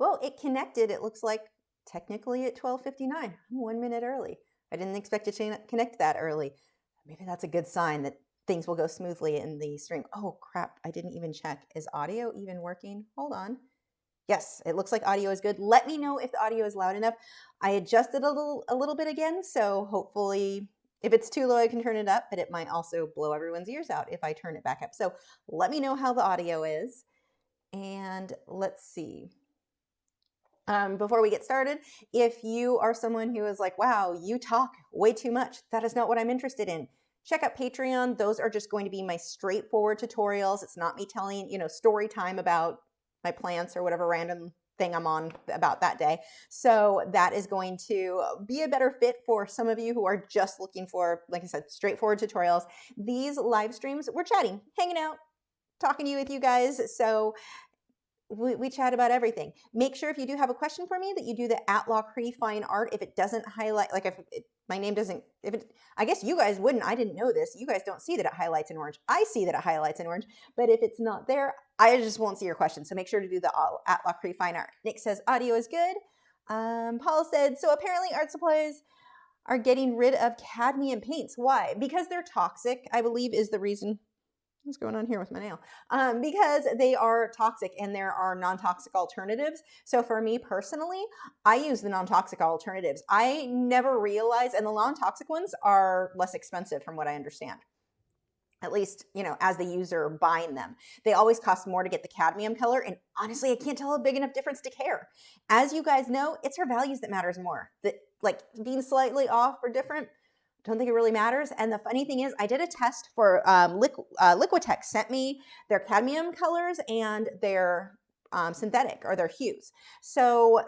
Well, it connected, it looks like technically at 12:59. I'm 1 minute early. I didn't expect it to connect that early. Maybe that's a good sign that things will go smoothly in the stream. Oh crap, I didn't even check. Is audio even working? Hold on. Yes, it looks like audio is good. Let me know if the audio is loud enough. I adjusted a little bit again, so hopefully if it's too low, I can turn it up, but it might also blow everyone's ears out if I turn it back up. So let me know how the audio is. And let's see. Before we get started, if you are someone who is like, wow, you talk way too much, that is not what I'm interested in, check out Patreon. Those are just going to be my straightforward tutorials. It's not me telling, story time about my plants or whatever random thing I'm on about that day. So that is going to be a better fit for some of you who are just looking for, like I said, straightforward tutorials. These live streams, we're chatting, hanging out, talking to you with you guys. So we chat about everything. Make sure if you do have a question for me that you do the @Lachri fine art. If it doesn't highlight, like if my name doesn't, I guess you guys wouldn't, I didn't know this. You guys don't see that it highlights in orange. I see that it highlights in orange, but if it's not there, I just won't see your question. So make sure to do the @Lachri fine art. Nick says audio is good. Paul said, so apparently art supplies are getting rid of cadmium paints. Why? Because they're toxic, I believe is the reason. What's going on here with my nail? Because they are toxic and there are non-toxic alternatives. So for me personally, I use the non-toxic alternatives. I never realized, and the non-toxic ones are less expensive from what I understand. At least, as the user buying them. They always cost more to get the cadmium color. And honestly, I can't tell a big enough difference to care. As you guys know, it's our values that matters more. That like being slightly off or different, don't think it really matters. And the funny thing is, I did a test for Liquitex sent me their cadmium colors and their synthetic or their hues. So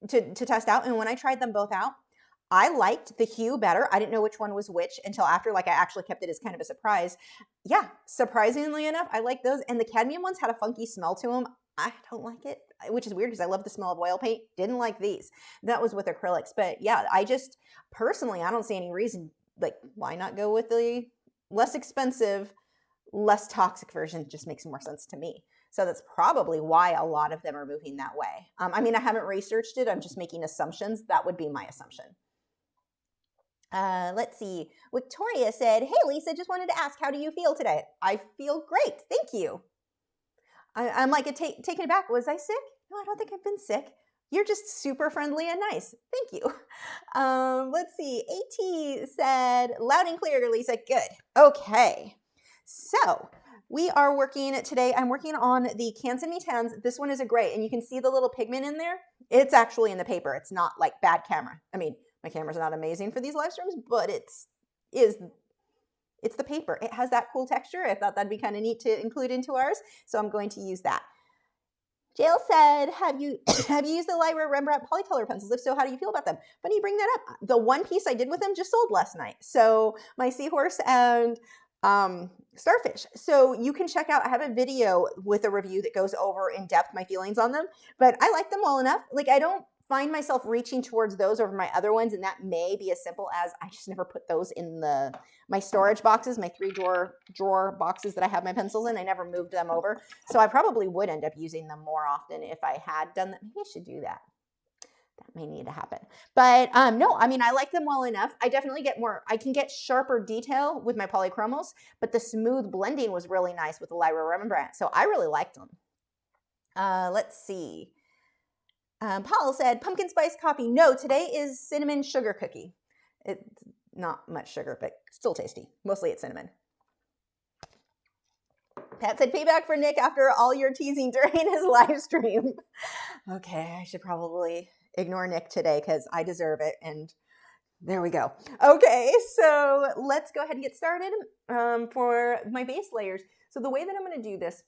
to test out, and when I tried them both out, I liked the hue better. I didn't know which one was which until after, like I actually kept it as kind of a surprise. Yeah, surprisingly enough, I like those. And the cadmium ones had a funky smell to them. I don't like it, which is weird because I love the smell of oil paint. Didn't like these. That was with acrylics. But yeah, I just personally, I don't see any reason. Like, why not go with the less expensive, less toxic version? It just makes more sense to me. So that's probably why a lot of them are moving that way. I mean, I haven't researched it. I'm just making assumptions. That would be my assumption. Let's see. Victoria said, hey, Lisa, just wanted to ask, how do you feel today? I feel great. Thank you. I'm like taken aback. Was I sick? No, I don't think I've been sick. You're just super friendly and nice. Thank you. Let's see. AT said, loud and clear, Lisa. Good. Okay. So we are working today. I'm working on the Canson Mi-Teintes. This one is a gray, and you can see the little pigment in there. It's actually in the paper. It's not like bad camera. I mean, my camera's not amazing for these live streams, but it's the paper. It has that cool texture. I thought that'd be kind of neat to include into ours. So I'm going to use that. Jail said, have you used the Lyra Rembrandt polycolor pencils? If so, how do you feel about them? Funny you bring that up. The one piece I did with them just sold last night. So my seahorse and starfish. So you can check out, I have a video with a review that goes over in depth my feelings on them, but I like them well enough. Like I don't find myself reaching towards those over my other ones, and that may be as simple as I just never put those in my storage boxes, my 3 drawer boxes that I have my pencils in. I never moved them over. So I probably would end up using them more often if I had done that. Maybe I should do that. That may need to happen. But no, I mean, I like them well enough. I definitely I can get sharper detail with my polychromos, but the smooth blending was really nice with the Lyra Rembrandt. So I really liked them. Let's see. Paul said, pumpkin spice coffee. No, today is cinnamon sugar cookie. It's not much sugar, but still tasty. Mostly it's cinnamon. Pat said, payback for Nick after all your teasing during his live stream. Okay, I should probably ignore Nick today because I deserve it. And there we go. Okay, so let's go ahead and get started for my base layers. So the way that I'm going to do this,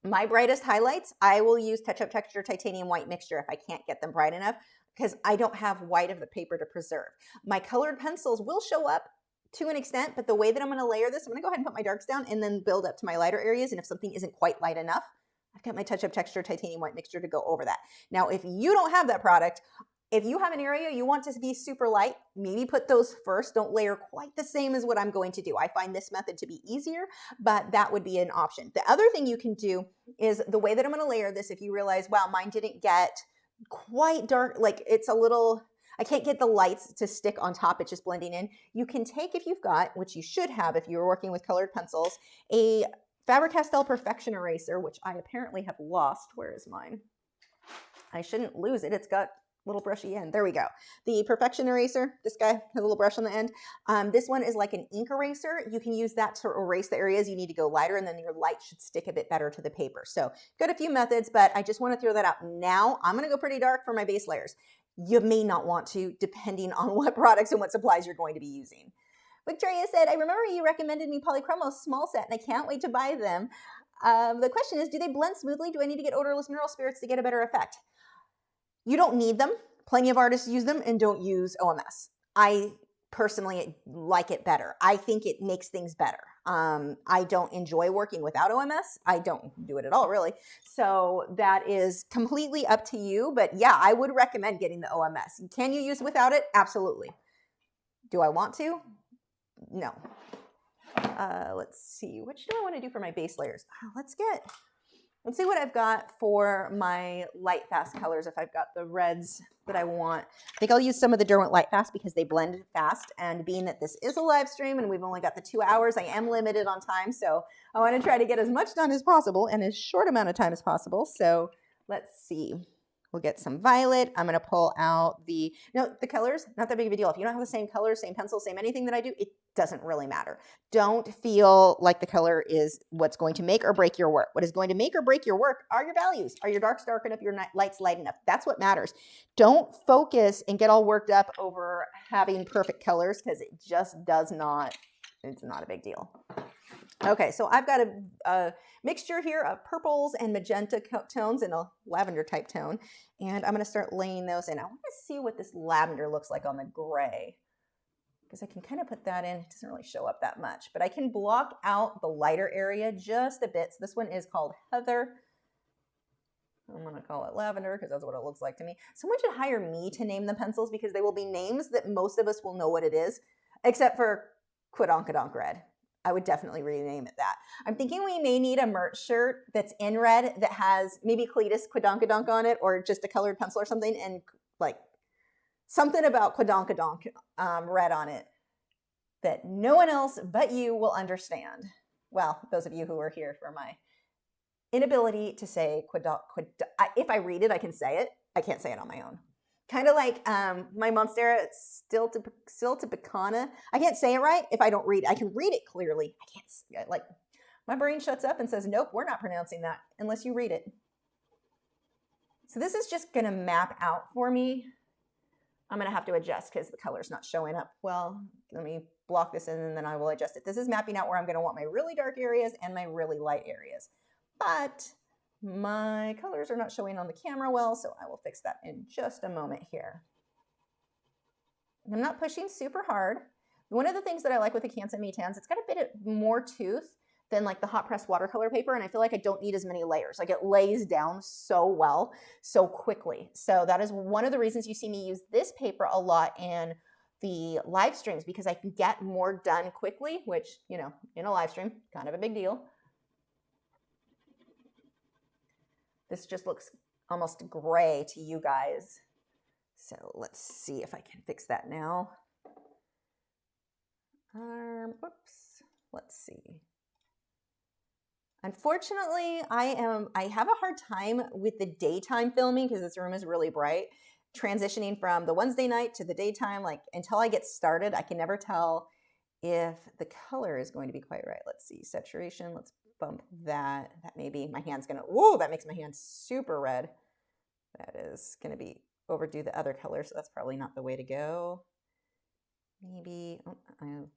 my brightest highlights, I will use Touch Up Texture Titanium White Mixture if I can't get them bright enough because I don't have white of the paper to preserve. My colored pencils will show up to an extent, but the way that I'm going to layer this, I'm going to go ahead and put my darks down and then build up to my lighter areas. And if something isn't quite light enough, I've got my Touch Up Texture Titanium White Mixture to go over that. Now, if you don't have that product, if you have an area you want to be super light, maybe put those first. Don't layer quite the same as what I'm going to do. I find this method to be easier, but that would be an option. The other thing you can do is the way that I'm going to layer this, if you realize, wow, mine didn't get quite dark, like it's a little, I can't get the lights to stick on top, it's just blending in. You can take, if you've got, which you should have if you're working with colored pencils, a Faber-Castell Perfection Eraser, which I apparently have lost. Where is mine? I shouldn't lose it. It's got little brushy end. There we go. The Perfection Eraser, this guy has a little brush on the end. This one is like an ink eraser. You can use that to erase the areas you need to go lighter, and then your light should stick a bit better to the paper. So got a few methods, but I just want to throw that out now. I'm going to go pretty dark for my base layers. You may not want to, depending on what products and what supplies you're going to be using. Victoria said, I remember you recommended me Polychromos small set, and I can't wait to buy them. The question is, do they blend smoothly? Do I need to get odorless mineral spirits to get a better effect? You don't need them. Plenty of artists use them and don't use OMS. I personally like it better. I think it makes things better. I don't enjoy working without OMS. I don't do it at all, really. So that is completely up to you. But yeah, I would recommend getting the OMS. Can you use without it? Absolutely. Do I want to? No. Let's see. Which do I want to do for my base layers? Let's see what I've got for my light fast colors. If I've got the reds that I want, I think I'll use some of the Derwent Light Fast because they blend fast. And being that this is a live stream and we've only got the 2 hours, I am limited on time. So I want to try to get as much done as possible in as short amount of time as possible. So let's see. We'll get some violet. I'm going to pull out the colors, not that big of a deal. If you don't have the same colors, same pencil, same anything that I do, it doesn't really matter. Don't feel like the color is what's going to make or break your work. What is going to make or break your work are your values. Are your darks dark enough? Your lights light enough? That's what matters. Don't focus and get all worked up over having perfect colors because it just does not, it's not a big deal. Okay, so I've got a mixture here of purples and magenta tones and a lavender type tone, and I'm going to start laying those in. I want to see what this lavender looks like on the gray, because I can kind of put that in. It doesn't really show up that much, but I can block out the lighter area just a bit. So this one is called Heather. I'm going to call it lavender because that's what it looks like to me. Someone should hire me to name the pencils because they will be names that most of us will know what it is, except for Quidonkadonk Red. I would definitely rename it that. I'm thinking we may need a merch shirt that's in red that has maybe Cletus Quidonkadonk on it, or just a colored pencil or something, and like something about Quidonkadonk red on it that no one else but you will understand. Well, those of you who are here for my inability to say if I read it, I can say it. I can't say it on my own. Kind of like my Monstera Stiltepicana. I can't say it right if I don't read it. I can read it clearly. I can't, like, my brain shuts up and says, nope, we're not pronouncing that unless you read it. So this is just going to map out for me. I'm going to have to adjust because the color's not showing up. Well, let me block this in and then I will adjust it. This is mapping out where I'm going to want my really dark areas and my really light areas. But my colors are not showing on the camera well, so I will fix that in just a moment here. I'm not pushing super hard. One of the things that I like with the Canson Mi-Teintes, it's got a bit more tooth than like the hot press watercolor paper, and I feel like I don't need as many layers. Like it lays down so well, so quickly. So that is one of the reasons you see me use this paper a lot in the live streams, because I can get more done quickly, which, you know, in a live stream, kind of a big deal. This just looks almost gray to you guys. So let's see if I can fix that now. Whoops. Let's see. Unfortunately, I have a hard time with the daytime filming because this room is really bright. Transitioning from the Wednesday night to the daytime, like until I get started, I can never tell if the color is going to be quite right. Let's see, saturation, let's bump that. That maybe my hand's gonna, whoa, that makes my hand super red. That is gonna be overdo the other color, so that's probably not the way to go. Maybe, oh, come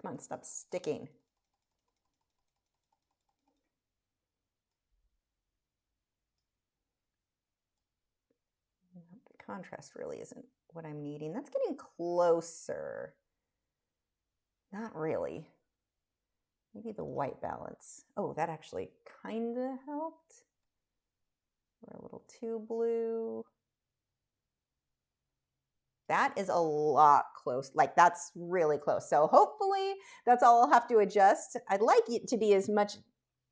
on, stop sticking. The contrast really isn't what I'm needing. That's getting closer. Not really. Maybe the white balance. Oh, that actually kind of helped. We're a little too blue. That is a lot close. Like that's really close. So hopefully that's all I'll have to adjust. I'd like it to be as much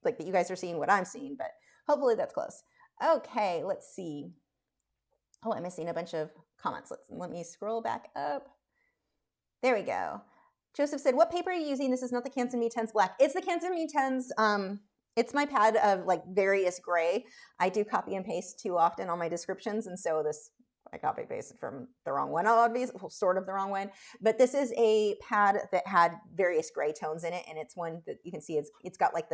like that you guys are seeing what I'm seeing, but hopefully that's close. Okay, let's see. Oh, I'm missing a bunch of comments. Let me scroll back up. There we go. Joseph said, what paper are you using? This is not the Canson Mi-Teintes black. It's the Canson Mi-Teintes. It's my pad of like various gray. I do copy and paste too often on my descriptions. And so this, I copy pasted from the wrong one, obviously, sort of the wrong one. But this is a pad that had various gray tones in it. And it's one that you can see it's got like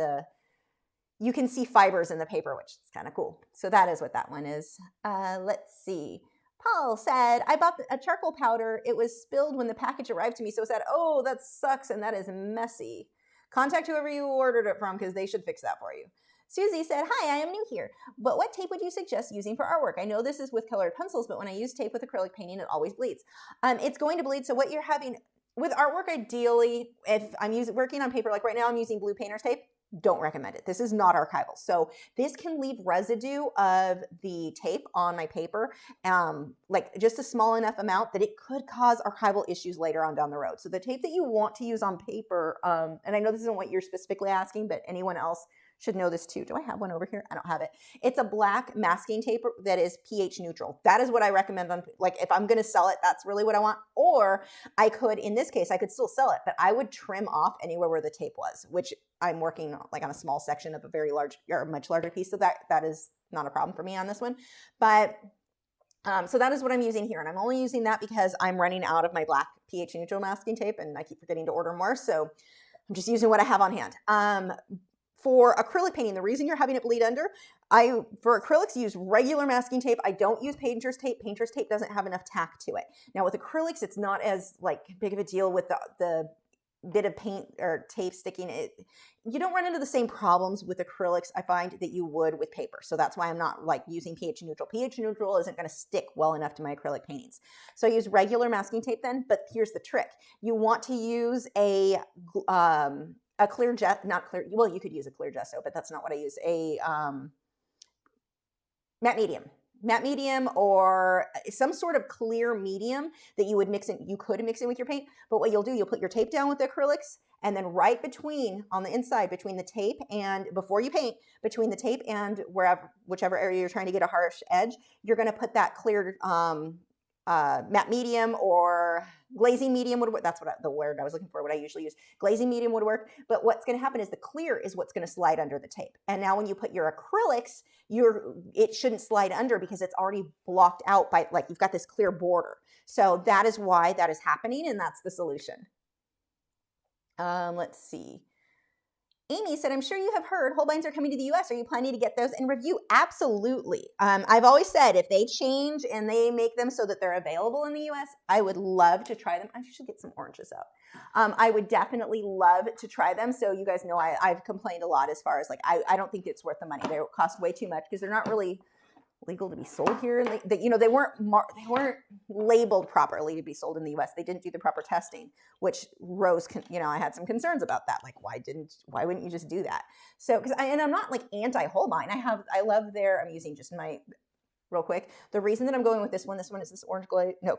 you can see fibers in the paper, which is kind of cool. So that is what that one is. Let's see. Paul said, I bought a charcoal powder. It was spilled when the package arrived to me. So sad. Oh, that sucks. And that is messy. Contact whoever you ordered it from because they should fix that for you. Susie said, hi, I am new here, but what tape would you suggest using for artwork? I know this is with colored pencils, but when I use tape with acrylic painting, it always bleeds. It's going to bleed. So what you're having with artwork, ideally, if I'm working on paper, like right now I'm using blue painter's tape, don't recommend it. This is not archival. So this can leave residue of the tape on my paper, like just a small enough amount that it could cause archival issues later on down the road. So the tape that you want to use on paper, and I know this isn't what you're specifically asking, but anyone else should know this too. Do I have one over here? I don't have it. It's a black masking tape that is pH neutral. That is what I recommend on, like if I'm going to sell it, that's really what I want. Or I could, in this case, I could still sell it, but I would trim off anywhere where the tape was, which I'm working like on a small section of a very large or much larger piece. So that is not a problem for me on this one. But so that is what I'm using here. And I'm only using that because I'm running out of my black pH neutral masking tape and I keep forgetting to order more. So I'm just using what I have on hand. For acrylic painting, the reason you're having it bleed under, for acrylics use regular masking tape. I don't use painter's tape. Painter's tape doesn't have enough tack to it. Now with acrylics, it's not as like big of a deal with the bit of paint or tape sticking. You don't run into the same problems with acrylics, I find, that you would with paper. So that's why I'm not like using pH neutral. pH neutral isn't going to stick well enough to my acrylic paintings. So I use regular masking tape then, but here's the trick. You want to use a clear gesso, not clear, well, you could use a clear gesso, but that's not what I use. A matte medium or some sort of clear medium that you would mix in. You could mix in with your paint, but what you'll do, you'll put your tape down with the acrylics, and then right between, on the inside, between the tape and, before you paint, between the tape and whichever area you're trying to get a harsh edge, you're going to put that clear matte medium or glazing medium would work. That's the word I was looking for, what I usually use. Glazing medium would work. But what's going to happen is the clear is what's going to slide under the tape. And now when you put your acrylics, it shouldn't slide under because it's already blocked out by, like, you've got this clear border. So that is why that is happening, and that's the solution. Let's see. Amy said, I'm sure you have heard Holbeins are coming to the US. Are you planning to get those in review? Absolutely. I've always said if they change and they make them so that they're available in the US, I would love to try them. I should get some oranges out. I would definitely love to try them. So you guys know I've complained a lot as far as like, I don't think it's worth the money. They cost way too much because they're not really legal to be sold here. And they weren't labeled properly to be sold in the US. They didn't do the proper testing, which I had some concerns about that. Like, why wouldn't you just do that? So, and I'm not like anti-Holbein. I love I'm using just my, real quick. The reason that I'm going with this one is this orange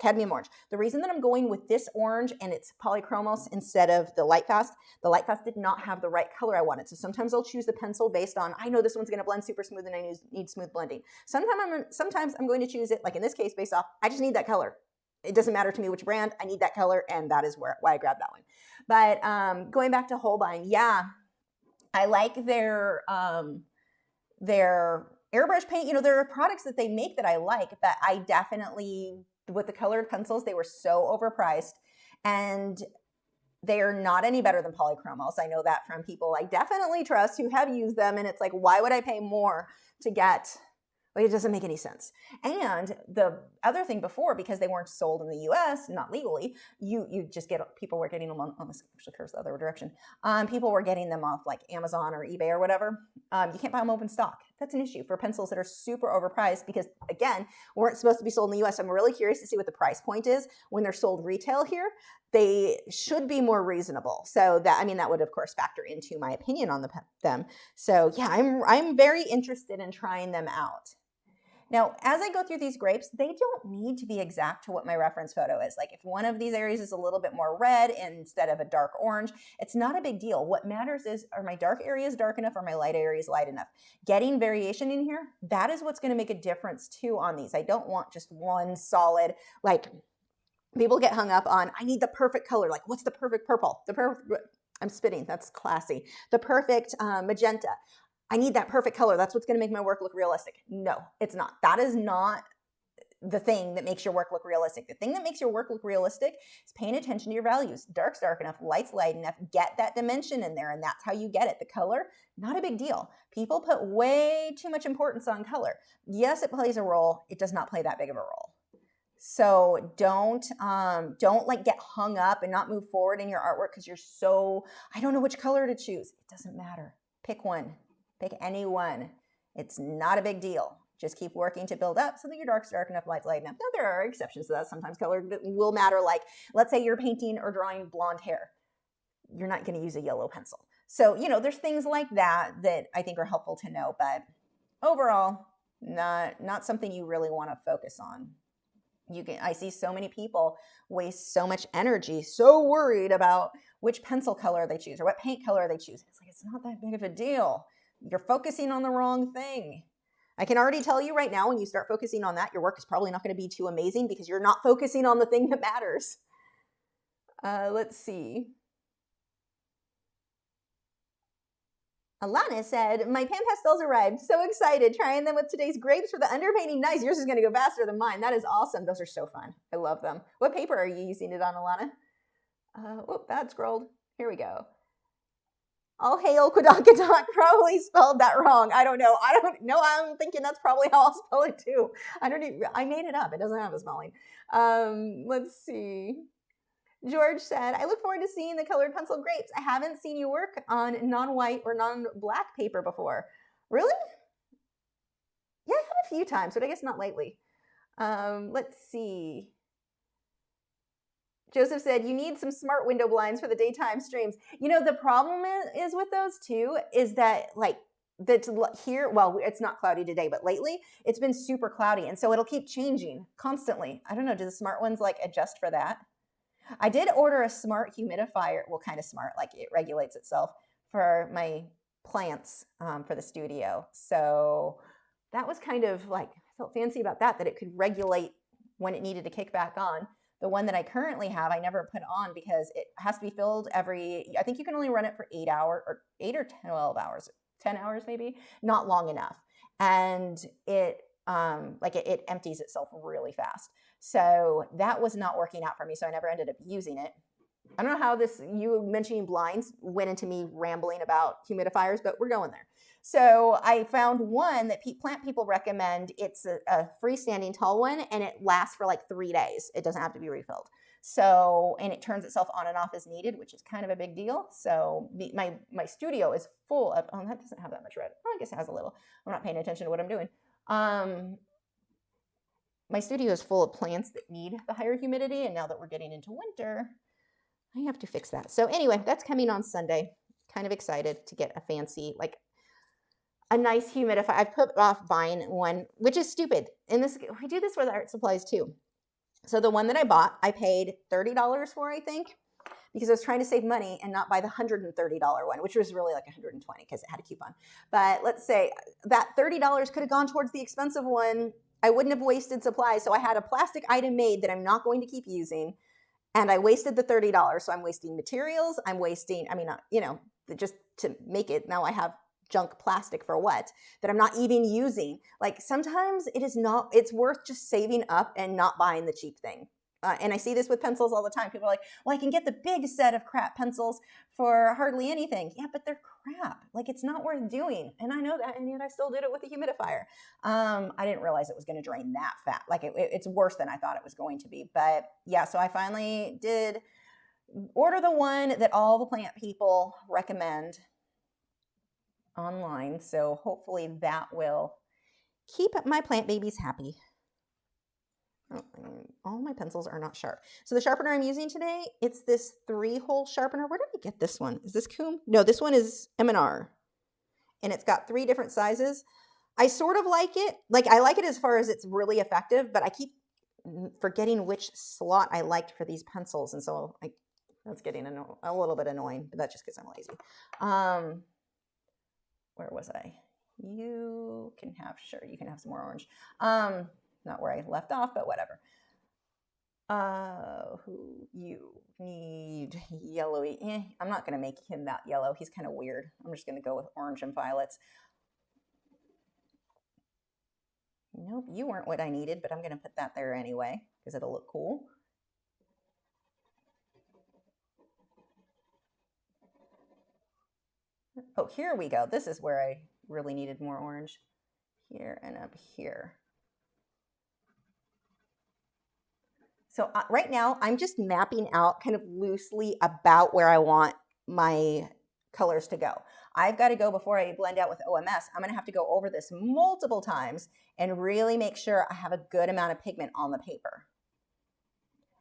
cadmium orange. The reason that I'm going with this orange and it's polychromos instead of the Lightfast did not have the right color I wanted. So sometimes I'll choose the pencil based on, I know this one's going to blend super smooth and I need smooth blending. Sometimes I'm going to choose it, like in this case, based off, I just need that color. It doesn't matter to me which brand, I need that color, and that is why I grabbed that one. But going back to Holbein, yeah, I like their airbrush paint. There are products that they make that I like, but I definitely, with the colored pencils, they were so overpriced, and they're not any better than polychromos. I know that from people I definitely trust who have used them, and it's like, why would I pay more to get, like, it doesn't make any sense. And the other thing before, because they weren't sold in the US, not legally, people were getting them on this actually curves the other direction. People were getting them off like Amazon or eBay or whatever. You can't buy them open stock. That's an issue for pencils that are super overpriced because, again, weren't supposed to be sold in the US. I'm really curious to see what the price point is when they're sold retail here. They should be more reasonable. So that would of course factor into my opinion on them. So yeah, I'm very interested in trying them out. Now, as I go through these grapes, they don't need to be exact to what my reference photo is. Like if one of these areas is a little bit more red instead of a dark orange, it's not a big deal. What matters is, are my dark areas dark enough or my light areas light enough? Getting variation in here, that is what's going to make a difference too on these. I don't want just one solid, like people get hung up on, I need the perfect color. Like what's the perfect purple? I'm spitting, that's classy. The perfect magenta. I need that perfect color. That's what's going to make my work look realistic. No, it's not. That is not the thing that makes your work look realistic. The thing that makes your work look realistic is paying attention to your values. Dark's dark enough, light's light enough, get that dimension in there, and that's how you get it. The color, not a big deal. People put way too much importance on color. Yes, it plays a role. It does not play that big of a role. So don't like get hung up and not move forward in your artwork because you're so, I don't know which color to choose. It doesn't matter. Pick one. Pick any one. It's not a big deal. Just keep working to build up so that your dark's dark enough, light's light enough. Now, there are exceptions to that. Sometimes color will matter. Like, let's say you're painting or drawing blonde hair. You're not going to use a yellow pencil. So, there's things like that that I think are helpful to know. But overall, not something you really want to focus on. I see so many people waste so much energy, so worried about which pencil color they choose or what paint color they choose. It's like, it's not that big of a deal. You're focusing on the wrong thing. I can already tell you right now, when you start focusing on that, your work is probably not going to be too amazing because you're not focusing on the thing that matters. Let's see. Alana said, my pan pastels arrived. So excited. Trying them with today's grapes for the underpainting. Nice. Yours is going to go faster than mine. That is awesome. Those are so fun. I love them. What paper are you using it on, Alana? That scrolled. Here we go. All hail Quedonkadonk, probably spelled that wrong. I don't know. I'm thinking that's probably how I'll spell it too. I made it up. It doesn't have a spelling. Let's see. George said, I look forward to seeing the colored pencil grapes. I haven't seen you work on non-white or non-black paper before. Really? Yeah, I have a few times, but I guess not lately. Let's see. Joseph said, you need some smart window blinds for the daytime streams. The problem is with those too, is that that's here, well, it's not cloudy today, but lately it's been super cloudy. And so it'll keep changing constantly. I don't know, do the smart ones adjust for that? I did order a smart humidifier, well, kind of smart, it regulates itself for my plants for the studio. So that was kind of I felt fancy about that it could regulate when it needed to kick back on. The one that I currently have, I never put on because it has to be filled I think you can only run it for 8 hours or 8 or 12 hours, 10 hours maybe, not long enough. And it empties itself really fast. So that was not working out for me. So I never ended up using it. I don't know how you mentioning blinds went into me rambling about humidifiers, but we're going there. So I found one that plant people recommend. It's a freestanding tall one, and it lasts for 3 days. It doesn't have to be refilled. So, and it turns itself on and off as needed, which is kind of a big deal. So my studio is full of, that doesn't have that much red. I guess it has a little. I'm not paying attention to what I'm doing. My studio is full of plants that need the higher humidity, and now that we're getting into winter, I have to fix that. So anyway, that's coming on Sunday. Kind of excited to get a fancy, a nice humidifier. I've put off buying one, which is stupid. And we do this with art supplies too. So the one that I bought, I paid $30 for, I think, because I was trying to save money and not buy the $130 one, which was really $120 because it had a coupon. But let's say that $30 could have gone towards the expensive one. I wouldn't have wasted supplies. So I had a plastic item made that I'm not going to keep using. And I wasted the $30. So I'm wasting materials. I'm wasting, just to make it. Now I have junk plastic for what? That I'm not even using. Sometimes it's worth just saving up and not buying the cheap thing. And I see this with pencils all the time. People are like, well, I can get the big set of crap pencils for hardly anything. Yeah, but they're crap. It's not worth doing. And I know that, and yet I still did it with a humidifier. I didn't realize it was going to drain that fast. It's worse than I thought it was going to be. But yeah, so I finally did order the one that all the plant people recommend online. So hopefully that will keep my plant babies happy. All my pencils are not sharp. So the sharpener I'm using today, it's this 3-hole sharpener. Where did I get this one? Is this Coombe? No, this one is M&R. And it's got 3 different sizes. I sort of like it. Like, I like it as far as it's really effective, but I keep forgetting which slot I liked for these pencils. And so that's getting a little bit annoying, but that's just because I'm lazy. Where was I? You can have some more orange. Not where I left off, but whatever. You need yellowy. I'm not going to make him that yellow. He's kind of weird. I'm just going to go with orange and violets. Nope, you weren't what I needed, but I'm going to put that there anyway because it'll look cool. Oh, here we go. This is where I really needed more orange. Here and up here. So right now I'm just mapping out kind of loosely about where I want my colors to go. I've got to go before I blend out with OMS. I'm going to have to go over this multiple times and really make sure I have a good amount of pigment on the paper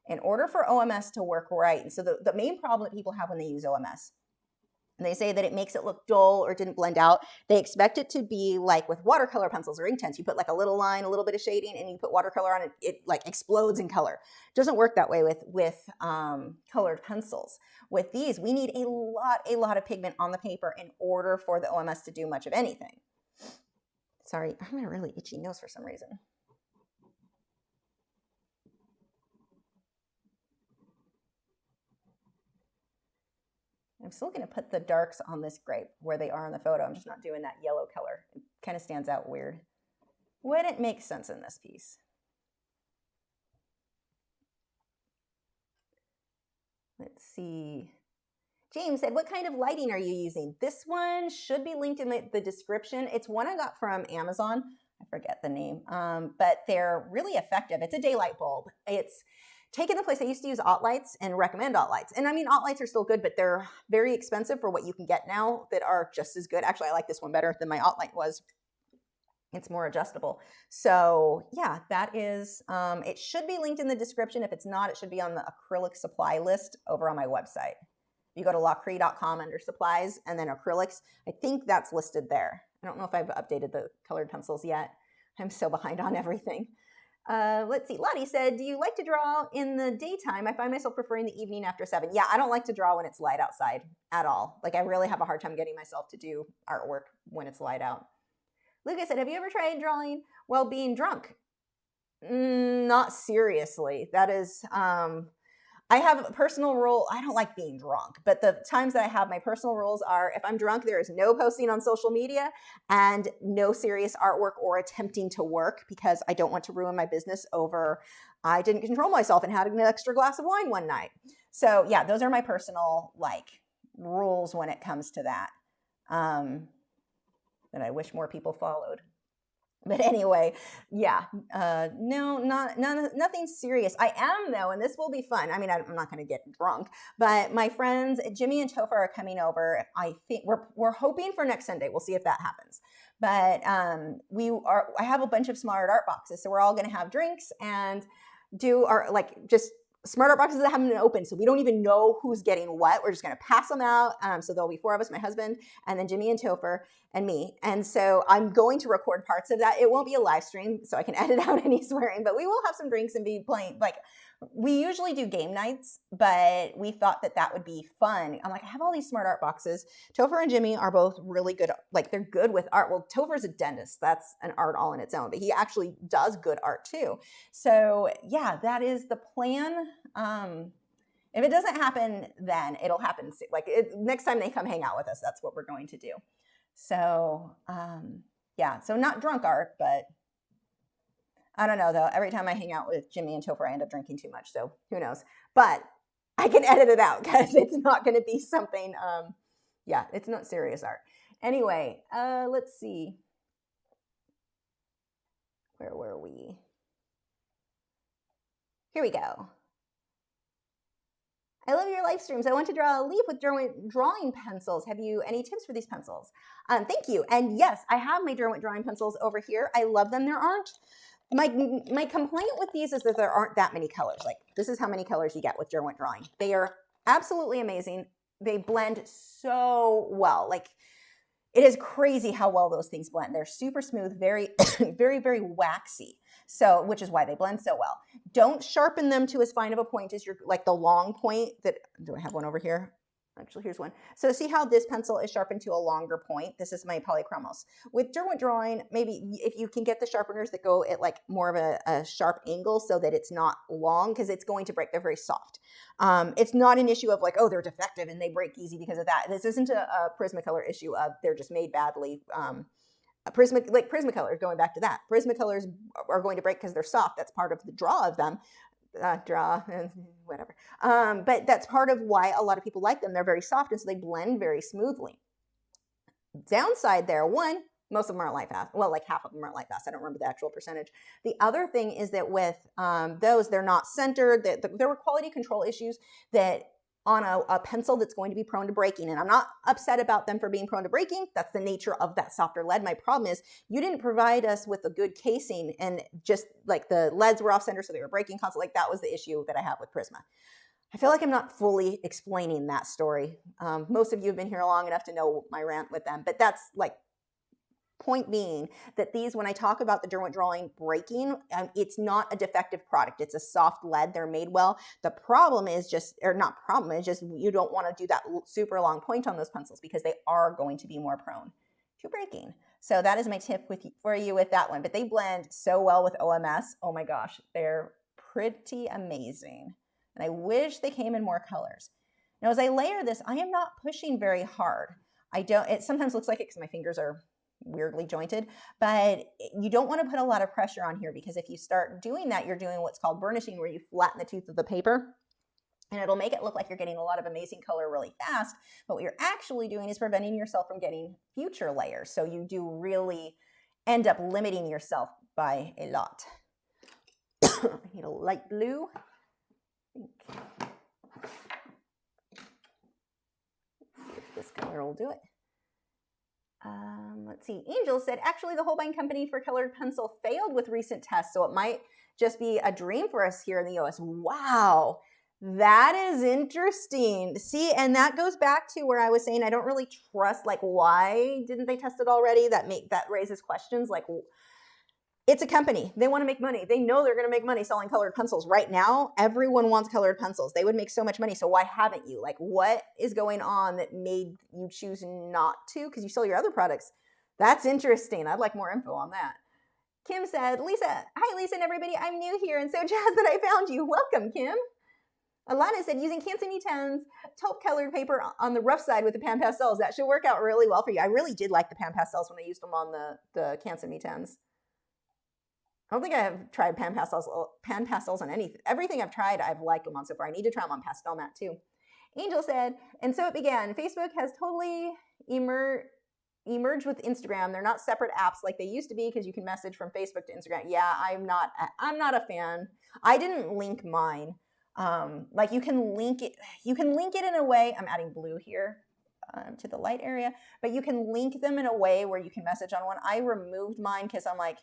in order for OMS to work right. And so the main problem that people have when they use OMS, and they say that it makes it look dull or didn't blend out. They expect it to be like with watercolor pencils or Inktense. You put like a little line, a little bit of shading, and you put watercolor on it, it like explodes in color. It doesn't work that way with colored pencils. With these, we need a lot of pigment on the paper in order for the OMS to do much of anything. Sorry, I'm having a really itchy nose for some reason. I'm still going to put the darks on this grape where they are in the photo. I'm just not doing that yellow color. It kind of stands out weird. Wouldn't make sense in this piece. Let's see. James said, what kind of lighting are you using? This one should be linked in the description. It's one I got from Amazon. I forget the name, but they're really effective. It's a daylight bulb. It's taken the place. I used to use OT lights and recommend OT lights. And I mean, OT lights are still good, but they're very expensive for what you can get now that are just as good. Actually, I like this one better than my OT light was. It's more adjustable. So yeah, that is, it should be linked in the description. If it's not, it should be on the acrylic supply list over on my website. You go to lachri.com under supplies and then acrylics. I think that's listed there. I don't know if I've updated the colored pencils yet. I'm so behind on everything. Let's see. Lottie said, do you like to draw in the daytime? I find myself preferring the evening after 7. Yeah, I don't like to draw when it's light outside at all. Like, I really have a hard time getting myself to do artwork when it's light out. Lucas said, have you ever tried drawing while being drunk? Not seriously. That is, I have a personal rule. I don't like being drunk, but the times that I have, my personal rules are if I'm drunk, there is no posting on social media and no serious artwork or attempting to work because I don't want to ruin my business over I didn't control myself and had an extra glass of wine one night. So yeah, those are my personal rules when it comes to that that I wish more people followed. But anyway, yeah, no, nothing serious. I am though, and this will be fun. I mean, I'm not going to get drunk, but my friends Jimmy and Topher are coming over. I think we're hoping for next Sunday. We'll see if that happens. But I have a bunch of Smart Art boxes, so we're all going to have drinks and do our just Smart Art boxes that haven't been open, so we don't even know who's getting what. We're just going to pass them out. So there'll be 4 of us, my husband, and then Jimmy and Topher and me. And so I'm going to record parts of that. It won't be a live stream, so I can edit out any swearing, but we will have some drinks and be playing. We usually do game nights, but we thought that would be fun. I'm like, I have all these Smart Art boxes. Topher and Jimmy are both really good. They're good with art. Well, Topher's a dentist. That's an art all in its own, but he actually does good art too. So yeah, that is the plan. If it doesn't happen, then it'll happen soon. Next time they come hang out with us, that's what we're going to do. So yeah, so not drunk art, but I don't know though. Every time I hang out with Jimmy and Topher, I end up drinking too much. So who knows? But I can edit it out because it's not going to be something. Yeah, it's not serious art. Anyway, let's see. Where were we? Here we go. I love your live streams. I want to draw a leaf with drawing pencils. Have you any tips for these pencils? Thank you. And yes, I have my Derwent drawing pencils over here. I love them. There aren't. My complaint with these is that there aren't that many colors. This is how many colors you get with Derwent drawing. They are absolutely amazing. They blend so well. it is crazy how well those things blend. They're super smooth, very, very, very waxy. So, which is why they blend so well. Don't sharpen them to as fine of a point as your, like the long point that, do I have one over here? Actually, here's one. So see how this pencil is sharpened to a longer point? This is my polychromos. With Derwent Drawing, maybe if you can get the sharpeners that go at like more of a sharp angle so that it's not long, because it's going to break. They're very soft. It's not an issue of like, oh, they're defective and they break easy because of that. This isn't a Prismacolor issue of they're just made badly. Prismacolor, going back to that. Prismacolors are going to break because they're soft. That's part of the draw of them. Whatever. But that's part of why a lot of people like them. They're very soft, and so they blend very smoothly. Downside there, one, most of them aren't light fast. Well, like half of them aren't light fast. I don't remember the actual percentage. The other thing is that with those, they're not centered. There were quality control issues that on a pencil that's going to be prone to breaking. And I'm not upset about them for being prone to breaking. That's the nature of that softer lead. My problem is you didn't provide us with a good casing, and just like the leads were off center, so they were breaking constantly. Like that was the issue that I have with Prisma. I feel like I'm not fully explaining that story. Most of you have been here long enough to know my rant with them, but that's like, point being that these, when I talk about the Derwent Drawing breaking, it's not a defective product. It's a soft lead. They're made well. The problem is just, or not problem, it's just you don't want to do that super long point on those pencils because they are going to be more prone to breaking. So that is my tip for you with that one. But they blend so well with OMS. Oh my gosh, they're pretty amazing. And I wish they came in more colors. Now, as I layer this, I am not pushing very hard. It sometimes looks like it because my fingers are weirdly jointed, but you don't want to put a lot of pressure on here, because if you start doing that, you're doing what's called burnishing, where you flatten the tooth of the paper, and it'll make it look like you're getting a lot of amazing color really fast. But what you're actually doing is preventing yourself from getting future layers. So you do really end up limiting yourself by a lot. I need a light blue. Let's see if this color will do it. Let's see. Angel said, actually, the Holbein company for colored pencil failed with recent tests, so it might just be a dream for us here in the US. Wow, that is interesting. See, and that goes back to where I was saying I don't really trust, like, why didn't they test it already? That raises questions. Like, it's a company. They want to make money. They know they're going to make money selling colored pencils. Right now, everyone wants colored pencils. They would make so much money. So why haven't you? Like, what is going on that made you choose not to? Because you sell your other products. That's interesting. I'd like more info on that. Kim said, hi, Lisa and everybody. I'm new here and so jazzed that I found you. Welcome, Kim. Alana said, using Canson Mi-Teintes taupe colored paper on the rough side with the pan pastels. That should work out really well for you. I really did like the pan pastels when I used them on the Canson Mi-Teintes. I don't think I have tried pan pastels on anything. Everything I've tried, I've liked them on so far. I need to try them on pastel matte too. Angel said, and so it began. Facebook has totally emerged with Instagram. They're not separate apps like they used to be, because you can message from Facebook to Instagram. Yeah, I'm not a fan. I didn't link mine. Like you can link it in a way. I'm adding blue here to the light area, but you can link them in a way where you can message on one. I removed mine because I'm like,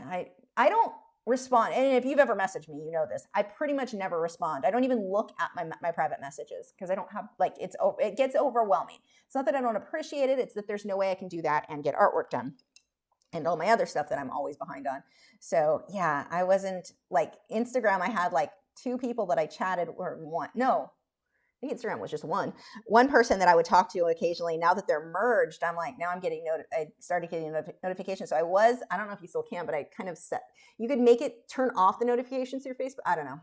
I don't respond. And if you've ever messaged me, you know this. I pretty much never respond. I don't even look at my private messages because I don't have, like, it gets overwhelming. It's not that I don't appreciate it. It's that there's no way I can do that and get artwork done and all my other stuff that I'm always behind on. So yeah, I wasn't like Instagram. I had like 2 people that I chatted, or one. No, I think Instagram was just one person that I would talk to occasionally. Now that they're merged, I'm like, now I'm getting I started getting notifications. So I don't know if you still can, but I kind of you could make it turn off the notifications to your Facebook. I don't know.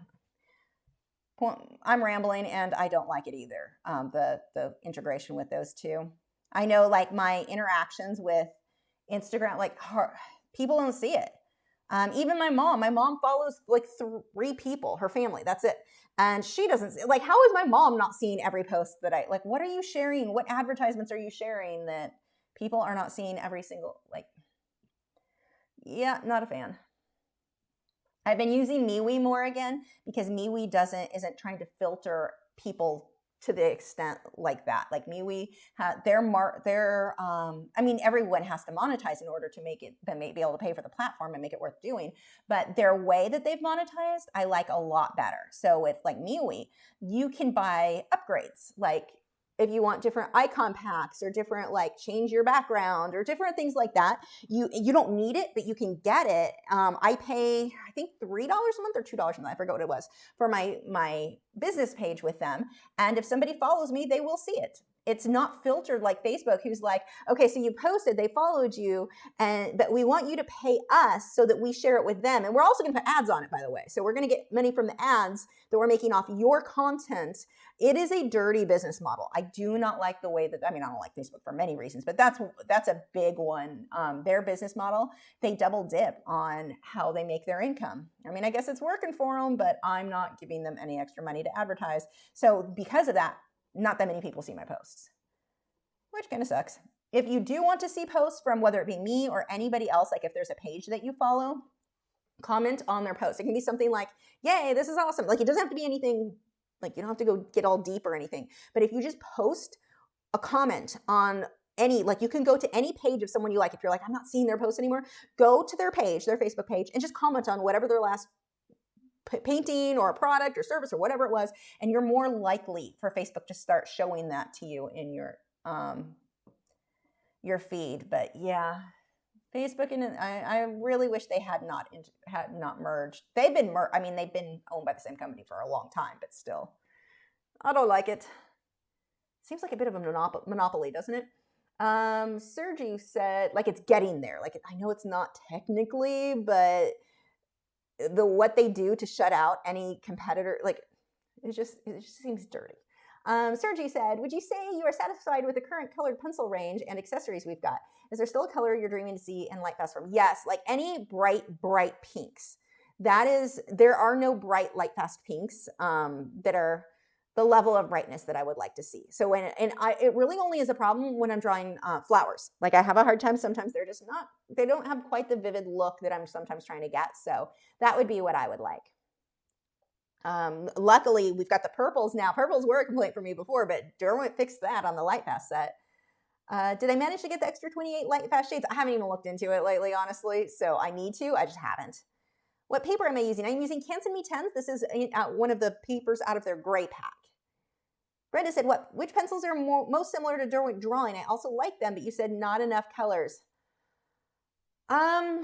I'm rambling, and I don't like it either. The integration with those two. I know, like, my interactions with Instagram, like, people don't see it. Even my mom follows like 3 people, her family, that's it. And she doesn't, like, how is my mom not seeing every post that like, what are you sharing? What advertisements are you sharing that people are not seeing every single, like, yeah, not a fan. I've been using MeWe more again, because MeWe isn't trying to filter people to the extent like that. Like MeWe, I mean, everyone has to monetize in order to make it, then be able to pay for the platform and make it worth doing. But their way that they've monetized, I like a lot better. So with like MeWe, you can buy upgrades. Like if you want different icon packs or different, like, change your background or different things like that, you don't need it, but you can get it. I pay, I think, $3 a month or $2 a month, I forgot what it was, for my business page with them. And if somebody follows me, they will see it. It's not filtered like Facebook, who's like, okay, so you posted, they followed you, but we want you to pay us so that we share it with them. And we're also going to put ads on it, by the way. So we're going to get money from the ads that we're making off your content. It is a dirty business model. I do not like the way that, I mean, I don't like Facebook for many reasons, but that's a big one. Their business model, they double dip on how they make their income. I mean, I guess it's working for them, but I'm not giving them any extra money to advertise. So because of that, not that many people see my posts, which kind of sucks. If you do want to see posts from whether it be me or anybody else, like if there's a page that you follow, comment on their post. It can be something like, yay, this is awesome. Like, it doesn't have to be anything, like, you don't have to go get all deep or anything. But if you just post a comment on any, like, you can go to any page of someone you like. If you're like, I'm not seeing their posts anymore, go to their page, their Facebook page, and just comment on whatever their last painting or a product or service or whatever it was, and you're more likely for Facebook to start showing that to you in your feed. But yeah, Facebook, and I really wish they had not merged. They've been they've been owned by the same company for a long time, but still, I don't like it. Seems like a bit of a monopoly, doesn't it? Sergi said, like, it's getting there. Like, I know it's not technically, but what they do to shut out any competitor, like, it just seems dirty. Sergi said, would you say you are satisfied with the current colored pencil range and accessories we've got? Is there still a color you're dreaming to see in Lightfast from? Yes, like any bright pinks. There are no bright Lightfast pinks that are the level of brightness that I would like to see. So it really only is a problem when I'm drawing flowers. Like, I have a hard time sometimes. They don't have quite the vivid look that I'm sometimes trying to get. So that would be what I would like. Luckily, we've got the purples now. Purples were a complaint for me before, but Derwent fixed that on the Lightfast set. Did I manage to get the extra 28 Lightfast shades? I haven't even looked into it lately, honestly. So I need to. I just haven't. What paper am I using? I'm using Canson Mi-Teintes. This is one of the papers out of their gray pack. Brenda said, which pencils are most similar to Derwent drawing? I also like them, but you said not enough colors. No,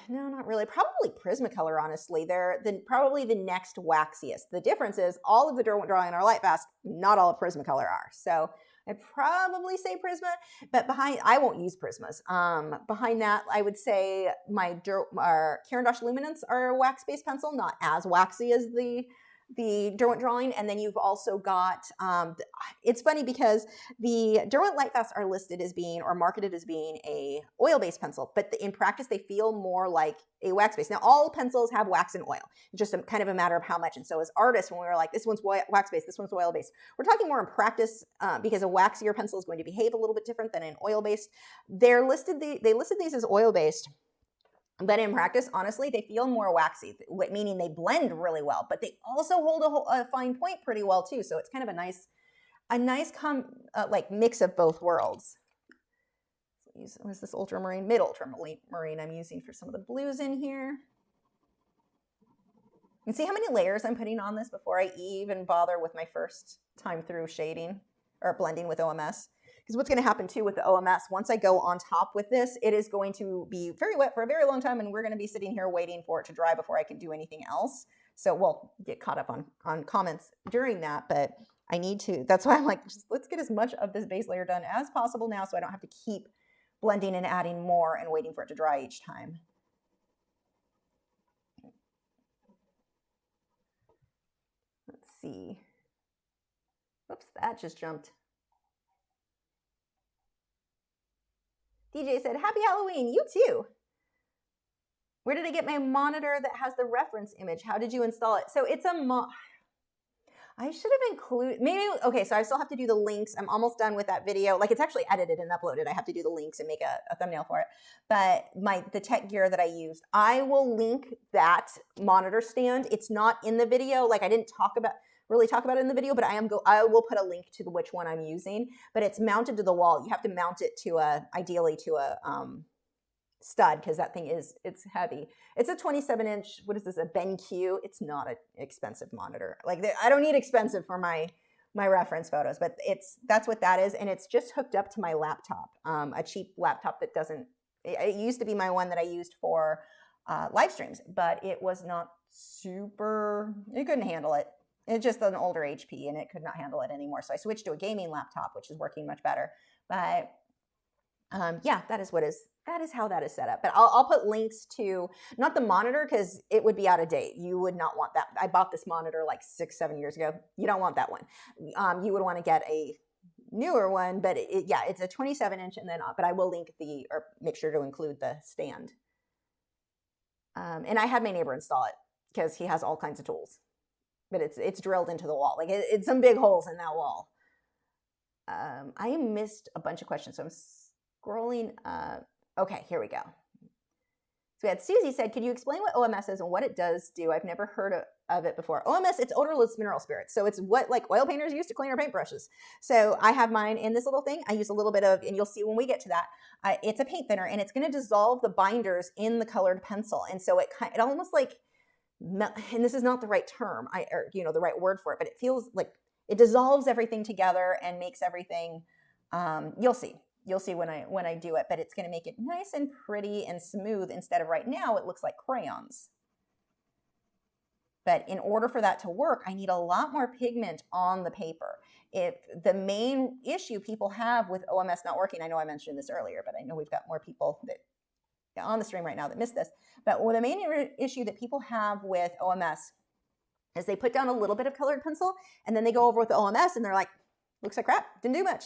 not really. Probably Prismacolor, honestly. They're probably the next waxiest. The difference is all of the Derwent drawing are Lightfast, not all of Prismacolor are. So I'd probably say Prisma, but I won't use Prismas. Behind that, I would say my Caran d'Ache Luminance are a wax-based pencil, not as waxy as the Derwent drawing. And then you've also got, it's funny because the Derwent Lightfast are listed as being, or marketed as being, a oil-based pencil, but in practice they feel more like a wax-based. Now, all pencils have wax and oil. It's just kind of a matter of how much. And so as artists, when we were like, this one's wax-based, this one's oil-based, we're talking more in practice because a waxier pencil is going to behave a little bit different than an oil-based. They listed these as oil-based. But in practice, honestly, they feel more waxy, meaning they blend really well, but they also hold a fine point pretty well too. So it's kind of a nice like mix of both worlds. What's this ultramarine? Mid-ultramarine I'm using for some of the blues in here. You can see how many layers I'm putting on this before I even bother with my first time through shading or blending with OMS. Because what's going to happen too with the OMS, once I go on top with this, it is going to be very wet for a very long time, and we're going to be sitting here waiting for it to dry before I can do anything else. So we'll get caught up on comments during that, but I need to. That's why I'm like, let's get as much of this base layer done as possible now so I don't have to keep blending and adding more and waiting for it to dry each time. Let's see. Oops, that just jumped. DJ said, happy Halloween, you too. Where did I get my monitor that has the reference image? How did you install it? So it's I should have included, okay, so I still have to do the links. I'm almost done with that video. Like, it's actually edited and uploaded. I have to do the links and make a thumbnail for it. But the tech gear that I used, I will link that monitor stand. It's not in the video. Like, I didn't really talk about it in the video, but I will put a link to which one I'm using, but it's mounted to the wall. You have to mount it to ideally to a stud, because that thing it's heavy. It's a 27-inch, what is this, a BenQ? It's not an expensive monitor. Like, I don't need expensive for my my reference photos, but that's what that is. And it's just hooked up to my laptop, a cheap laptop that doesn't, it used to be my one that I used for live streams, but it was not super, it couldn't handle it. It's just an older HP and it could not handle it anymore. So I switched to a gaming laptop, which is working much better. But yeah, that is how that is set up. But I'll put links to, not the monitor, because it would be out of date. You would not want that. I bought this monitor like 6-7 years ago. You don't want that one. You would want to get a newer one, but yeah, it's a 27-inch, and then, but I will link or make sure to include the stand. And I had my neighbor install it because he has all kinds of tools, but it's drilled into the wall. Like it's some big holes in that wall. I missed a bunch of questions, so I'm scrolling. Okay, here we go. So we had Susie said, could you explain what OMS is and what it does do? I've never heard of it before. OMS, it's odorless mineral spirits. So it's what like oil painters use to clean our paintbrushes. So I have mine in this little thing. I use a little bit of, and you'll see when we get to that, it's a paint thinner, and it's going to dissolve the binders in the colored pencil. And so it almost like, and this is not the right term, or the right word for it, but it feels like it dissolves everything together and makes everything, you'll see when I do it, but it's going to make it nice and pretty and smooth instead of right now it looks like crayons. But in order for that to work, I need a lot more pigment on the paper. If the main issue people have with OMS not working, I know I mentioned this earlier, but I know we've got more people that on the stream right now that missed this. But the main issue that people have with OMS is they put down a little bit of colored pencil and then they go over with the OMS and they're like, looks like crap, didn't do much.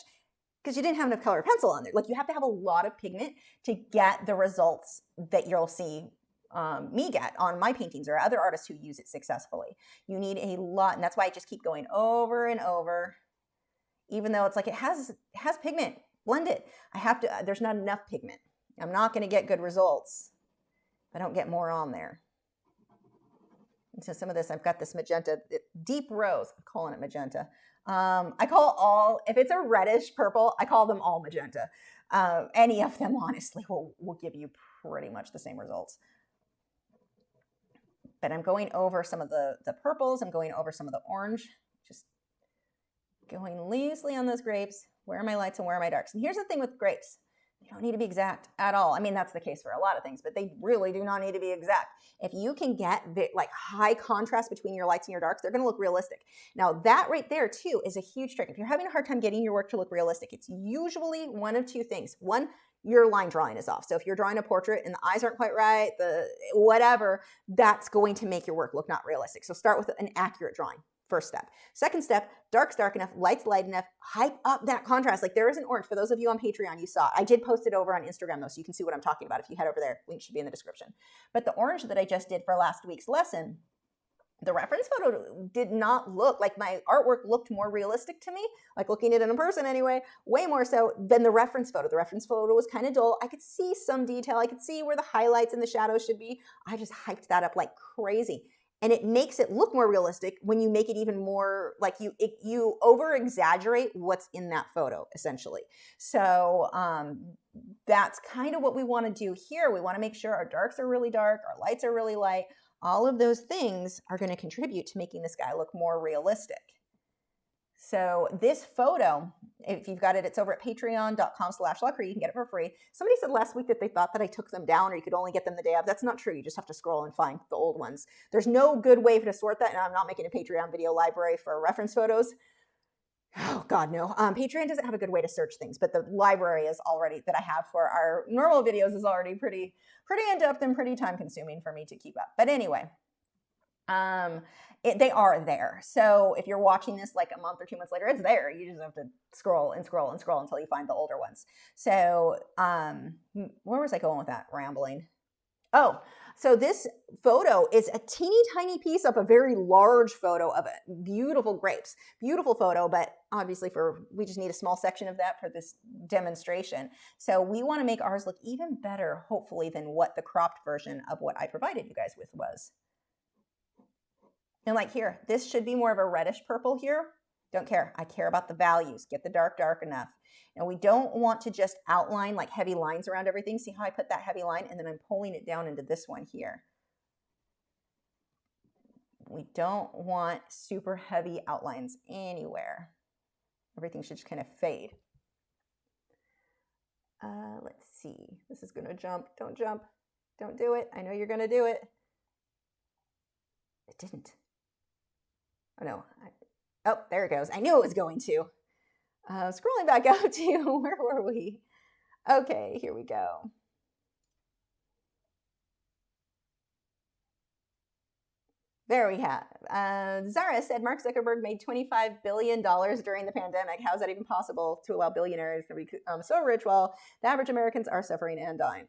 Because you didn't have enough colored pencil on there. Like you have to have a lot of pigment to get the results that you'll see me get on my paintings or other artists who use it successfully. You need a lot, and that's why I just keep going over and over, even though it's like it has pigment, blend it. There's not enough pigment. I'm not gonna get good results if I don't get more on there. And so some of this, I've got this magenta, deep rose, I'm calling it magenta. I call if it's a reddish purple, I call them all magenta. Any of them, honestly, will give you pretty much the same results. But I'm going over some of the purples. I'm going over some of the orange, just going loosely on those grapes. Where are my lights and where are my darks? And here's the thing with grapes. They don't need to be exact at all. I mean, that's the case for a lot of things, but they really do not need to be exact. If you can get like high contrast between your lights and your darks, they're going to look realistic. Now that right there too is a huge trick. If you're having a hard time getting your work to look realistic, it's usually one of two things. One, your line drawing is off. So if you're drawing a portrait and the eyes aren't quite right, whatever, that's going to make your work look not realistic. So start with an accurate drawing. First step. Second step, dark's dark enough, light's light enough, hype up that contrast. Like there is an orange. For those of you on Patreon, you saw it. I did post it over on Instagram though, so you can see what I'm talking about. If you head over there, link should be in the description. But the orange that I just did for last week's lesson, the reference photo did not look like my artwork looked more realistic to me, like looking at it in person anyway, way more so than the reference photo. The reference photo was kind of dull. I could see some detail. I could see where the highlights and the shadows should be. I just hyped that up like crazy. And it makes it look more realistic when you make it even more like you over exaggerate what's in that photo essentially. So that's kind of what we want to do here. We want to make sure our darks are really dark, our lights are really light. All of those things are going to contribute to making this guy look more realistic. So this photo, if you've got it, it's over at patreon.com/Lachri. You can get it for free. Somebody said last week that they thought that I took them down or you could only get them the day of. That's not true. You just have to scroll and find the old ones. There's no good way to sort that, and I'm not making a Patreon video library for reference photos. Oh, God, no. Patreon doesn't have a good way to search things, but the library is already, that I have for our normal videos is already pretty in-depth and pretty time-consuming for me to keep up. But anyway, they are there. So if you're watching this like a month or 2 months later, it's there. You just have to scroll and scroll and scroll until you find the older ones. So where was I going with that rambling? Oh, so this photo is a teeny tiny piece of a very large photo of beautiful grapes. Beautiful photo, but obviously we just need a small section of that for this demonstration. So we want to make ours look even better, hopefully, than what the cropped version of what I provided you guys with was. And like here, this should be more of a reddish purple here. Don't care. I care about the values. Get the dark enough. And we don't want to just outline like heavy lines around everything. See how I put that heavy line and then I'm pulling it down into this one here. We don't want super heavy outlines anywhere. Everything should just kind of fade. Let's see. This is going to jump. Don't jump. Don't do it. I know you're going to do it. It didn't. Oh, no. Oh, there it goes. I knew it was going to. Scrolling back up to, where were we? Okay, here we go. There we have. Zara said Mark Zuckerberg made $25 billion during the pandemic. How is that even possible to allow billionaires to become so rich while the average Americans are suffering and dying?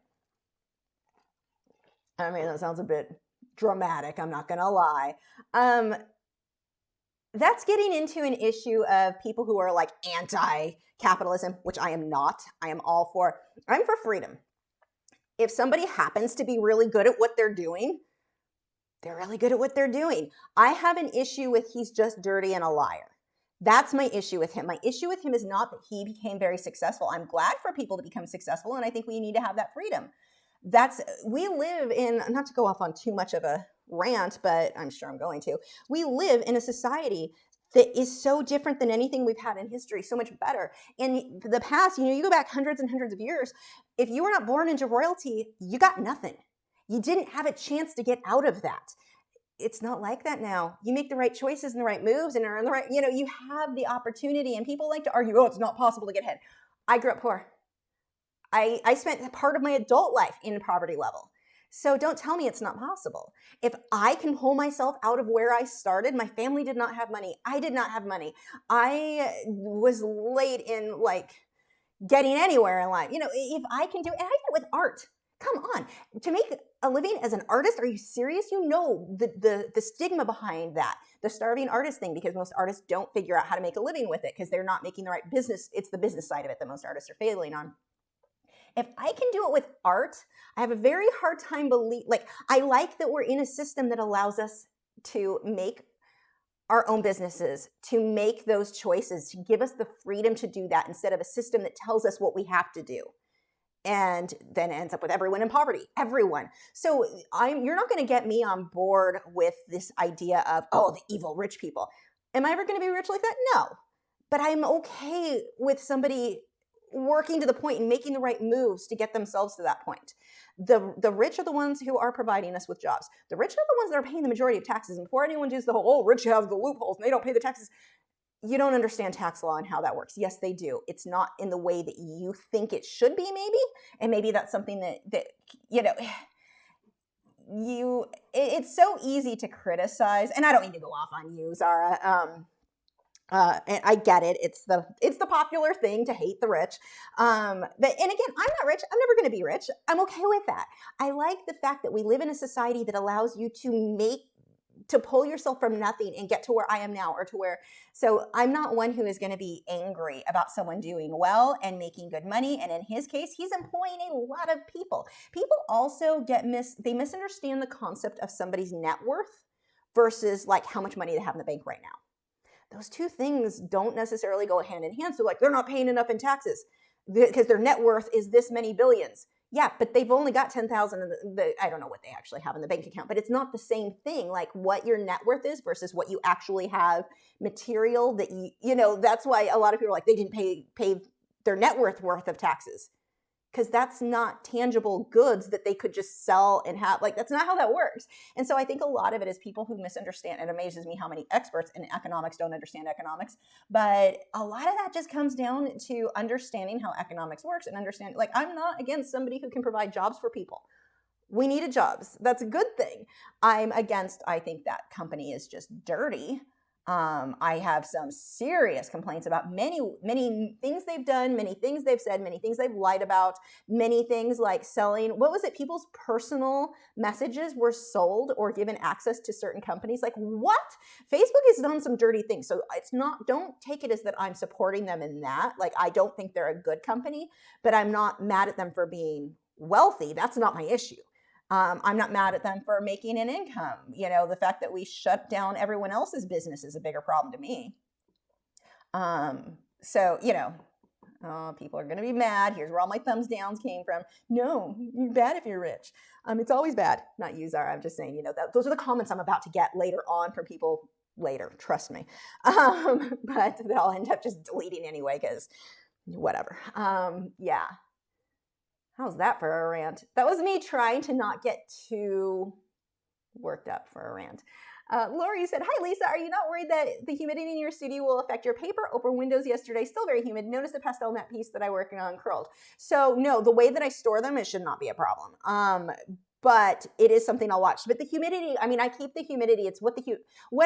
I mean, that sounds a bit dramatic, I'm not going to lie. That's getting into an issue of people who are like anti-capitalism, which I am not. I am all for, I'm for freedom. If somebody happens to be really good at what they're doing, they're really good at what they're doing. I have an issue with he's just dirty and a liar. That's my issue with him. My issue with him is not that he became very successful. I'm glad for people to become successful, and I think we need to have that freedom. We live in, not to go off on too much of a rant, but I'm sure I'm going to. We live in a society that is so different than anything we've had in history, so much better. In the past, you go back hundreds and hundreds of years, if you were not born into royalty, you got nothing. You didn't have a chance to get out of that. It's not like that now. You make the right choices and the right moves and are in the right, you have the opportunity, and people like to argue, oh, it's not possible to get ahead. I grew up poor. I spent part of my adult life in poverty level. So don't tell me it's not possible. If I can pull myself out of where I started, my family did not have money. I did not have money. I was late in getting anywhere in life. If I can do it, and I did it with art. Come on, to make a living as an artist, are you serious? The stigma behind that, the starving artist thing, because most artists don't figure out how to make a living with it because they're not making the right business. It's the business side of it that most artists are failing on. If I can do it with art, I have a very hard time I like that we're in a system that allows us to make our own businesses, to make those choices, to give us the freedom to do that instead of a system that tells us what we have to do. And then ends up with everyone in poverty, everyone. So you're not going to get me on board with this idea of, the evil rich people. Am I ever going to be rich like that? No. But I'm okay with somebody working to the point and making the right moves to get themselves to that point. The rich are the ones who are providing us with jobs. The rich are the ones that are paying the majority of taxes. And before anyone does the whole, rich have the loopholes and they don't pay the taxes, you don't understand tax law and how that works. Yes, they do. It's not in the way that you think it should be, maybe. And maybe that's something that it's so easy to criticize. And I don't mean to go off on you, Zara. And I get it. It's the popular thing to hate the rich. And again, I'm not rich. I'm never going to be rich. I'm okay with that. I like the fact that we live in a society that allows you to pull yourself from nothing and get to where I am now, so I'm not one who is going to be angry about someone doing well and making good money. And in his case, he's employing a lot of people. People also they misunderstand the concept of somebody's net worth versus how much money they have in the bank right now. Those two things don't necessarily go hand in hand. So they're not paying enough in taxes because their net worth is this many billions. Yeah, but they've only got 10,000. I don't know what they actually have in the bank account, but it's not the same thing. What your net worth is versus what you actually have material that that's why a lot of people are they didn't pay their net worth of taxes, because that's not tangible goods that they could just sell and have. That's not how that works. And so I think a lot of it is people who misunderstand. It amazes me how many experts in economics don't understand economics. But a lot of that just comes down to understanding how economics works and understanding, I'm not against somebody who can provide jobs for people. We needed jobs. That's a good thing. I think that company is just dirty. I have some serious complaints about many things they've done, many things they've said, many things they've lied about, many things like selling, people's personal messages were sold or given access to certain companies. What? Facebook has done some dirty things. So don't take it as that I'm supporting them in that. I don't think they're a good company, but I'm not mad at them for being wealthy. That's not my issue. I'm not mad at them for making an income. The fact that we shut down everyone else's business is a bigger problem to me. So, Oh, people are going to be mad. Here's where all my thumbs downs came from. No, you're bad if you're rich. It's always bad. Not you, Zara. I'm just saying, those are the comments I'm about to get later on from people later. Trust me. But they'll end up just deleting anyway because whatever. Yeah. How's that for a rant? That was me trying to not get too worked up for a rant. Lori said, hi, Lisa. Are you not worried that the humidity in your studio will affect your paper? Open windows yesterday, still very humid. Notice the pastel matte piece that I working on curled. So no, the way that I store them, it should not be a problem. But it is something I'll watch. But the humidity, I mean, I keep the humidity. It's what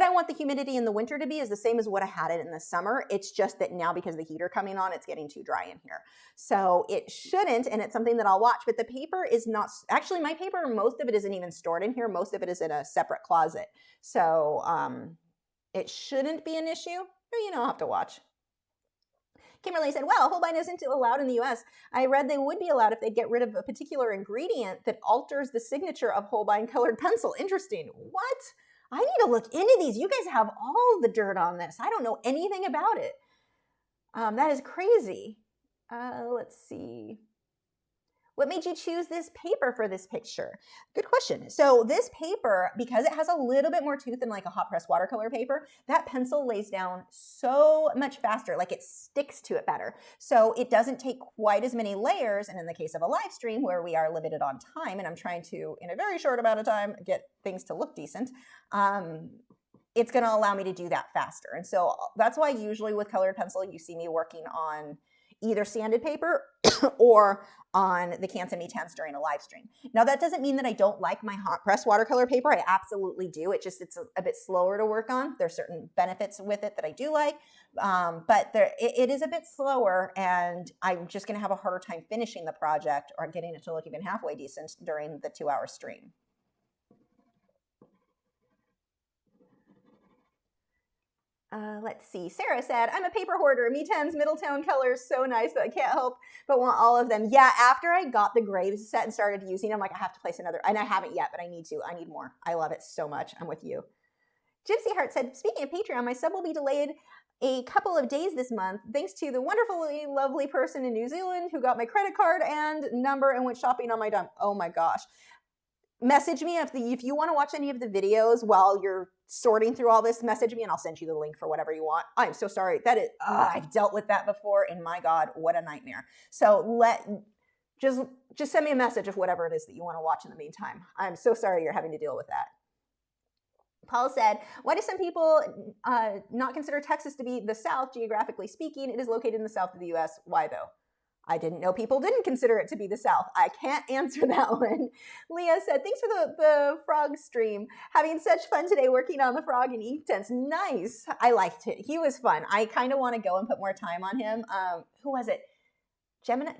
I want the humidity in the winter to be is the same as what I had it in the summer. It's just that now because of the heater coming on, it's getting too dry in here. So it shouldn't, and it's something that I'll watch. But the paper is not, actually my paper, most of it isn't even stored in here. Most of it is in a separate closet. So it shouldn't be an issue, but I'll have to watch. Kimberly said, well, Holbein isn't allowed in the US. I read they would be allowed if they'd get rid of a particular ingredient that alters the signature of Holbein colored pencil. Interesting. What? I need to look into these. You guys have all the dirt on this. I don't know anything about it. That is crazy. Let's see. What made you choose this paper for this picture? Good question. So this paper, because it has a little bit more tooth than like a hot press watercolor paper, that pencil lays down so much faster, like it sticks to it better. So it doesn't take quite as many layers. And in the case of a live stream where we are limited on time, and I'm trying to, in a very short amount of time, get things to look decent, it's gonna allow me to do that faster. And so that's why usually with colored pencil, you see me working on either sanded paper or on the Canson Mi-Teintes during a live stream. Now that doesn't mean that I don't like my hot press watercolor paper. I absolutely do. It's a bit slower to work on. There's certain benefits with it that I do like, but it is a bit slower, and I'm just gonna have a harder time finishing the project or getting it to look even halfway decent during the 2-hour stream. Let's see. Sarah said, I'm a paper hoarder. Mi-Teintes middle tone colors, so nice that I can't help but want all of them. Yeah, after I got the gray set and started using them, like I have to place another, and I haven't yet, but I need to. I need more. I love it so much. I'm with you. Gypsy Heart said, speaking of Patreon, my sub will be delayed a couple of days this month, thanks to the wonderfully lovely person in New Zealand who got my credit card and number and went shopping on my dime. Oh my gosh. Message me if you want to watch any of the videos while you're sorting through all this. Message me and I'll send you the link for whatever you want. I'm so sorry. That is, I've dealt with that before, and my God, what a nightmare. So just send me a message of whatever it is that you want to watch in the meantime. I'm so sorry you're having to deal with that. Paul said, why do some people not consider Texas to be the South, geographically speaking? It is located in the south of the U.S. Why though? I didn't know people didn't consider it to be the South. I can't answer that one. Leah said, thanks for the frog stream. Having such fun today working on the frog in Inktense. Nice. I liked it. He was fun. I kind of want to go and put more time on him. Who was it? Gemini.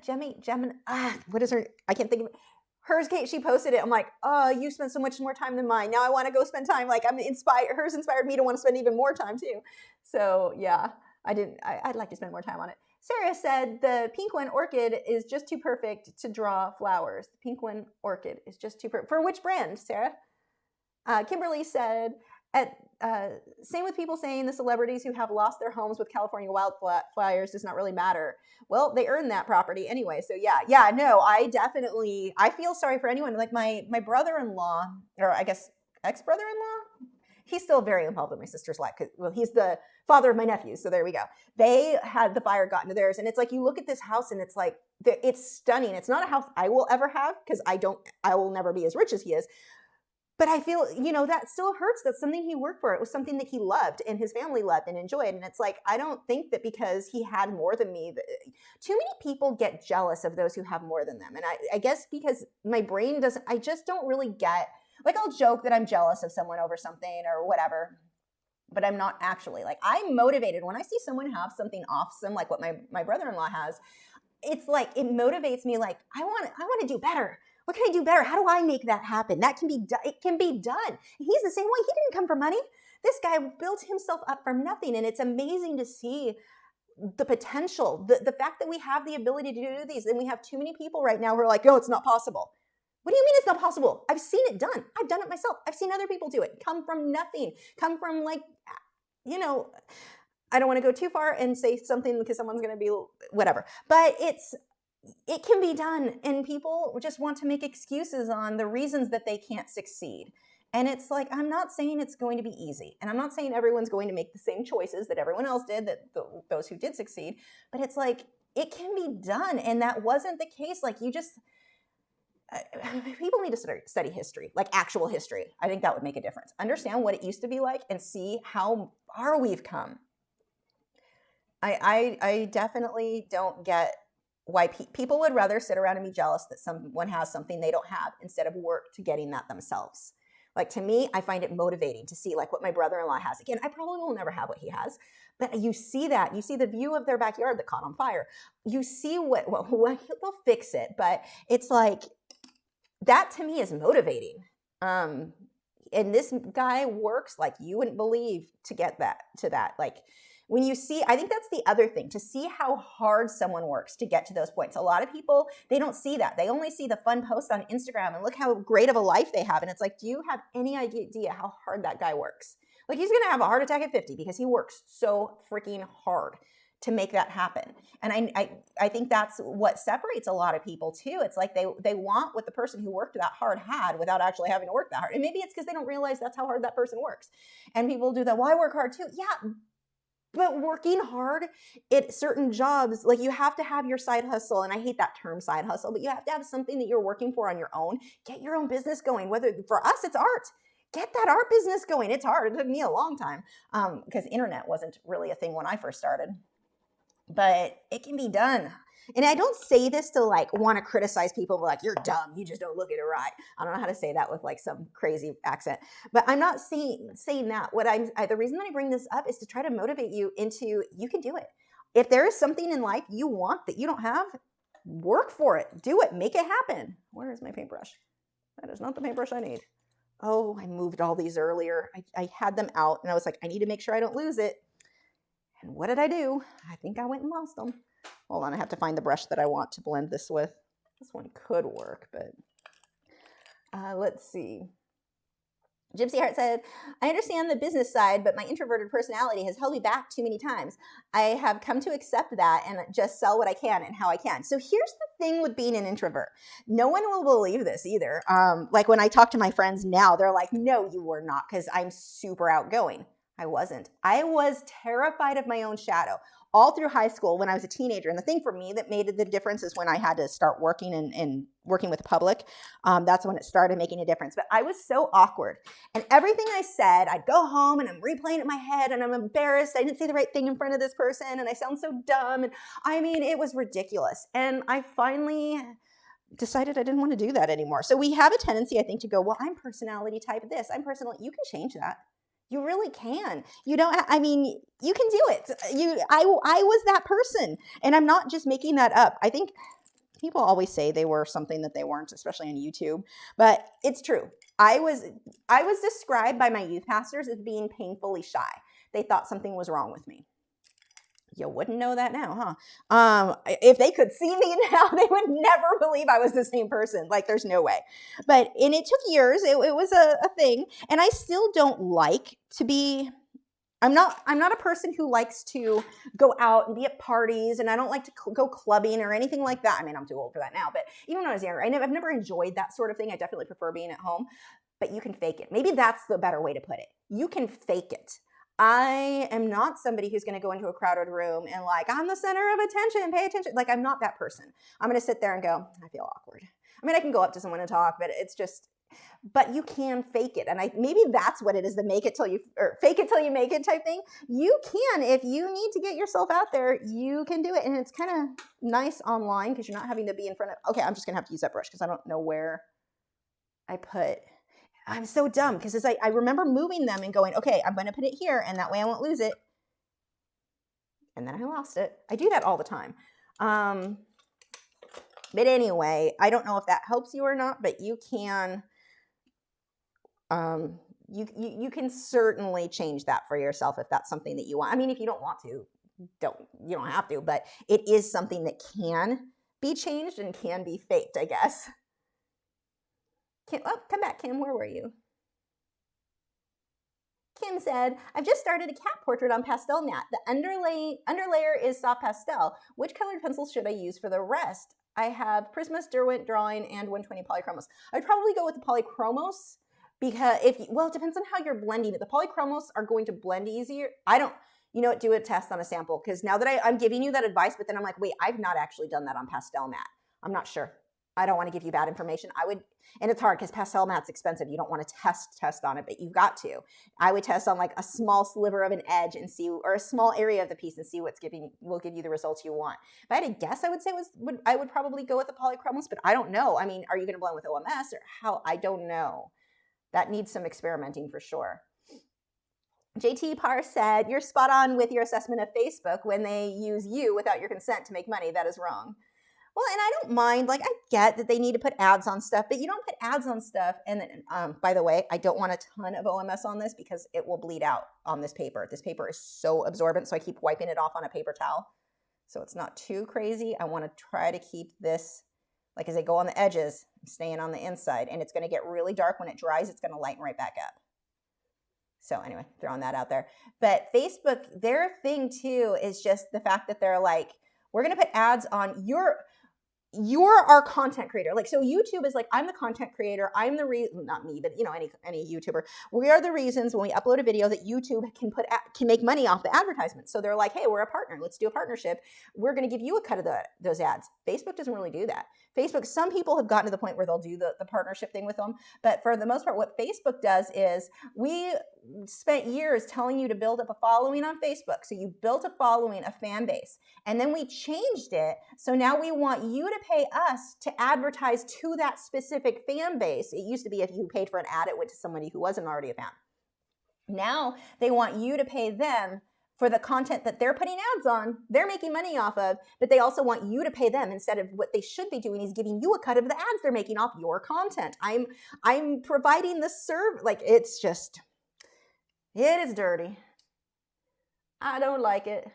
What is her? I can't think of it. Hers, Kate, she posted it. I'm like, oh, you spent so much more time than mine. Now I want to go spend time. Like, I'm inspired. Hers inspired me to want to spend even more time too. So yeah, I'd like to spend more time on it. Sarah said the pink one, Orchid, is just too perfect to draw flowers. The pink one, Orchid, is just too perfect. For which brand, Sarah? Kimberly said, same with people saying the celebrities who have lost their homes with California wildfires does not really matter. Well, they earned that property anyway. So yeah, no, I feel sorry for anyone. Like my brother-in-law, or I guess ex-brother-in-law, he's still very involved in my sister's life. Well, he's the father of my nephews. So there we go. They had the fire got into theirs. And it's like, you look at this house and it's like, it's stunning. It's not a house I will ever have because I will never be as rich as he is. But I feel, that still hurts. That's something he worked for. It was something that he loved and his family loved and enjoyed. And it's like, I don't think that because he had more than me, too many people get jealous of those who have more than them. And I guess because my brain I just don't really get, like I'll joke that I'm jealous of someone over something or whatever, but I'm not actually. Like, I'm motivated when I see someone have something awesome, like what my brother-in-law has. It's like, it motivates me. Like, I want to do better. What can I do better? How do I make that happen? That can be done. It can be done. He's the same way. He didn't come from money. This guy built himself up from nothing. And it's amazing to see the potential, the fact that we have the ability to do these. And we have too many people right now who are like, no, it's not possible. What do you mean it's not possible? I've seen it done. I've done it myself. I've seen other people do it. Come from nothing. Come from I don't want to go too far and say something because someone's going to be whatever, but it can be done, and people just want to make excuses on the reasons that they can't succeed. And it's like, I'm not saying it's going to be easy, and I'm not saying everyone's going to make the same choices that everyone else did, that those who did succeed, but it's like, it can be done. And that wasn't the case. Like, you just, people need to study history, like actual history. I think that would make a difference. Understand what it used to be like and see how far we've come. I definitely don't get why people would rather sit around and be jealous that someone has something they don't have instead of work to getting that themselves. Like, to me, I find it motivating to see like what my brother-in-law has. Again, I probably will never have what he has, but you see that. You see the view of their backyard that caught on fire. You see well, they'll fix it, but it's like, that to me is motivating. And this guy works like you wouldn't believe to get to that. Like, when you see, I think that's the other thing, to see how hard someone works to get to those points. A lot of people, they don't see that. They only see the fun posts on Instagram and look how great of a life they have. And it's like, do you have any idea how hard that guy works? Like, he's going to have a heart attack at 50 because he works so freaking hard to make that happen. And I think that's what separates a lot of people too. It's like they want what the person who worked that hard had without actually having to work that hard. And maybe it's because they don't realize that's how hard that person works. And people do that, well, I work hard too. Yeah, but working hard at certain jobs, like, you have to have your side hustle. And I hate that term, side hustle, but you have to have something that you're working for on your own. Get your own business going. Whether for us, it's art. Get that art business going. It's hard. It took me a long time because internet wasn't really a thing when I first started. But it can be done. And I don't say this to like want to criticize people, like, you're dumb, you just don't look at it right. I don't know how to say that with like some crazy accent, but I'm not saying that. The reason that I bring this up is to try to motivate you into, you can do it. If there is something in life you want that you don't have, work for it, do it, make it happen. Where is my paintbrush? That is not the paintbrush I need. Oh, I moved all these earlier. I had them out and I was like, I need to make sure I don't lose it. And what did I do? I think I went and lost them. Hold on, I have to find the brush that I want to blend this with. This one could work, but let's see. Gypsy Heart said, I understand the business side, but my introverted personality has held me back too many times. I have come to accept that and just sell what I can and how I can. So here's the thing with being an introvert. No one will believe this either. Like, when I talk to my friends now, they're like, no, you were not, because I'm super outgoing. I wasn't. I was terrified of my own shadow all through high school when I was a teenager. And the thing for me that made the difference is when I had to start working and working with the public. That's when it started making a difference. But I was so awkward. And everything I said, I'd go home and I'm replaying it in my head and I'm embarrassed. I didn't say the right thing in front of this person and I sound so dumb. And I mean, it was ridiculous. And I finally decided I didn't want to do that anymore. So we have a tendency, I think, to go, well, I'm personality type this. I'm personality. You can change that. You really can. You don't, I mean, you can do it. I was that person, and I'm not just making that up. I think people always say they were something that they weren't, especially on YouTube, but it's true. I was described by my youth pastors as being painfully shy. They thought something was wrong with me. You wouldn't know that now, huh? If they could see me now, they would never believe I was the same person. Like, there's no way. And it took years. It was a thing. And I still don't like to be, I'm not a person who likes to go out and be at parties, and I don't like to go clubbing or anything like that. I mean, I'm too old for that now, but even when I was younger, I've never enjoyed that sort of thing. I definitely prefer being at home, but you can fake it. Maybe that's the better way to put it. You can fake it. I am not somebody who's going to go into a crowded room and like, I'm the center of attention, pay attention. Like, I'm not that person. I'm going to sit there and go, I feel awkward. I mean, I can go up to someone and talk, but it's just, but you can fake it. And maybe that's what it is, the fake it till you make it type thing. You can, if you need to get yourself out there, you can do it. And it's kind of nice online because you're not having to be in front of, okay, I'm just going to have to use that brush because I don't know where I put. I'm so dumb because I remember moving them and going, okay, I'm going to put it here and that way I won't lose it. And then I lost it. I do that all the time. But anyway, I don't know if that helps you or not, but you can, you can certainly change that for yourself if that's something that you want. I mean, if you don't want to, you don't have to, but it is something that can be changed and can be faked, I guess. Kim, oh, come back, Kim. Where were you? Kim said, I've just started a cat portrait on pastel mat. The underlayer is soft pastel. Which colored pencils should I use for the rest? I have Prisma, Derwent Drawing, and 120 Polychromos. I'd probably go with the Polychromos because it depends on how you're blending it. The Polychromos are going to blend easier. You know what, do a test on a sample, because now that I'm giving you that advice, but then I'm like, wait, I've not actually done that on pastel mat. I'm not sure. I don't want to give you bad information. And it's hard because pastel mat's expensive. You don't want to test on it, but you've got to. I would test on like a small sliver of an edge and see, or a small area of the piece and see will give you the results you want. If I had to guess, I would say I would probably go with the Polychromos, but I don't know. I mean, are you going to blend with OMS or how? I don't know. That needs some experimenting for sure. JT Parr said, you're spot on with your assessment of Facebook when they use you without your consent to make money. That is wrong. Well, and I don't mind, like I get that they need to put ads on stuff, but you don't put ads on stuff. And then, by the way, I don't want a ton of OMS on this because it will bleed out on this paper. This paper is so absorbent, so I keep wiping it off on a paper towel. So it's not too crazy. I want to try to keep this, like as I go on the edges, I'm staying on the inside, and it's going to get really dark. When it dries, it's going to lighten right back up. So anyway, throwing that out there. But Facebook, their thing too is just the fact that they're like, we're going to put ads on you're our content creator. Like, so YouTube is like, I'm the content creator. I'm the reason, not me, but you know, any YouTuber. We are the reasons when we upload a video that YouTube can make money off the advertisement. So they're like, hey, we're a partner. Let's do a partnership. We're going to give you a cut of those ads. Facebook doesn't really do that. Facebook, some people have gotten to the point where they'll do the partnership thing with them. But for the most part, what Facebook does is we spent years telling you to build up a following on Facebook. So you built a following, a fan base, and then we changed it. So now we want you to pay us to advertise to that specific fan base. It used to be if you paid for an ad, it went to somebody who wasn't already a fan. Now they want you to pay them for the content that they're putting ads on, they're making money off of, but they also want you to pay them instead of what they should be doing is giving you a cut of the ads they're making off your content. I'm providing the service, like it is dirty. I don't like it.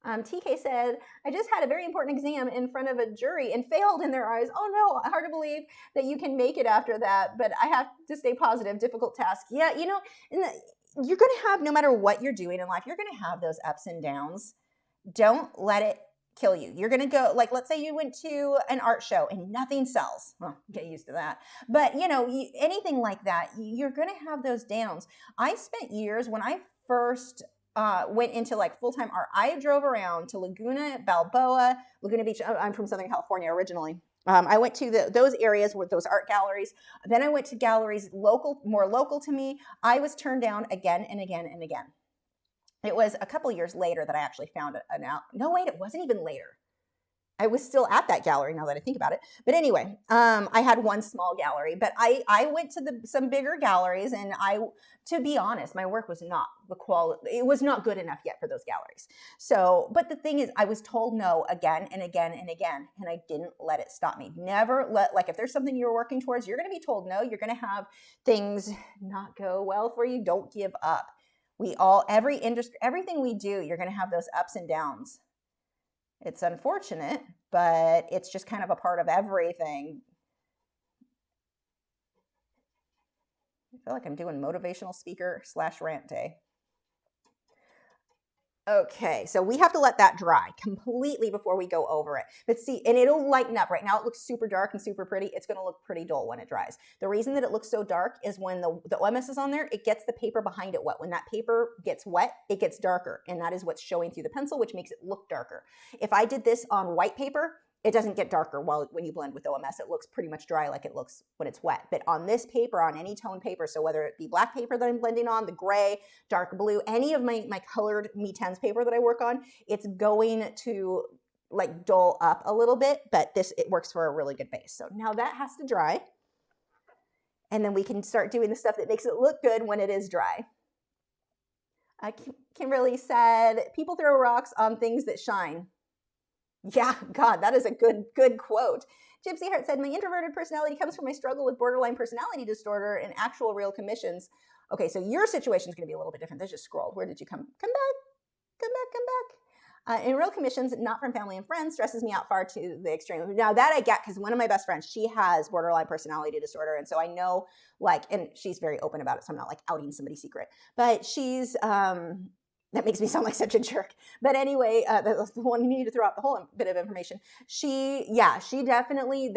TK said, I just had a very important exam in front of a jury and failed in their eyes. Oh no, hard to believe that you can make it after that, but I have to stay positive, difficult task. Yeah, you know, you're going to have, no matter what you're doing in life, you're going to have those ups and downs. Don't let it kill you. You're going to go, like, let's say you went to an art show and nothing sells. Well, get used to that. But, you know, anything like that, you're going to have those downs. I spent years when I first went into like full-time art. I drove around to Laguna, Balboa, Laguna Beach. I'm from Southern California originally. I went to those areas with those art galleries. Then I went to galleries more local to me. I was turned down again and again and again. It was a couple years later that I actually found no, wait, it wasn't even later. I was still at that gallery now that I think about it. But anyway, I had one small gallery, but I went to some bigger galleries, and to be honest, my work was not the quality. It was not good enough yet for those galleries. So, but the thing is, I was told no again and again and again, and I didn't let it stop me. Never like if there's something you're working towards, you're going to be told no. You're going to have things not go well for you. Don't give up. Every industry, everything we do, you're going to have those ups and downs. It's unfortunate, but it's just kind of a part of everything. I feel like I'm doing motivational speaker / rant day. Okay, so we have to let that dry completely before we go over it. But see, and it'll lighten up. Right now it looks super dark and super pretty. It's going to look pretty dull when it dries. The reason that it looks so dark is when the OMS is on there, it gets the paper behind it wet. When that paper gets wet, it gets darker, and that is what's showing through the pencil, which makes it look darker. If I did this on white paper, it doesn't get darker when you blend with OMS. It looks pretty much dry like it looks when it's wet. But on this paper, on any tone paper, so whether it be black paper that I'm blending on, the gray, dark blue, any of my colored Mi-Teintes paper that I work on, it's going to like dull up a little bit, but it works for a really good base. So now that has to dry. And then we can start doing the stuff that makes it look good when it is dry. Kimberly said, people throw rocks on things that shine. Yeah, God, that is a good quote. Gypsy Heart said, my introverted personality comes from my struggle with borderline personality disorder and actual real commissions. Okay, so your situation is going to be a little bit different. Let's just scroll. Where did you come? Come back. In real commissions, not from family and friends, stresses me out far to the extreme. Now that I get, because one of my best friends, she has borderline personality disorder. And so I know, like, and she's very open about it. So I'm not like outing somebody's secret, but she's, that makes me sound like such a jerk. But anyway, that's the one you need to throw out the whole bit of information. She definitely,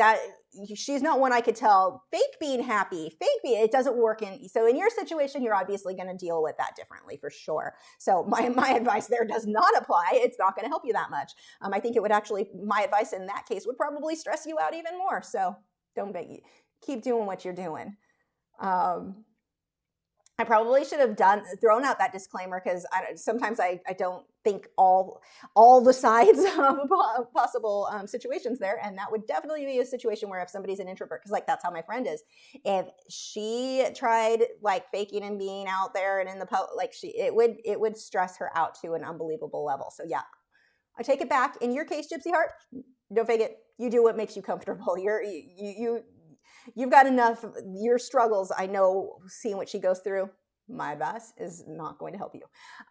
she's not one I could tell fake being happy, it doesn't work so in your situation, you're obviously going to deal with that differently for sure. So my advice there does not apply. It's not going to help you that much. I think it would actually, my advice in that case would probably stress you out even more. So keep doing what you're doing. I probably should have thrown out that disclaimer because sometimes I don't think all the sides of possible situations there. And that would definitely be a situation where if somebody's an introvert, because like that's how my friend is, if she tried like faking and being out there and in the public, like it would stress her out to an unbelievable level. So yeah, I take it back. In your case, Gypsy Heart, don't fake it. You do what makes you comfortable. You've got enough, your struggles, I know, seeing what she goes through, my advice is not going to help you.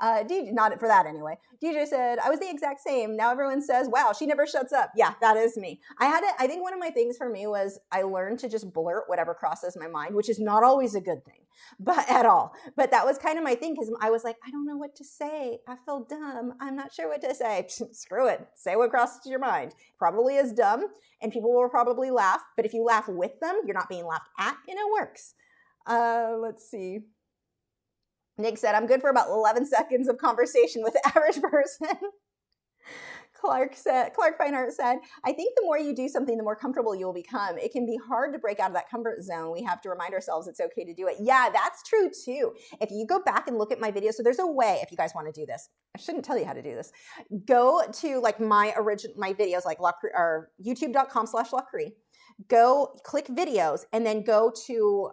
DJ, not for that anyway. DJ said, I was the exact same. Now everyone says, wow, she never shuts up. Yeah, that is me. I think one of my things for me was I learned to just blurt whatever crosses my mind, which is not always a good thing, at all. But that was kind of my thing because I was like, I don't know what to say. I feel dumb. I'm not sure what to say. Screw it. Say what crosses your mind. Probably is dumb and people will probably laugh. But if you laugh with them, you're not being laughed at and it works. Let's see. Nick said, I'm good for about 11 seconds of conversation with the average person. Clark Feinart said, I think the more you do something, the more comfortable you will become. It can be hard to break out of that comfort zone. We have to remind ourselves it's okay to do it. Yeah, that's true too. If you go back and look at my videos, so there's a way, if you guys want to do this, I shouldn't tell you how to do this. Go to like my videos, like Lachri, or youtube.com/Lachri. Go click videos and then go to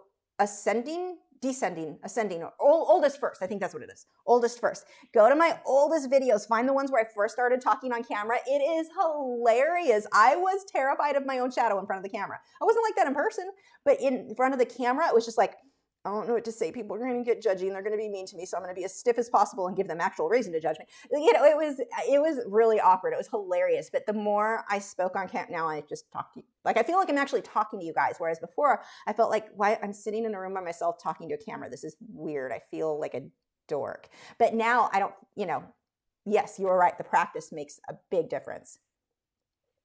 descending, ascending, or oldest first. I think that's what it is. Oldest first. Go to my oldest videos. Find the ones where I first started talking on camera. It is hilarious. I was terrified of my own shadow in front of the camera. I wasn't like that in person, but in front of the camera, it was just like, I don't know what to say. People are going to get judgy and they're going to be mean to me. So I'm going to be as stiff as possible and give them actual reason to judge me. You know, it was really awkward. It was hilarious. But the more I spoke on camera, now I just talk to you. Like, I feel like I'm actually talking to you guys. Whereas before I felt like, why I'm sitting in a room by myself talking to a camera. This is weird. I feel like a dork. But now I don't, yes, you were right. The practice makes a big difference.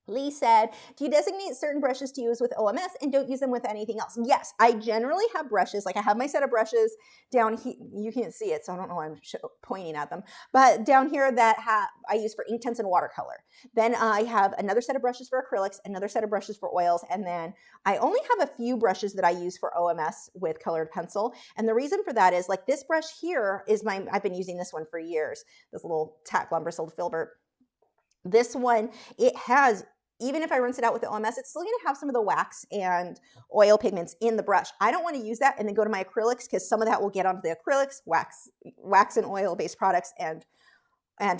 Lee said, do you designate certain brushes to use with OMS and don't use them with anything else? Yes, I generally have brushes. Like I have my set of brushes down here. You can't see it, so I don't know why I'm pointing at them. But down here that I use for Inktense and watercolor. Then I have another set of brushes for acrylics, another set of brushes for oils, and then I only have a few brushes that I use for OMS with colored pencil. And the reason for that is like this brush here is I've been using this one for years, this little tack lumber sold filbert. This one, it has, even if I rinse it out with the OMS, it's still going to have some of the wax and oil pigments in the brush. I don't want to use that and then go to my acrylics because some of that will get onto the acrylics, wax and oil-based products and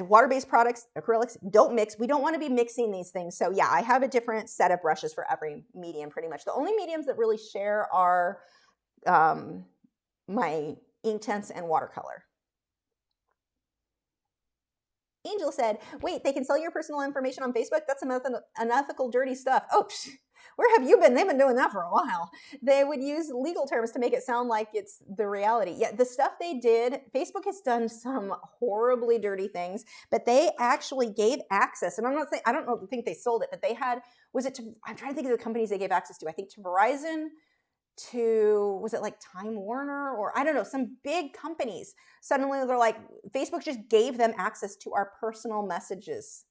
water-based products, acrylics. Don't mix. We don't want to be mixing these things. So yeah, I have a different set of brushes for every medium pretty much. The only mediums that really share are my Inktense and watercolor. Angel said, wait, they can sell your personal information on Facebook? That's some unethical, dirty stuff. Oh, where have you been? They've been doing that for a while. They would use legal terms to make it sound like it's the reality. Yeah, the stuff they did, Facebook has done some horribly dirty things, but they actually gave access. And I'm not saying, I don't think they sold it, but they had, I'm trying to think of the companies they gave access to. I think to Verizon, was it like Time Warner or I don't know, some big companies. Suddenly they're like, Facebook just gave them access to our personal messages.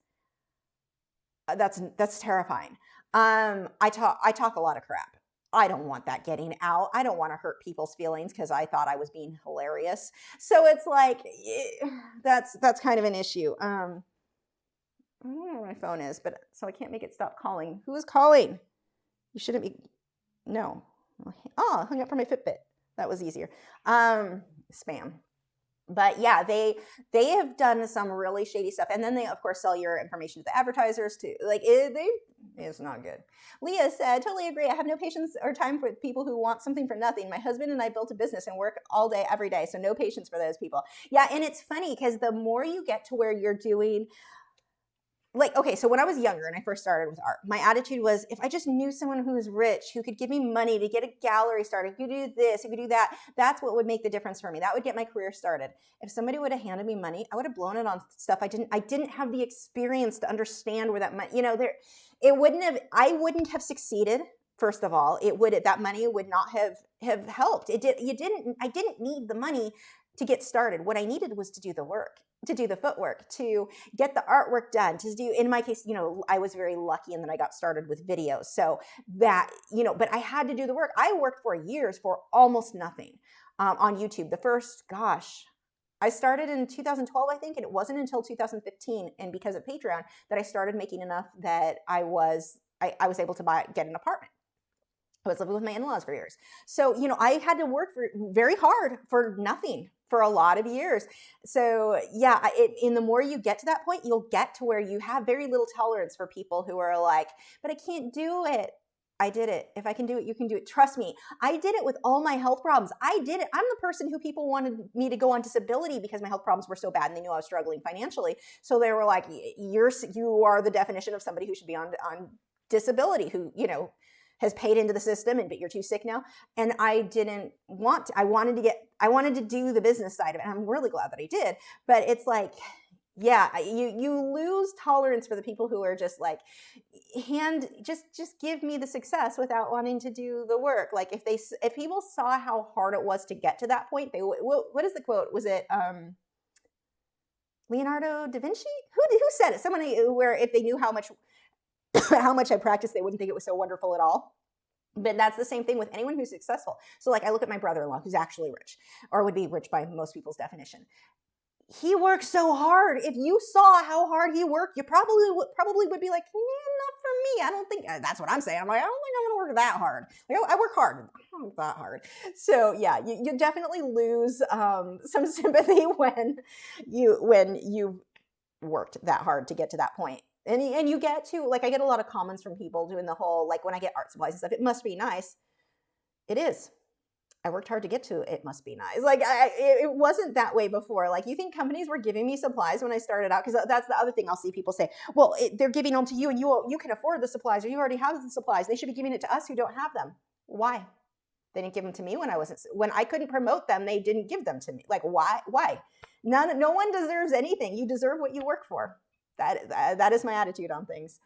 That's terrifying. I talk a lot of crap. I don't want that getting out. I don't want to hurt people's feelings because I thought I was being hilarious. So it's like, that's kind of an issue. I don't know where my phone is, but so I can't make it stop calling. Who is calling? You shouldn't be, no. Oh, I hung up for my Fitbit. That was easier. Spam. But yeah, they have done some really shady stuff. And then they, of course, sell your information to the advertisers too. Like, it's not good. Leah said, totally agree. I have no patience or time for people who want something for nothing. My husband and I built a business and work all day, every day. So no patience for those people. Yeah, and it's funny because the more you get to where you're doing like, okay, so when I was younger and I first started with art, my attitude was, if I just knew someone who was rich, who could give me money to get a gallery started, who could do this, who could do that, that's what would make the difference for me. That would get my career started. If somebody would have handed me money, I would have blown it on stuff I didn't have the experience to understand where that money, I wouldn't have succeeded. First of all, that money would not have helped. I didn't need the money to get started. What I needed was to do the work, to do the footwork, to get the artwork done, to do, in my case, I was very lucky in that I got started with videos. So that, but I had to do the work. I worked for years for almost nothing on YouTube. I started in 2012, I think, and it wasn't until 2015, and because of Patreon, that I started making enough that I was able to get an apartment. I was living with my in-laws for years. So, I had to work very hard for nothing for a lot of years. So yeah, in the more you get to that point, you'll get to where you have very little tolerance for people who are like, but I can't do it. I did it. If I can do it, you can do it. Trust me. I did it with all my health problems. I did it. I'm the person who people wanted me to go on disability because my health problems were so bad and they knew I was struggling financially. So they were like, you are the definition of somebody who should be on disability, who, has paid into the system, but you're too sick now. And I didn't want to. I wanted to do the business side of it. And I'm really glad that I did. But it's like, yeah, you lose tolerance for the people who are just like, just give me the success without wanting to do the work. Like if people saw how hard it was to get to that point, what is the quote? Was it Leonardo da Vinci? Who said it? Someone where if they knew how much I practiced, they wouldn't think it was so wonderful at all. But that's the same thing with anyone who's successful. So like I look at my brother-in-law who's actually rich, or would be rich by most people's definition. He works so hard. If you saw how hard he worked, you probably would be like, not for me. I don't think that's what I'm saying. I'm like, I don't think I'm gonna work that hard. Like, I work hard. I don't work that hard. So yeah, you definitely lose some sympathy when you worked that hard to get to that point. And you get to, like, I get a lot of comments from people doing the whole, like, when I get art supplies and stuff, it must be nice. It is. I worked hard to get to it must be nice. Like, it wasn't that way before. Like, you think companies were giving me supplies when I started out? Because that's the other thing I'll see people say. Well, they're giving them to you, and you can afford the supplies, or you already have the supplies. They should be giving it to us who don't have them. Why? They didn't give them to me when I couldn't promote them. They didn't give them to me. Like, why? No one deserves anything. You deserve what you work for. That is my attitude on things.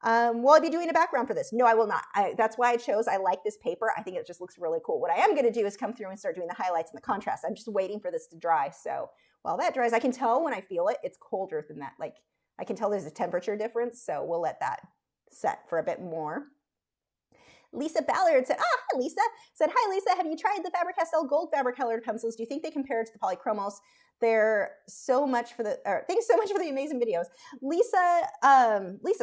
Will I be doing a background for this? No, I will not. That's why I like this paper. I think it just looks really cool. What I am going to do is come through and start doing the highlights and the contrast. I'm just waiting for this to dry. So while that dries, I can tell when I feel it, it's colder than that. Like, I can tell there's a temperature difference. So we'll let that set for a bit more. Lisa Ballard said, hi, Lisa. Said, hi, Lisa. Have you tried the Faber-Castell gold fabric colored pencils? Do you think they compare to the polychromos? Thanks so much for the amazing videos. Lisa,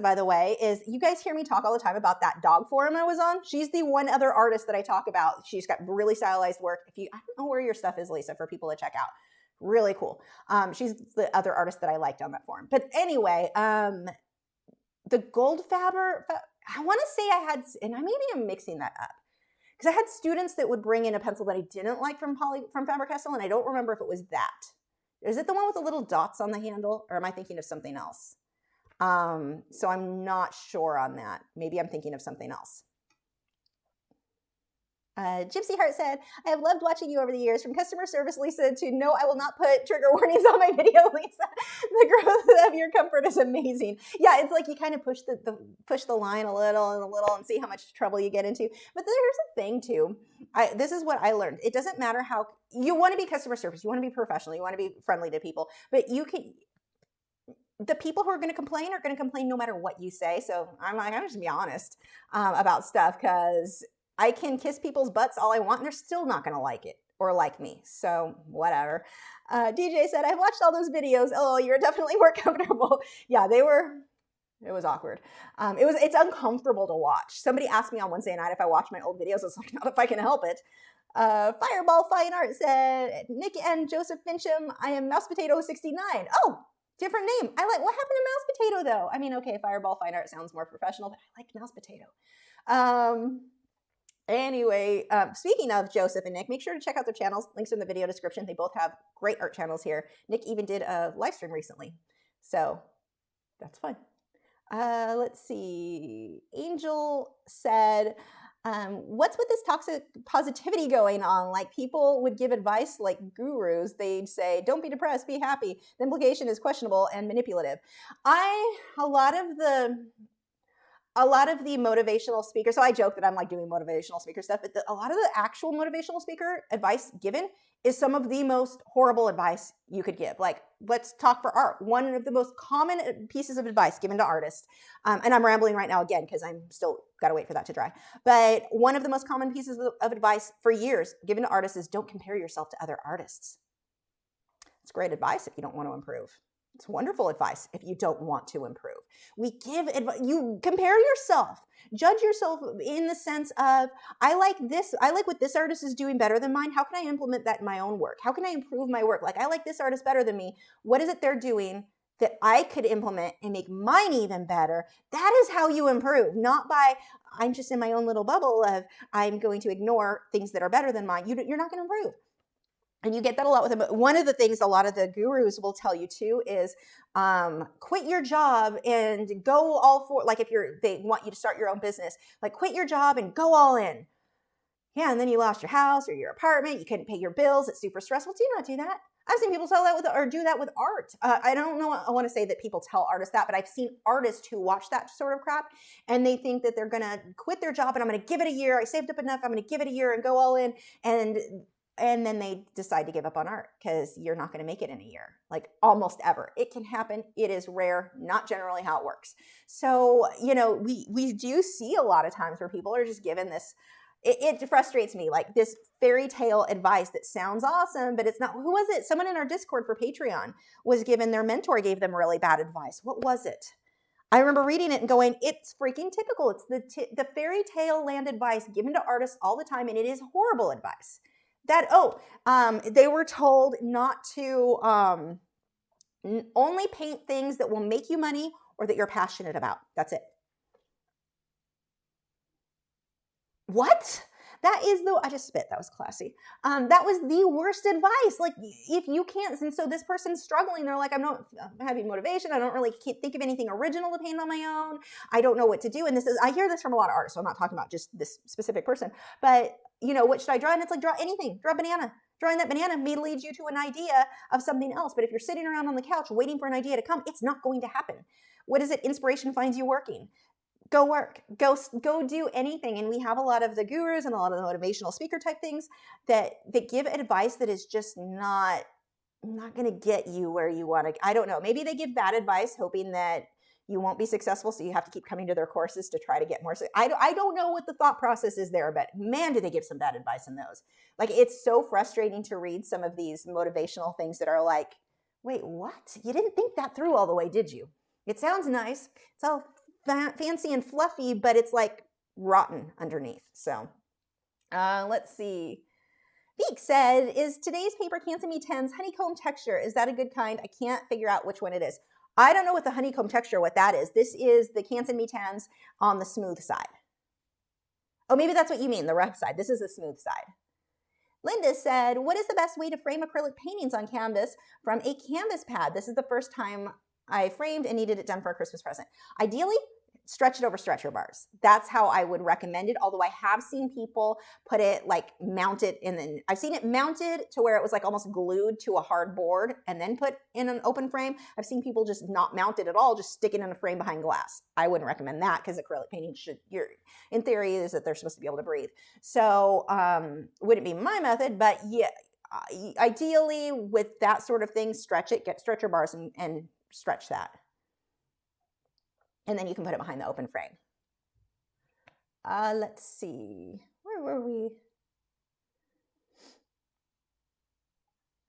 by the way, you guys hear me talk all the time about that dog forum I was on? She's the one other artist that I talk about. She's got really stylized work. I don't know where your stuff is, Lisa, for people to check out. Really cool. She's the other artist that I liked on that forum. But anyway, the gold Faber, I want to say I had, and maybe I'm mixing that up, because I had students that would bring in a pencil that I didn't like from Faber-Castell, and I don't remember if it was that. Is it the one with the little dots on the handle, or am I thinking of something else? So I'm not sure on that. Maybe I'm thinking of something else. Gypsy Heart said, I have loved watching you over the years, from customer service, Lisa, to no, I will not put trigger warnings on my video, Lisa. The growth of your comfort is amazing. Yeah, it's like you kind of push the line a little and see how much trouble you get into. But there's a thing too. This is what I learned. It doesn't matter how you want to be customer service, you want to be professional, you want to be friendly to people, but the people who are going to complain no matter what you say. So I'm just be honest about stuff, because I can kiss people's butts all I want, and they're still not going to like it or like me. So whatever. DJ said, I've watched all those videos. Oh, you're definitely more comfortable. Yeah, it was awkward. It's uncomfortable to watch. Somebody asked me on Wednesday night if I watch my old videos. I was like, not if I can help it. Fireball Fine Art said, Nick and Joseph Fincham, I am Mouse Potato 69. Oh, different name. What happened to Mouse Potato though? I mean, okay, Fireball Fine Art sounds more professional, but I like Mouse Potato. Anyway, speaking of Joseph and Nick, make sure to check out their channels. Links in the video description. They both have great art channels here. Nick even did a live stream recently. So that's fun. Let's see. Angel said, what's with this toxic positivity going on? Like people would give advice like gurus. They'd say, don't be depressed, be happy. The implication is questionable and manipulative. A lot of the motivational speakers, so I joke that I'm like doing motivational speaker stuff, but a lot of the actual motivational speaker advice given is some of the most horrible advice you could give. Like, let's talk for art. One of the most common pieces of advice given to artists, and I'm rambling right now again because I'm still got to wait for that to dry, but one of the most common pieces of advice for years given to artists is don't compare yourself to other artists. It's great advice if you don't want to improve. It's wonderful advice if you don't want to improve. We give advice, you compare yourself, judge yourself in the sense of, I like what this artist is doing better than mine. How can I implement that in my own work? How can I improve my work? Like, I like this artist better than me. What is it they're doing that I could implement and make mine even better? That is how you improve, not by, I'm just in my own little bubble of, I'm going to ignore things that are better than mine. You're not going to improve. And you get that a lot with them. But one of the things a lot of the gurus will tell you too is quit your job and go all for, like if they want you to start your own business, like quit your job and go all in. Yeah, and then you lost your house or your apartment, you couldn't pay your bills, it's super stressful. Do you not do that? I've seen people tell that or do that with art. I don't know, I want to say that people tell artists that, but I've seen artists who watch that sort of crap and they think that they're going to quit their job and I'm going to give it a year. I saved up enough, I'm going to give it a year and go all in. And then they decide to give up on art because you're not going to make it in a year, like almost ever. It can happen. It is rare, not generally how it works. So, we do see a lot of times where people are just given this, it frustrates me, like this fairy tale advice that sounds awesome, but it's not. Who was it? Someone in our Discord for Patreon was given, their mentor gave them really bad advice. What was it? I remember reading it and going, it's freaking typical. It's the fairy tale land advice given to artists all the time, and it is horrible advice. They were told not to only paint things that will make you money or that you're passionate about. That's it. What? I just spit. That was classy. That was the worst advice. Like, if you can't, and so this person's struggling. They're like, I'm having motivation. I don't really can't think of anything original to paint on my own. I don't know what to do. And I hear this from a lot of artists. So I'm not talking about just this specific person, but what should I draw? And it's like, draw anything, draw a banana. Drawing that banana may lead you to an idea of something else. But if you're sitting around on the couch waiting for an idea to come, it's not going to happen. What is it? Inspiration finds you working. Go work, go do anything. And we have a lot of the gurus and a lot of the motivational speaker type things that give advice that is just not going to get you where you want to. I don't know. Maybe they give bad advice hoping that you won't be successful, so you have to keep coming to their courses to try to get more. I don't know what the thought process is there, but man, do they give some bad advice in those. Like, it's so frustrating to read some of these motivational things that are like, wait, what? You didn't think that through all the way, did you? It sounds nice. It's all fancy and fluffy, but it's like rotten underneath. So let's see. Beak said, is today's paper Canson Mi-Teintes honeycomb texture? Is that a good kind? I can't figure out which one it is. I don't know what the honeycomb texture, what that is. This is the Canson Mi-Teintes on the smooth side. Oh, maybe that's what you mean, the rough side. This is the smooth side. Linda said, what is the best way to frame acrylic paintings on canvas from a canvas pad? This is the first time I framed and needed it done for a Christmas present. Ideally, stretch it over stretcher bars. That's how I would recommend it. Although I have seen people put it, like, mount it I've seen it mounted to where it was like almost glued to a hard board and then put in an open frame. I've seen people just not mount it at all, just stick it in a frame behind glass. I wouldn't recommend that because acrylic painting in theory is that they're supposed to be able to breathe. So wouldn't be my method, but yeah, ideally with that sort of thing, stretch it, get stretcher bars and stretch that. And then you can put it behind the open frame. Let's see. Where were we?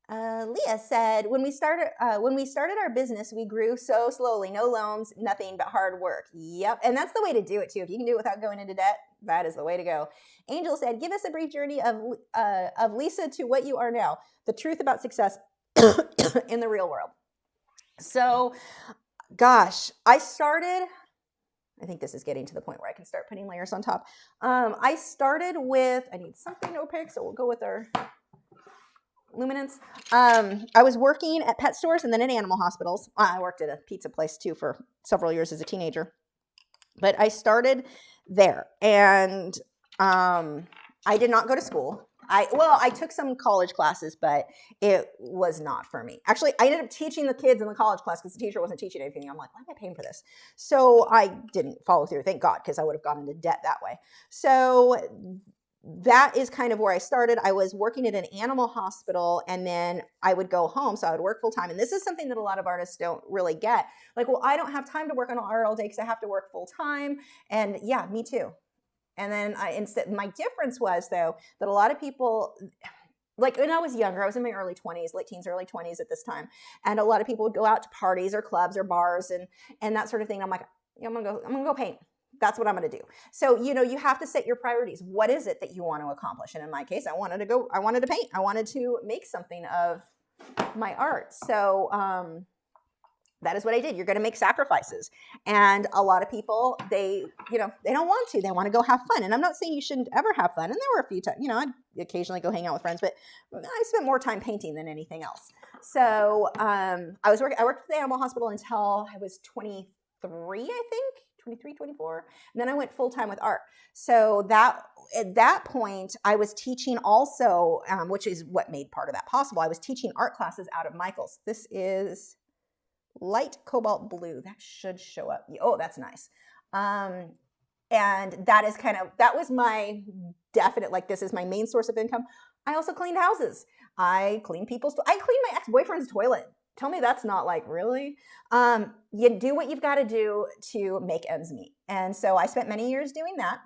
Leah said, when we started our business, we grew so slowly. No loans, nothing but hard work. Yep. And that's the way to do it too. If you can do it without going into debt, that is the way to go. Angel said, give us a brief journey of Lisa to what you are now. The truth about success in the real world. So, gosh, I think this is getting to the point where I can start putting layers on top. I started with, I need something opaque, so we'll go with our luminance. I was working at pet stores and then in animal hospitals. I worked at a pizza place too for several years as a teenager. But I started there, and I did not go to school. I took some college classes, but it was not for me. Actually, I ended up teaching the kids in the college class because the teacher wasn't teaching anything. I'm like, why am I paying for this? So I didn't follow through, thank God, because I would have gone into debt that way. So that is kind of where I started. I was working at an animal hospital, and then I would go home. So I would work full time. And this is something that a lot of artists don't really get. Like, well, I don't have time to work on art all day because I have to work full time. And yeah, me too. And then my difference was, though, that a lot of people, like when I was younger, I was in my early 20s, late teens, early 20s at this time. And a lot of people would go out to parties or clubs or bars and that sort of thing. I'm like, I'm gonna go paint. That's what I'm going to do. So, you have to set your priorities. What is it that you want to accomplish? And in my case, I wanted to paint. I wanted to make something of my art. So, that is what I did. You're going to make sacrifices. And a lot of people, they don't want to. They want to go have fun. And I'm not saying you shouldn't ever have fun. And there were a few times, I'd occasionally go hang out with friends, but I spent more time painting than anything else. So I worked at the animal hospital until I was 23, I think. 23, 24. And then I went full time with art. So at that point, I was teaching also, which is what made part of that possible. I was teaching art classes out of Michael's. This is light cobalt blue. That should show up. Oh, that's nice. And that was my definite, like, this is my main source of income. I also cleaned houses. I cleaned my ex-boyfriend's toilet. Tell me that's not like, really? You do what you've got to do to make ends meet. And so I spent many years doing that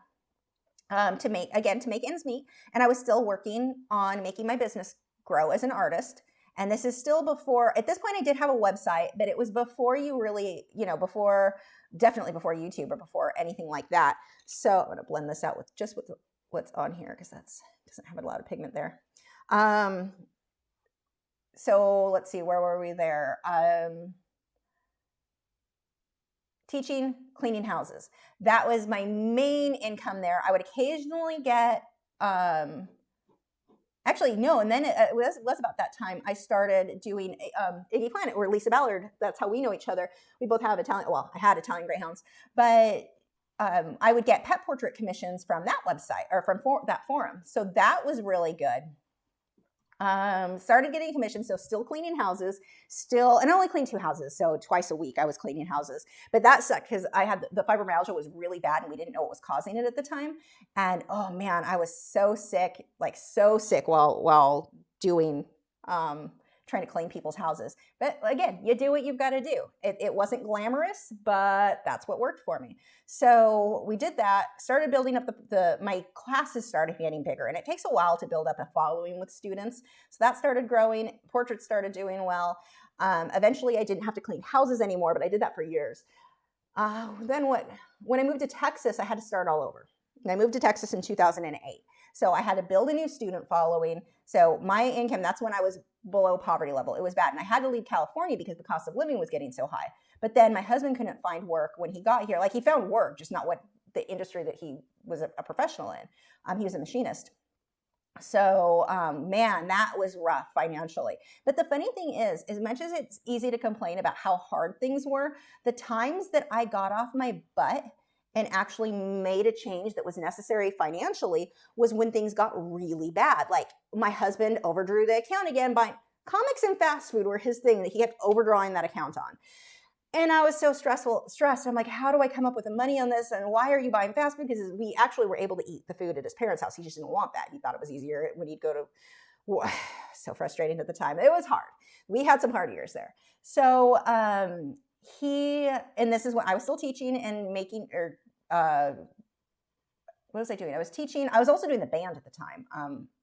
to make ends meet. And I was still working on making my business grow as an artist. And this is still before, at this point I did have a website, but it was before you really, definitely before YouTube or before anything like that. So I'm going to blend this out with what's on here because that doesn't have a lot of pigment there. So let's see, where were we there? Teaching, cleaning houses. That was my main income there. I would occasionally get, actually, no, and then it was about that time I started doing Iggy Planet or Lisa Ballard. That's how we know each other. We both have I had Italian Greyhounds, but I would get pet portrait commissions from that website or from that forum. So that was really good. Started getting commissions, so still cleaning houses, and I only cleaned 2 houses, so twice a week I was cleaning houses. But that sucked because I had the fibromyalgia was really bad, and we didn't know what was causing it at the time. And oh man, I was so sick while doing trying to clean people's houses. But again, you do what you've got to do. It wasn't glamorous, but that's what worked for me. So we did that, started building up my classes started getting bigger, and it takes a while to build up a following with students. So that started growing, portraits started doing well. Eventually I didn't have to clean houses anymore, but I did that for years. Then when I moved to Texas, I had to start all over. And I moved to Texas in 2008. So I had to build a new student following. So my income, that's when I was below poverty level. It was bad. And I had to leave California because the cost of living was getting so high. But then my husband couldn't find work when he got here. Like, he found work, just not what the industry that he was a professional in. He was a machinist. So, man, that was rough financially. But the funny thing is, as much as it's easy to complain about how hard things were, the times that I got off my butt and actually made a change that was necessary financially was when things got really bad. Like, my husband overdrew the account again. Buying comics and fast food were his thing that he kept overdrawing that account on. And I was so stressed. I'm like, how do I come up with the money on this? And why are you buying fast food? Because we actually were able to eat the food at his parents' house. He just didn't want that. He thought it was easier when he'd go to, so frustrating at the time. It was hard. We had some hard years there. So and this is when I was still teaching and making, what was I doing? I was teaching. I was also doing the band at the time.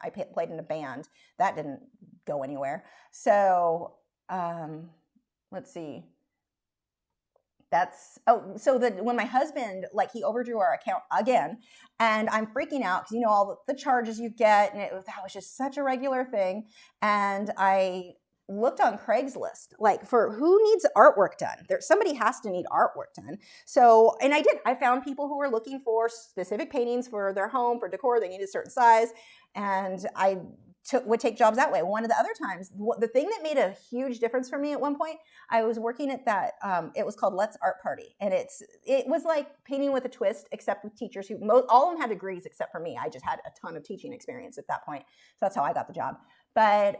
I played in a band. That didn't go anywhere. So let's see. When my husband, he overdrew our account again, and I'm freaking out because, all the charges you get, and that was just such a regular thing. And I looked on Craigslist, for who needs artwork done. Somebody has to need artwork done. So, and I did. I found people who were looking for specific paintings for their home, for decor. They needed a certain size. And I would take jobs that way. One of the other times, the thing that made a huge difference for me at one point, I was working at that, it was called Let's Art Party. And it was like painting with a twist, except with teachers who, all of them had degrees except for me. I just had a ton of teaching experience at that point. So that's how I got the job. But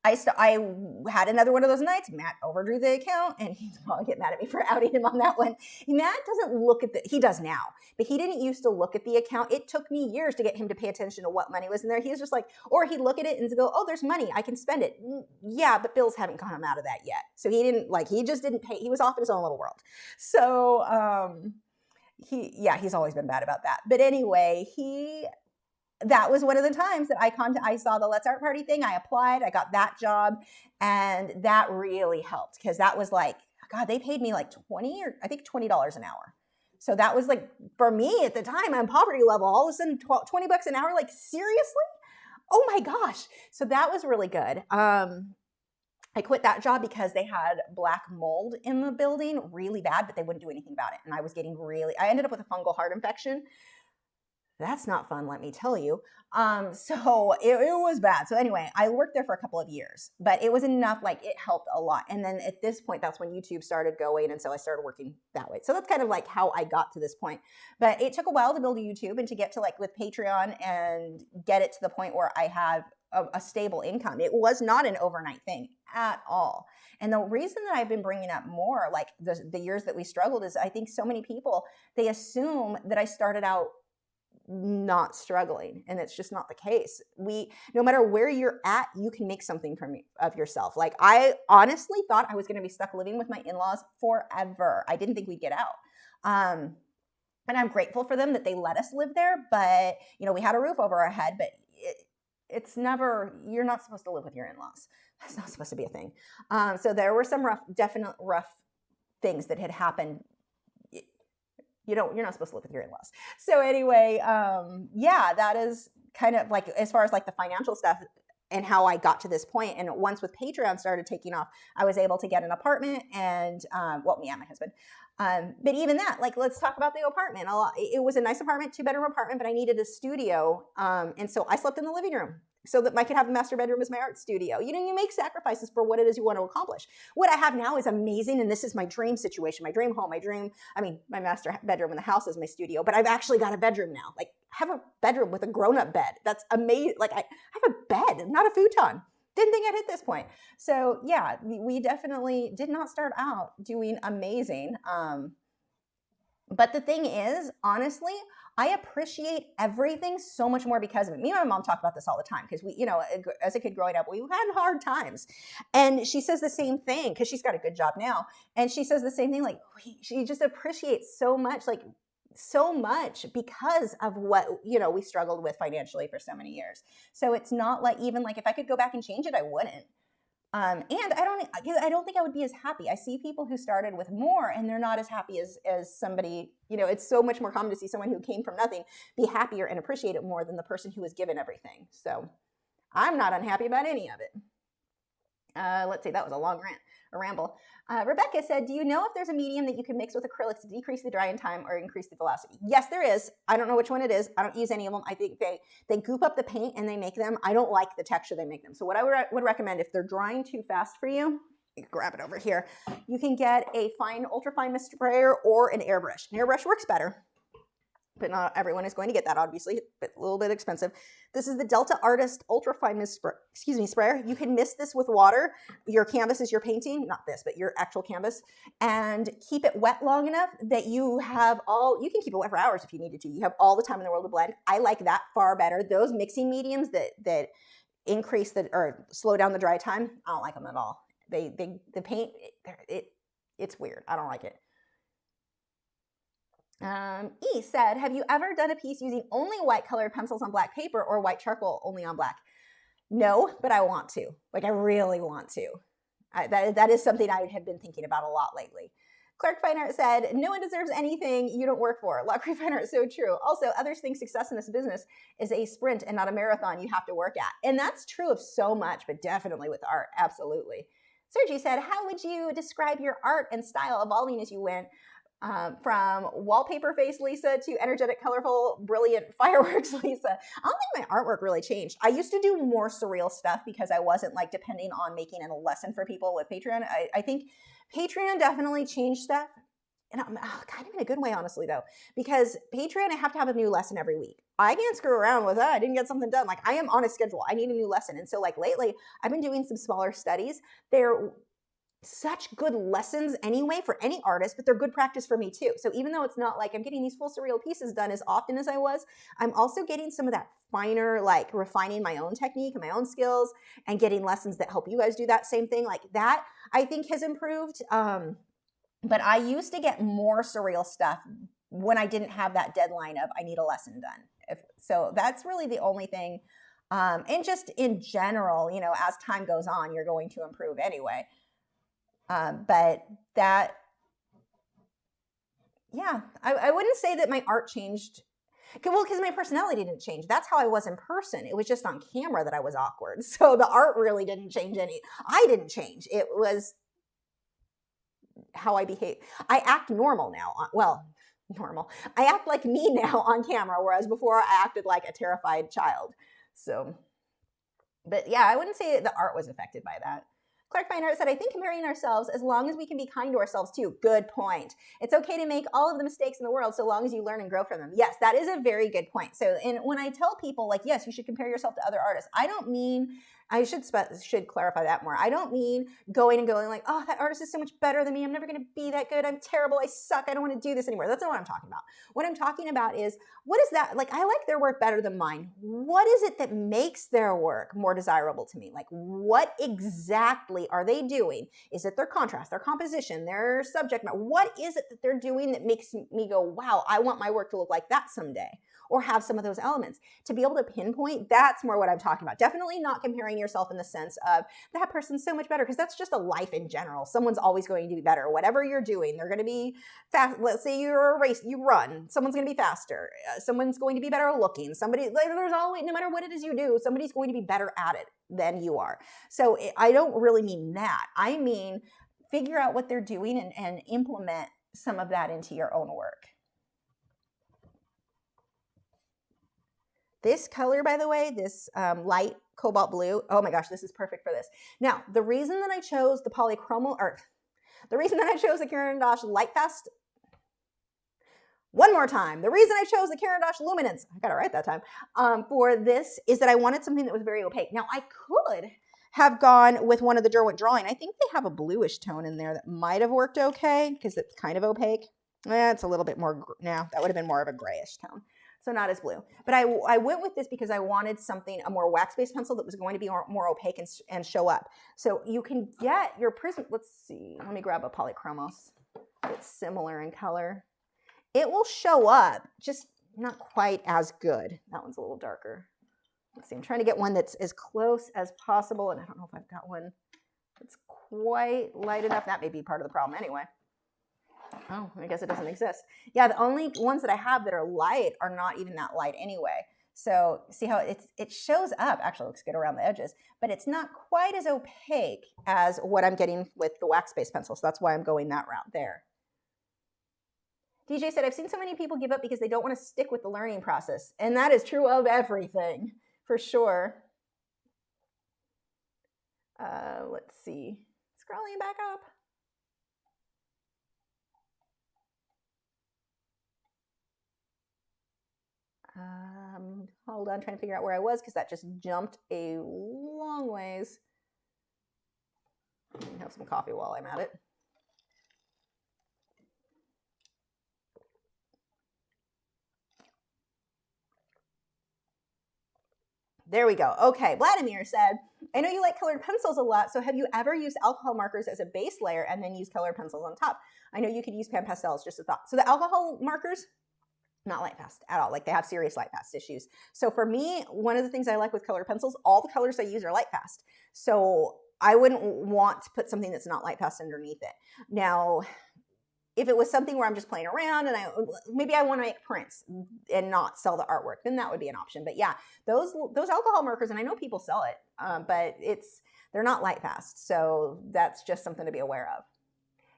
I had another one of those nights. Matt overdrew the account, and he's probably get mad at me for outing him on that one. Matt doesn't look at he does now, but he didn't used to look at the account. It took me years to get him to pay attention to what money was in there. He was just like, or he'd look at it and go, oh, there's money, I can spend it. Yeah, but bills haven't come out of that yet. So he just didn't pay. He was off in his own little world. So he's always been bad about that. But anyway, that was one of the times that I saw the Let's Art Party thing. I applied, I got that job, and that really helped because that was like, God, they paid me like $20 an hour. So that was like, for me at the time, I'm poverty level, all of a sudden $20 an hour, like seriously? Oh my gosh. So that was really good. I quit that job because they had black mold in the building really bad, but they wouldn't do anything about it. And I ended up with a fungal heart infection. That's not fun, let me tell you. So it was bad. So anyway, I worked there for a couple of years, but it was enough, like it helped a lot. And then at this point, that's when YouTube started going. And so I started working that way. So that's kind of like how I got to this point. But it took a while to build a YouTube and to get to like with Patreon and get it to the point where I have a stable income. It was not an overnight thing at all. And the reason that I've been bringing up more, like the years that we struggled, is I think so many people, they assume that I started out not struggling, and it's just not the case. No matter where you're at, you can make something of yourself. Like I honestly thought I was going to be stuck living with my in-laws forever. I didn't think we'd get out. And I'm grateful for them that they let us live there, but we had a roof over our head, but it's never, you're not supposed to live with your in-laws. That's not supposed to be a thing. So there were some definite rough things that had happened. You're not supposed to live with your in-laws. So anyway, that is kind of like, as far as like the financial stuff and how I got to this point. And once with Patreon started taking off, I was able to get an apartment and, me and my husband. But even that, like, let's talk about the apartment. It was a nice apartment, 2-bedroom apartment, but I needed a studio. And so I slept in the living room so that I could have the master bedroom as my art studio. You make sacrifices for what it is you want to accomplish. What I have now is amazing, and this is my dream situation, my dream home, my master bedroom in the house is my studio, but I've actually got a bedroom now. Like, I have a bedroom with a grown-up bed. That's amazing. Like, I have a bed, not a futon. Didn't think I'd hit this point. So yeah, we definitely did not start out doing amazing. But the thing is, honestly, I appreciate everything so much more because of it. Me and my mom talk about this all the time because we, as a kid growing up, we had hard times. And she says the same thing because she's got a good job now. And she says the same thing, like she just appreciates so much because of what, we struggled with financially for so many years. So it's not like, even like if I could go back and change it, I wouldn't. And I don't think I would be as happy. I see people who started with more and they're not as happy as somebody, it's so much more common to see someone who came from nothing be happier and appreciate it more than the person who was given everything. So I'm not unhappy about any of it. Let's see, that was a long ramble. Rebecca said, do you know if there's a medium that you can mix with acrylics to decrease the drying time or increase the velocity? Yes, there is. I don't know which one it is. I don't use any of them. I think they goop up the paint and they make them. I don't like the texture they make them. So what I would recommend, if they're drying too fast for you, grab it over here. You can get a ultra fine mist sprayer or an airbrush. An airbrush works better, but not everyone is going to get that, obviously, but a little bit expensive. This is the Delta Artist Ultra Fine Mist sprayer. You can mist this with water. Your canvas is your painting, not this, but your actual canvas, and keep it wet long enough that you can keep it wet for hours if you needed to. You have all the time in the world to blend. I like that far better. Those mixing mediums that increase or slow down the dry time, I don't like them at all. The paint, it's weird. I don't like it. E said, have you ever done a piece using only white colored pencils on black paper or white charcoal only on black? No, but I want to. Like, I really want to. That is something I have been thinking about a lot lately. Clark Fine Art said, no one deserves anything you don't work for. Lachri Fine Art, so true. Also, others think success in this business is a sprint and not a marathon you have to work at. And that's true of so much, but definitely with art, absolutely. Sergi said, how would you describe your art and style evolving as you went From wallpaper face Lisa to energetic, colorful, brilliant fireworks Lisa. I don't think my artwork really changed. I used to do more surreal stuff because I wasn't like depending on making a lesson for people with Patreon. I think Patreon definitely changed stuff. And kind of in a good way, honestly, though, because Patreon, I have to have a new lesson every week. I can't screw around with, I didn't get something done. Like, I am on a schedule. I need a new lesson. And so, like, lately, I've been doing some smaller studies. They're such good lessons anyway for any artist, but they're good practice for me too. So even though it's not like I'm getting these full surreal pieces done as often as I was, I'm also getting some of that finer, like refining my own technique and my own skills and getting lessons that help you guys do that same thing. Like that, I think has improved. But I used to get more surreal stuff when I didn't have that deadline of I need a lesson done. So that's really the only thing. And just in general, you know, as time goes on, you're going to improve anyway. But that, yeah, I wouldn't say that my art changed. Well, because my personality didn't change. That's how I was in person. It was just on camera that I was awkward. So the art really didn't change any. I didn't change. It was how I behave. I act normal now. Well, normal. I act like me now on camera, whereas before I acted like a terrified child. So, but yeah, I wouldn't say the art was affected by that. Clark Feinart said, I think comparing ourselves, as long as we can be kind to ourselves too. Good point. It's okay to make all of the mistakes in the world so long as you learn and grow from them. Yes, that is a very good point. So, and when I tell people, like, yes, you should compare yourself to other artists, I don't mean, I should clarify that more. I don't mean going like, oh, that artist is so much better than me. I'm never going to be that good. I'm terrible. I suck. I don't want to do this anymore. That's not what I'm talking about. What I'm talking about is, what is that? Like, I like their work better than mine. What is it that makes their work more desirable to me? Like, what exactly are they doing? Is it their contrast, their composition, their subject matter? What is it that they're doing that makes me go, wow, I want my work to look like that someday? Or have some of those elements. To be able to pinpoint, that's more what I'm talking about. Definitely not comparing yourself in the sense of that person's so much better, because that's just a life in general. Someone's always going to be better. Whatever you're doing, they're going to be fast. Let's say you're a race, you run, someone's going to be faster. Someone's going to be better looking. Somebody, there's always, no matter what it is you do, somebody's going to be better at it than you are. So I don't really mean that. I mean, figure out what they're doing and implement some of that into your own work. This color, by the way, this light cobalt blue, oh my gosh, this is perfect for this. Now, the reason that I chose the polychromal, or the reason that I chose the Caran d'Ache Lightfast, one more time, the reason I chose the Caran d'Ache Luminance, I got it right that time, for this is that I wanted something that was very opaque. Now, I could have gone with one of the Derwent Drawing. I think they have a bluish tone in there that might have worked okay because it's kind of opaque. It's a little bit more, now that would have been more of a grayish tone. So not as blue. But I went with this because I wanted something, a more wax-based pencil that was going to be more opaque and show up. So you can get your prism, let's see, let me grab a polychromos that's similar in color. It will show up, just not quite as good. That one's a little darker. Let's see, I'm trying to get one that's as close as possible, and I don't know if I've got one that's quite light enough. That may be part of the problem anyway. Oh, I guess it doesn't exist. Yeah, the only ones that I have that are light are not even that light anyway. So see how it shows up, actually looks good around the edges, but it's not quite as opaque as what I'm getting with the wax-based pencil. So that's why I'm going that route there. DJ said, I've seen so many people give up because they don't want to stick with the learning process. And that is true of everything, for sure. Let's see. Scrolling back up. Hold on, trying to figure out where I was because that just jumped a long ways. Let me have some coffee while I'm at it. There we go. Okay, Vladimir said, I know you like colored pencils a lot, so have you ever used alcohol markers as a base layer and then use colored pencils on top? I know you could use pan pastels, just a thought. So the alcohol markers, not light fast at all. Like they have serious light fast issues. So for me, one of the things I like with colored pencils, all the colors I use are light fast. So I wouldn't want to put something that's not light fast underneath it. Now, if it was something where I'm just playing around and maybe I want to make prints and not sell the artwork, then that would be an option. But yeah, those alcohol markers, and I know people sell it, but they're not light fast. So that's just something to be aware of.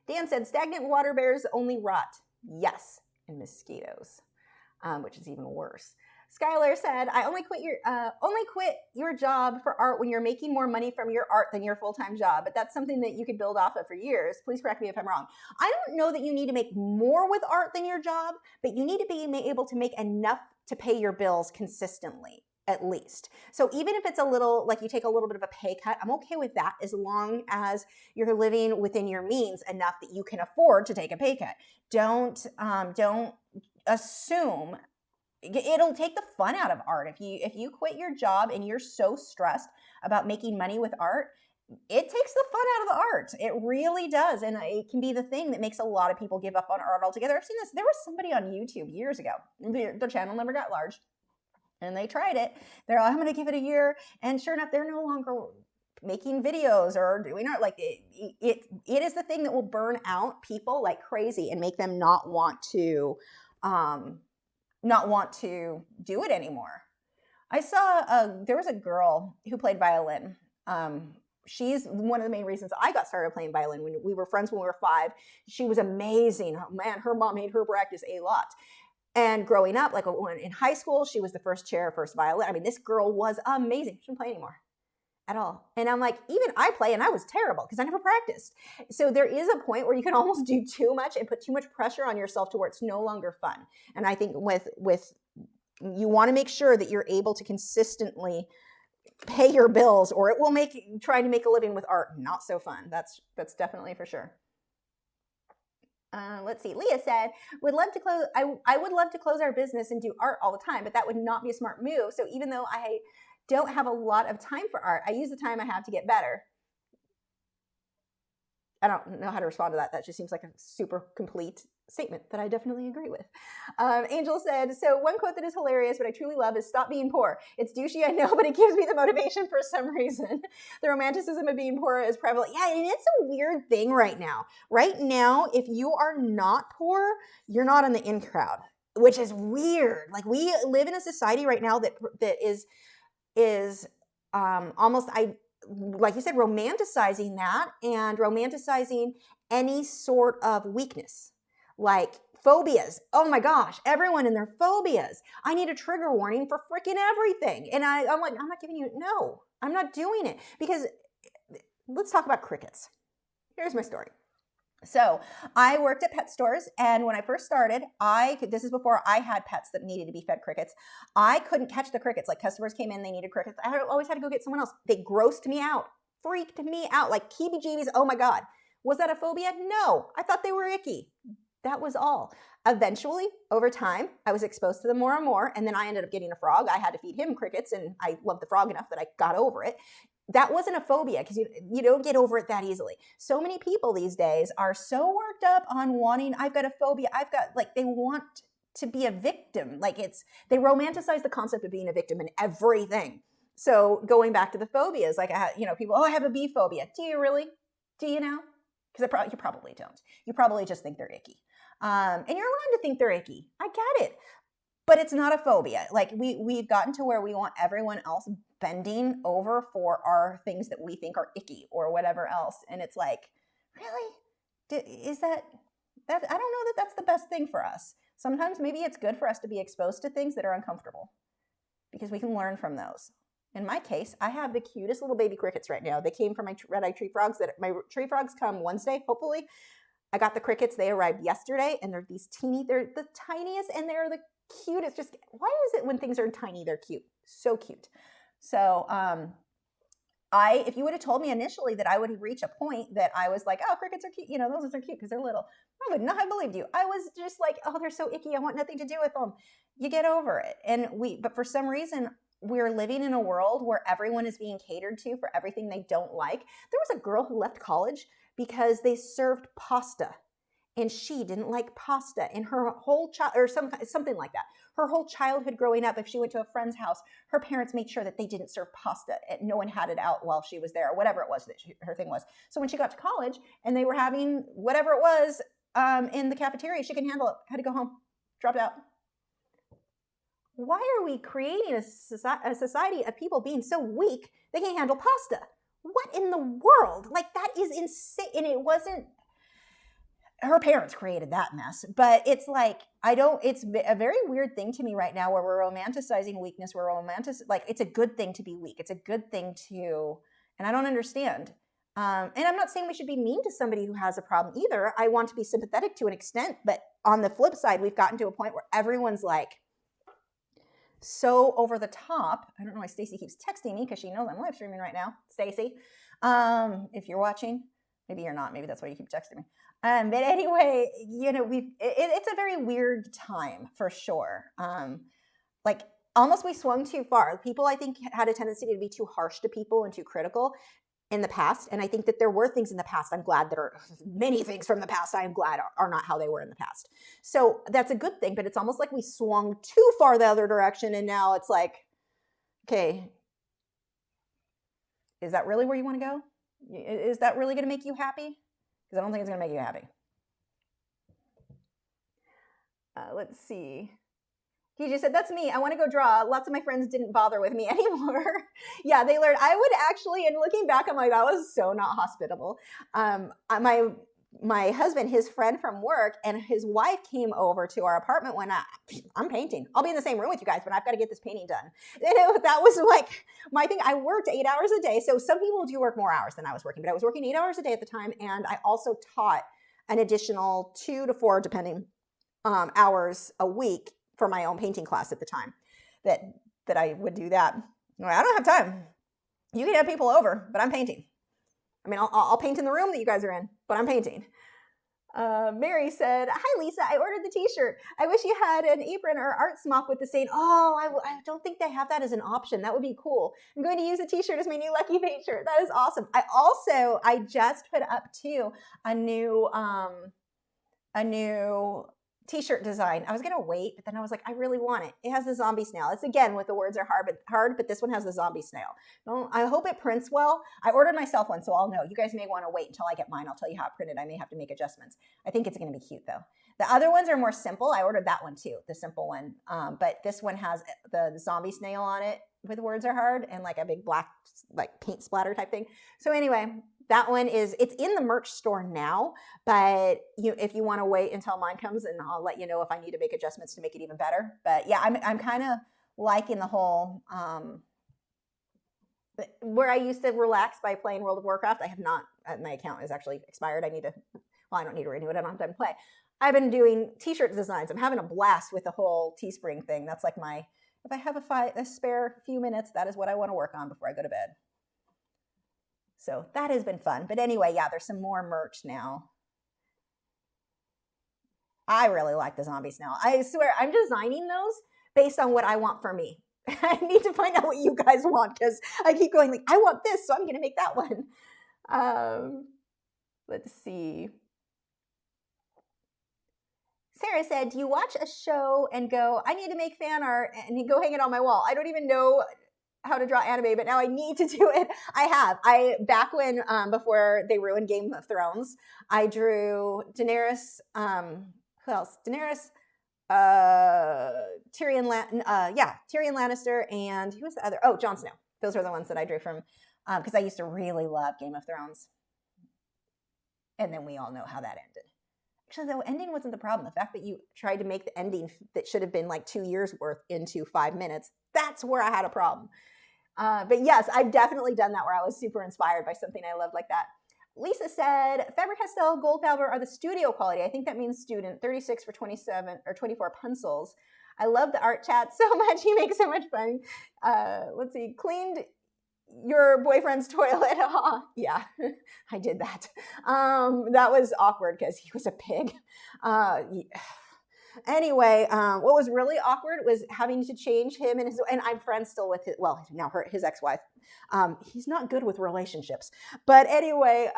Dan said, stagnant water bears only rot. Yes, and mosquitoes, which is even worse. Skylar said, "I only quit your job for art when you're making more money from your art than your full-time job, but that's something that you could build off of for years. Please correct me if I'm wrong." I don't know that you need to make more with art than your job, but you need to be able to make enough to pay your bills consistently, at least. So even if it's a little, like you take a little bit of a pay cut, I'm okay with that as long as you're living within your means enough that you can afford to take a pay cut. Don't assume. It'll take the fun out of art. If you quit your job and you're so stressed about making money with art, it takes the fun out of the art. It really does. And it can be the thing that makes a lot of people give up on art altogether. I've seen this. There was somebody on YouTube years ago. Their channel never got large. And they tried it. They're like, I'm going to give it a year. And sure enough, they're no longer making videos or doing art. Like it is the thing that will burn out people like crazy and make them not want to do it anymore. I saw there was a girl who played violin. She's one of the main reasons I got started playing violin. When we were friends when we were 5, she was amazing. Oh, man, her mom made her practice a lot. And growing up, like when in high school, she was the first chair, first violin. I mean, this girl was amazing. She didn't play anymore at all. And I'm like, even I play and I was terrible because I never practiced. So there is a point where you can almost do too much and put too much pressure on yourself to where it's no longer fun. And I think with you want to make sure that you're able to consistently pay your bills, or it will make trying to make a living with art not so fun. That's definitely for sure. Let's see. Leah said, I would love to close our business and do art all the time, but that would not be a smart move. So even though I don't have a lot of time for art, I use the time I have to get better. I don't know how to respond to that. That just seems like a super complete statement that I definitely agree with. Angel said, so one quote that is hilarious, but I truly love is "Stop being poor. It's douchey, I know, but it gives me the motivation for some reason." The romanticism of being poor is prevalent. Yeah, and it's a weird thing right now. Right now, if you are not poor, you're not in the in crowd, which is weird. Like we live in a society right now that is almost, like you said, romanticizing that and romanticizing any sort of weakness. Like phobias. Oh my gosh, everyone and their phobias. I need a trigger warning for freaking everything. And I'm like, I'm not giving you, no, I'm not doing it. Because let's talk about crickets. Here's my story. So I worked at pet stores, and when I first started, this is before I had pets that needed to be fed crickets. I couldn't catch the crickets. Like customers came in, they needed crickets. I always had to go get someone else. They grossed me out, freaked me out, like heebie-jeebies. Oh my God. Was that a phobia? No, I thought they were icky. That was all. Eventually, over time, I was exposed to them more and more, and then I ended up getting a frog. I had to feed him crickets, and I loved the frog enough that I got over it. That wasn't a phobia because you don't get over it that easily. So many people these days are so worked up on wanting, I've got a phobia, they want to be a victim. Like they romanticize the concept of being a victim in everything. So going back to the phobias, like people, I have a bee phobia. Do you really? Do you know? Because you probably don't. You probably just think they're icky. And you're allowed to think they're icky. I get it. But it's not a phobia. Like we've gotten to where we want everyone else bending over for our things that we think are icky or whatever else. And it's like, really? Is that I don't know that that's the best thing for us. Sometimes maybe it's good for us to be exposed to things that are uncomfortable because we can learn from those. In my case, I have the cutest little baby crickets right now. They came from my red-eyed tree frogs. My tree frogs come Wednesday, hopefully. I got the crickets. They arrived yesterday, and they're they're the tiniest, and they're the cutest. Just why is it when things are tiny, they're cute? So cute. So if you would have told me initially that I would reach a point that I was like, oh, crickets are cute, those are cute because they're little, I would not have believed you. I was just like, oh, they're so icky. I want nothing to do with them. You get over it. But for some reason, we're living in a world where everyone is being catered to for everything they don't like. There was a girl who left college because they served pasta, and she didn't like pasta. And her whole something like that. Her whole childhood growing up, if she went to a friend's house, her parents made sure that they didn't serve pasta. And no one had it out while she was there, or whatever it was that her thing was. So when she got to college and they were having whatever it was in the cafeteria, she couldn't handle it. Had to go home, dropped out. Why are we creating a society of people being so weak they can't handle pasta? What in the world? Like, that is insane. And it wasn't, her parents created that mess, but it's like, it's a very weird thing to me right now where we're romanticizing weakness. Like, it's a good thing to be weak. It's a good thing to, and I don't understand. And I'm not saying we should be mean to somebody who has a problem either. I want to be sympathetic to an extent, but on the flip side, we've gotten to a point where everyone's like so over the top. I don't know why Stacy keeps texting me because she knows I'm live streaming right now. Stacy, if you're watching, maybe you're not. Maybe that's why you keep texting me. But anyway, it's a very weird time for sure. Like, almost we swung too far. People, I think, had a tendency to be too harsh to people and too critical in the past. And I think that there were things in the past. I'm glad that are many things from the past. I'm glad are not how they were in the past. So that's a good thing, but it's almost like we swung too far the other direction. And now it's like, okay, is that really where you want to go? Is that really going to make you happy? Because I don't think it's going to make you happy. Let's see. He just said, that's me. I want to go draw. Lots of my friends didn't bother with me anymore. Yeah, they learned. I would actually, and looking back, I'm like, that was so not hospitable. My husband, his friend from work, and his wife came over to our apartment when I'm painting. I'll be in the same room with you guys, but I've got to get this painting done. That was like my thing. I worked 8 hours a day. So some people do work more hours than I was working, but I was working 8 hours a day at the time. And I also taught an additional 2 to 4, depending, hours a week for my own painting class at the time that I would do that. I don't have time. You can have people over, but I'm painting. I mean, I'll paint in the room that you guys are in, but I'm painting. Mary said, hi, Lisa, I ordered the t-shirt. I wish you had an apron or art smock with the saying, oh, I don't think they have that as an option. That would be cool. I'm going to use a t-shirt as my new Lucky Paint shirt. That is awesome. I just put up too a new t-shirt design. I was going to wait, but then I was like, I really want it. It has the zombie snail. It's again with the words are hard, but this one has the zombie snail. Well, I hope it prints well. I ordered myself one, so I'll know. You guys may want to wait until I get mine. I'll tell you how it printed. I may have to make adjustments. I think it's going to be cute though. The other ones are more simple. I ordered that one too, the simple one. But this one has the zombie snail on it with words are hard and like a big black like paint splatter type thing. So anyway, that one it's in the merch store now, but if you want to wait until mine comes, and I'll let you know if I need to make adjustments to make it even better. But yeah, I'm kind of liking the whole, where I used to relax by playing World of Warcraft. I have not, my account is actually expired. I don't need to renew it. I don't have time to play. I've been doing t-shirt designs. I'm having a blast with the whole Teespring thing. That's like if I have a spare few minutes, that is what I want to work on before I go to bed. So that has been fun. But anyway, yeah, there's some more merch now. I really like the zombie snail. I swear, I'm designing those based on what I want for me. I need to find out what you guys want because I keep going like, I want this, so I'm going to make that one. Let's see. Sarah said, do you watch a show and go, I need to make fan art and you go hang it on my wall? I don't even know how to draw anime, but now I need to do it. Back when, before they ruined Game of Thrones, I drew Daenerys, who else? Daenerys, Tyrion Lannister, and who was the other? Oh, Jon Snow. Those were the ones that I drew from, because I used to really love Game of Thrones. And then we all know how that ended. Actually, the ending wasn't the problem. The fact that you tried to make the ending that should have been like 2 years worth into 5 minutes, that's where I had a problem. But yes, I've definitely done that where I was super inspired by something I loved like that. Lisa said, Faber-Castell Gold Fiber are the studio quality. I think that means student, 36 for 27 or 24 pencils. I love the art chat so much. He makes so much fun. Let's see, cleaned your boyfriend's toilet. Yeah, I did that. That was awkward because he was a pig. Anyway, what was really awkward was having to change him and I'm friends still with his ex-wife. He's not good with relationships, but anyway,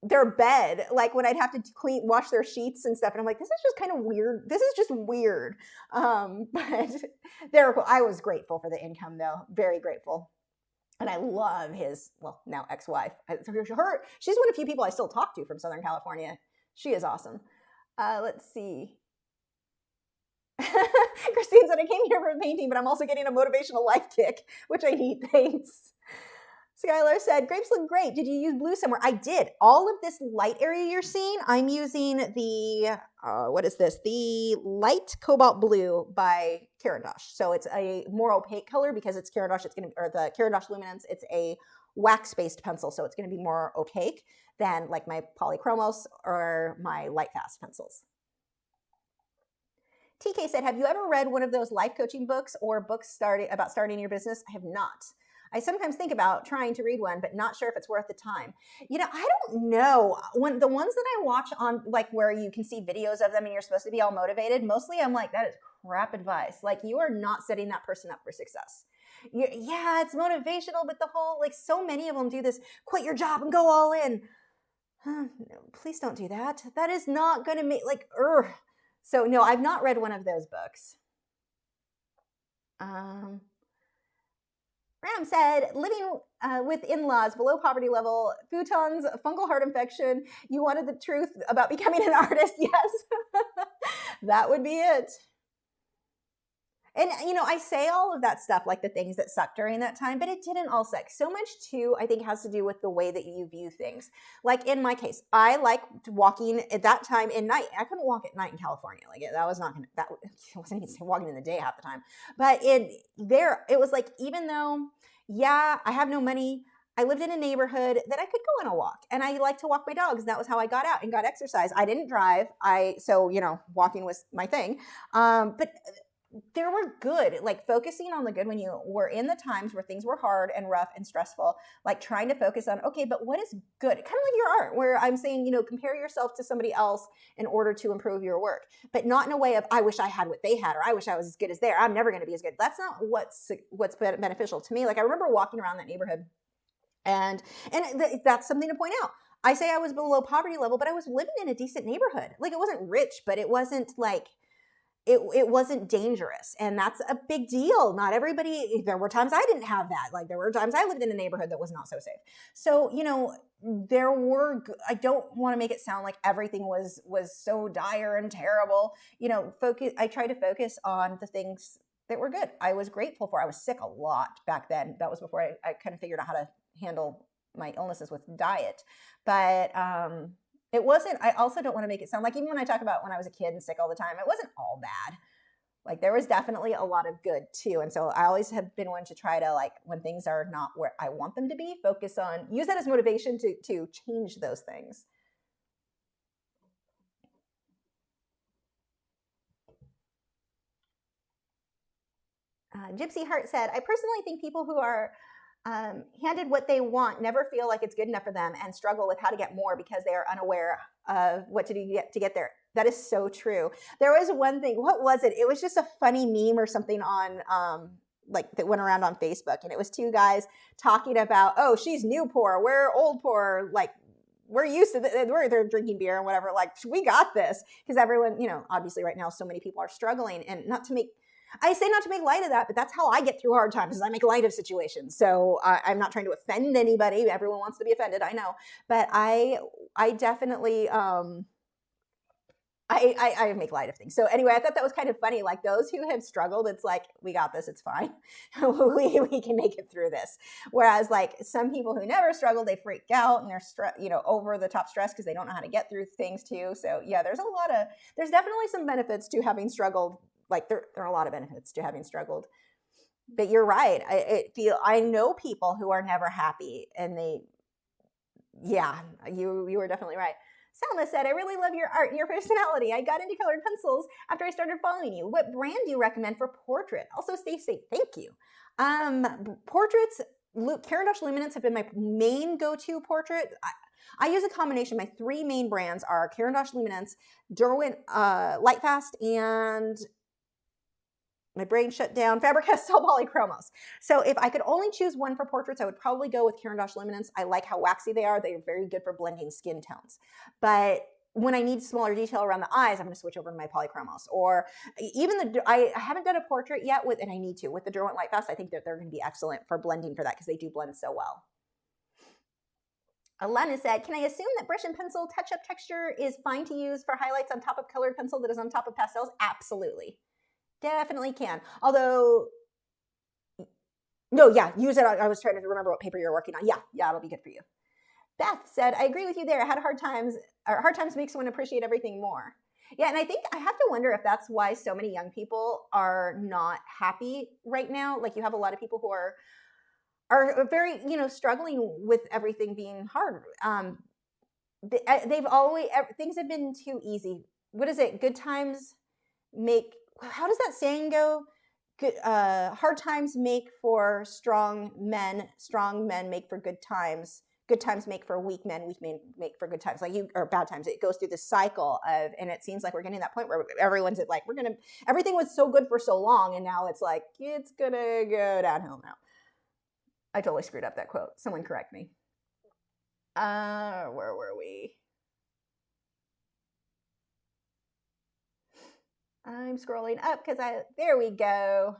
their bed, like when I'd have to wash their sheets and stuff, and I'm like, this is just kind of weird. This is just weird. But they were cool. I was grateful for the income though, very grateful. And I love his, now ex-wife. She's one of the few people I still talk to from Southern California. She is awesome. Let's see. Christine said, I came here for painting, but I'm also getting a motivational life kick, which I need. Thanks. Skylar said, grapes look great. Did you use blue somewhere? I did. All of this light area you're seeing, I'm using the, what is this? The light cobalt blue by Caran d'Ache. So it's a more opaque color because it's Caran d'Ache. It's going to, or the Caran d'Ache Luminance, it's a wax-based pencil. So it's going to be more opaque than like my polychromos or my light fast pencils. TK said, have you ever read one of those life coaching books or books about starting your business? I have not. I sometimes think about trying to read one, but not sure if it's worth the time. You know, I don't know. When the ones that I watch on, like where you can see videos of them and you're supposed to be all motivated, mostly I'm like, that is crap advice. Like, you are not setting that person up for success. Yeah, it's motivational, but the whole, like, so many of them do this, quit your job and go all in. No, please don't do that. That is not going to make, like, So no, I've not read one of those books. Ram said, living with in-laws below poverty level, futons, fungal heart infection. You wanted the truth about becoming an artist? Yes, that would be it. And, you know, I say all of that stuff, like the things that sucked during that time, but it didn't all suck. So much, too, I think has to do with the way that you view things. Like in my case, I liked walking at that time in night. I couldn't walk at night in California. Like that was not going to, that wasn't even walking in the day half the time. But it was like, even though, yeah, I have no money, I lived in a neighborhood that I could go on a walk, and I like to walk my dogs. And that was how I got out and got exercise. I didn't drive. So, you know, walking was my thing. But there were good, like focusing on the good when you were in the times where things were hard and rough and stressful, like trying to focus on, okay, but what is good? Kind of like your art, where I'm saying, you know, compare yourself to somebody else in order to improve your work, but not in a way of, I wish I had what they had, or I wish I was as good as they are. I'm never going to be as good. That's not what's beneficial to me. Like I remember walking around that neighborhood, and that's something to point out. I say I was below poverty level, but I was living in a decent neighborhood. Like it wasn't rich, but it wasn't like, it wasn't dangerous. And that's a big deal. Not everybody, there were times I didn't have that. Like there were times I lived in a neighborhood that was not so safe. So, you know, I don't want to make it sound like everything was so dire and terrible. You know, I try to focus on the things that were good. I was grateful for. I was sick a lot back then. That was before I kind of figured out how to handle my illnesses with diet. But, it wasn't, I also don't want to make it sound like, even when I talk about when I was a kid and sick all the time, it wasn't all bad. Like there was definitely a lot of good too. And so I always have been one to try to, like, when things are not where I want them to be, use that as motivation to change those things. Gypsy Heart said, I personally think people who are handed what they want never feel like it's good enough for them and struggle with how to get more because they are unaware of what to do to get there. That is so true. There was one thing, what was it? It was just a funny meme or something on like that went around on Facebook, and it was two guys talking about, oh, she's new poor, we're old poor, like we're used to they're drinking beer and whatever, like we got this, because everyone, you know, obviously right now so many people are struggling. And I say not to make light of that, but that's how I get through hard times, is I make light of situations. So I'm not trying to offend anybody. Everyone wants to be offended, I know. But I definitely, I make light of things. So anyway, I thought that was kind of funny. Like those who have struggled, it's like, we got this, it's fine. we can make it through this. Whereas like some people who never struggled, they freak out and they're over the top stressed because they don't know how to get through things too. So yeah, there's definitely some benefits to having struggled. Like there are a lot of benefits to having struggled, but you're right. I know people who are never happy, and you were definitely right. Selma said, I really love your art and your personality. I got into colored pencils after I started following you. What brand do you recommend for portrait? Also stay safe. Thank you. Portraits, Caran d'Ache Luminance have been my main go-to portrait. I use a combination. My three main brands are Caran d'Ache Luminance, Derwent Lightfast, and my brain shut down, Faber-Castell Polychromos. So if I could only choose one for portraits, I would probably go with Caran d'Ache Luminance. I like how waxy they are. They're very good for blending skin tones. But when I need smaller detail around the eyes, I'm going to switch over to my Polychromos. Or even I haven't done a portrait yet and I need to. With the Derwent Lightfast, I think that they're going to be excellent for blending for that, because they do blend so well. Alana said, can I assume that brush and pencil touch-up texture is fine to use for highlights on top of colored pencil that is on top of pastels? Absolutely. Definitely can. Although No, yeah, use it. I was trying to remember what paper you're working on. Yeah, it'll be good for you. Beth said, I agree with you there. I had hard times make someone appreciate everything more. Yeah, and I think I have to wonder if that's why so many young people are not happy right now. Like you have a lot of people who are very, struggling with everything being hard. They've always, things have been too easy. What is it? Good times make, how does that saying go? Good, hard times make for strong men make for good times make for weak men make for good times, or bad times. It goes through this cycle of, and it seems like we're getting to that point where everyone's like, everything was so good for so long, and now it's like, it's gonna go downhill now. I totally screwed up that quote. Someone correct me. Where were we? I'm scrolling up because there we go.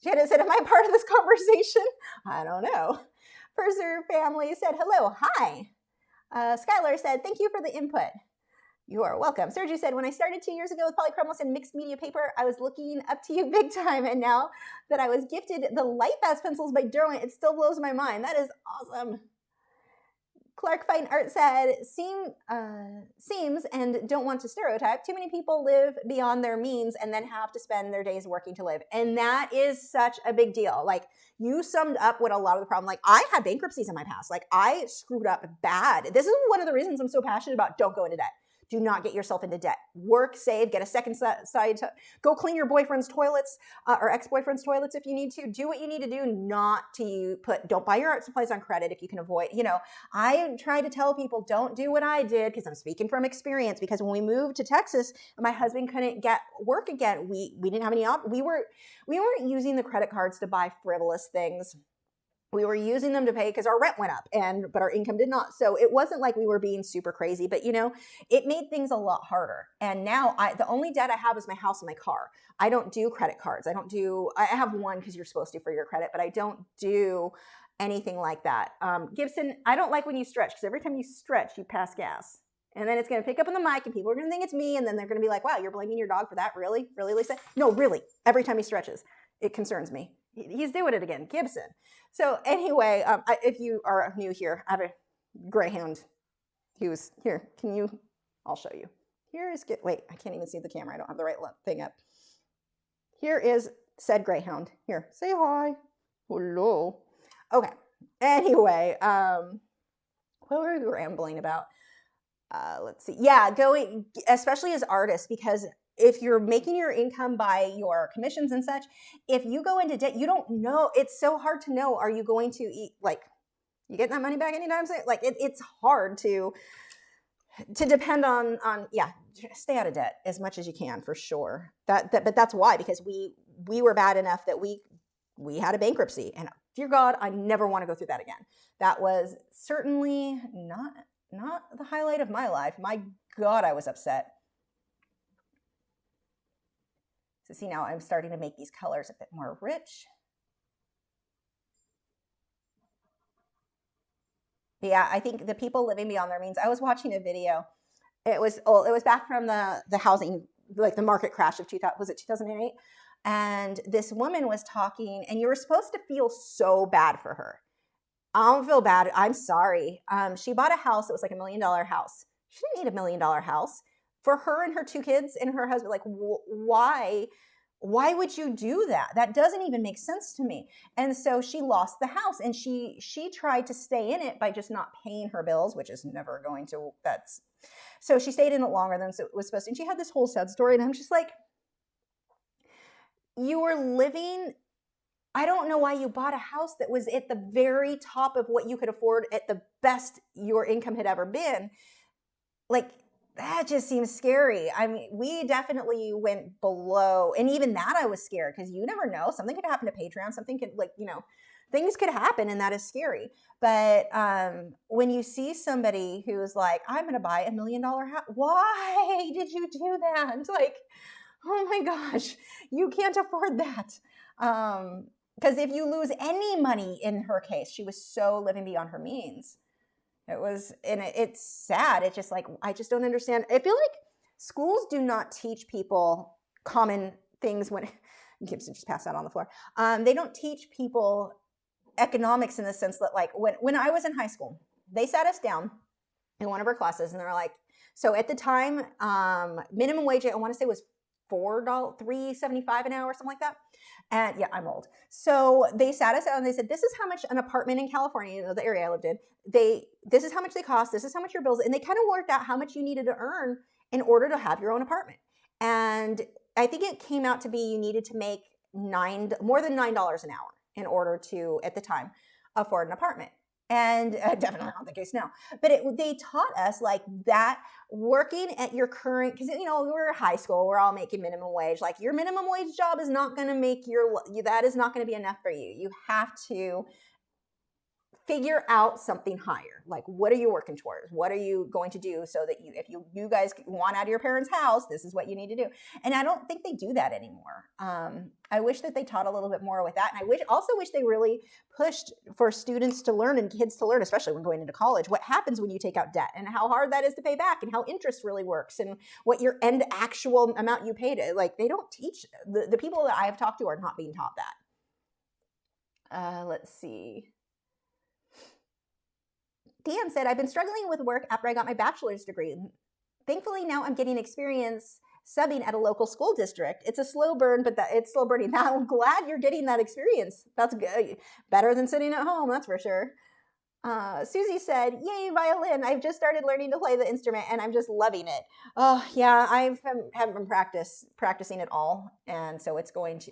Jenna said, am I part of this conversation? I don't know. Preserve family said, hello, hi. Skylar said, thank you for the input. You are welcome. Sergio said, when I started 2 years ago with polychromos and mixed media paper, I was looking up to you big time. And now that I was gifted the light fast pencils by Derwent, it still blows my mind. That is awesome. Clark Fine Art said, seems and don't want to stereotype, too many people live beyond their means and then have to spend their days working to live. And that is such a big deal. Like, you summed up what a lot of the problem, like, I had bankruptcies in my past. Like, I screwed up bad. This is one of the reasons I'm so passionate about don't go into debt. Do not get yourself into debt. Work, save, get a second side. Go clean your boyfriend's toilets or ex-boyfriend's toilets if you need to. Do what you need to do. Don't buy your art supplies on credit if you can avoid. I try to tell people don't do what I did because I'm speaking from experience. Because when we moved to Texas, my husband couldn't get work again. We didn't have any. We weren't using the credit cards to buy frivolous things. We were using them to pay because our rent went up, but our income did not. So it wasn't like we were being super crazy, but it made things a lot harder. And now the only debt I have is my house and my car. I don't do credit cards. I have one because you're supposed to for your credit, but I don't do anything like that. Gibson, I don't like when you stretch because every time you stretch, you pass gas. And then it's going to pick up on the mic and people are going to think it's me. And then they're going to be like, wow, you're blaming your dog for that? Really? Really, Lisa? No, really. Every time he stretches, it concerns me. He's doing it again, Gibson. So anyway, if you are new here, I have a greyhound who's here. I'll show you. Wait, I can't even see the camera. I don't have the right thing up. Here is said greyhound. Here, say hi. Hello. Okay. Anyway, what were we rambling about? Let's see. Yeah, going, especially as artists, because if you're making your income by your commissions and such, if you go into debt, you don't know. It's so hard to know. Are you going to eat, like, you get that money back anytime soon? Like, it's hard to depend on, stay out of debt as much as you can, for sure. But that's why, because we were bad enough that we had a bankruptcy, and dear God, I never want to go through that again. That was certainly not the highlight of my life. My God, I was upset. So see, now I'm starting to make these colors a bit more rich. Yeah, I think the people living beyond their means. I was watching a video. It was back from the housing, like the market crash of 2008? And this woman was talking, and you were supposed to feel so bad for her. I don't feel bad. I'm sorry. She bought a house that was like $1 million house. She didn't need $1 million house for her and her 2 kids and her husband. Like, why would you do that? That doesn't even make sense to me. And so she lost the house, and she tried to stay in it by just not paying her bills, which is never going to, so she stayed in it longer than it was supposed to. And she had this whole sad story, and I'm just like, you were living, I don't know why you bought a house that was at the very top of what you could afford at the best your income had ever been. Like, that just seems scary. I mean, we definitely went below, and even that I was scared because you never know. Something could happen to Patreon. Something could, things could happen, and that is scary. But when you see somebody who's like, I'm going to buy $1 million house, why did you do that? It's like, oh my gosh, you can't afford that. Because if you lose any money, in her case, she was so living beyond her means. It's sad. It's just like, I just don't understand. I feel like schools do not teach people common things when Gibson just passed out on the floor. They don't teach people economics in the sense that like when I was in high school, they sat us down in one of our classes and they were like, so at the time, minimum wage, I want to say was $3.75 an hour, something like that. And yeah, I'm old. So they sat us down and they said, this is how much an apartment in California, you know, the area I lived in, this is how much they cost, this is how much your bills, and they kind of worked out how much you needed to earn in order to have your own apartment. And I think it came out to be you needed to make more than $9 an hour in order to, at the time, afford an apartment. And definitely not the case now. But they taught us like that, working at your current, because you know, we're high school, we're all making minimum wage. Like your minimum wage job is not going to make that is not going to be enough for you. You have to figure out something higher. Like, what are you working towards? What are you going to do so that if you guys want out of your parents' house, this is what you need to do. And I don't think they do that anymore. I wish that they taught a little bit more with that. And I also wish they really pushed for students to learn and kids to learn, especially when going into college, what happens when you take out debt and how hard that is to pay back and how interest really works and what your end actual amount you paid. Like, they don't teach, the people that I have talked to are not being taught that. Let's see. Dan said, I've been struggling with work after I got my bachelor's degree. Thankfully, now I'm getting experience subbing at a local school district. It's a slow burn, but it's slow burning. Now I'm glad you're getting that experience. That's good. Better than sitting at home, that's for sure. Susie said, yay, violin. I've just started learning to play the instrument and I'm just loving it. Oh, yeah, I haven't been practicing at all. And so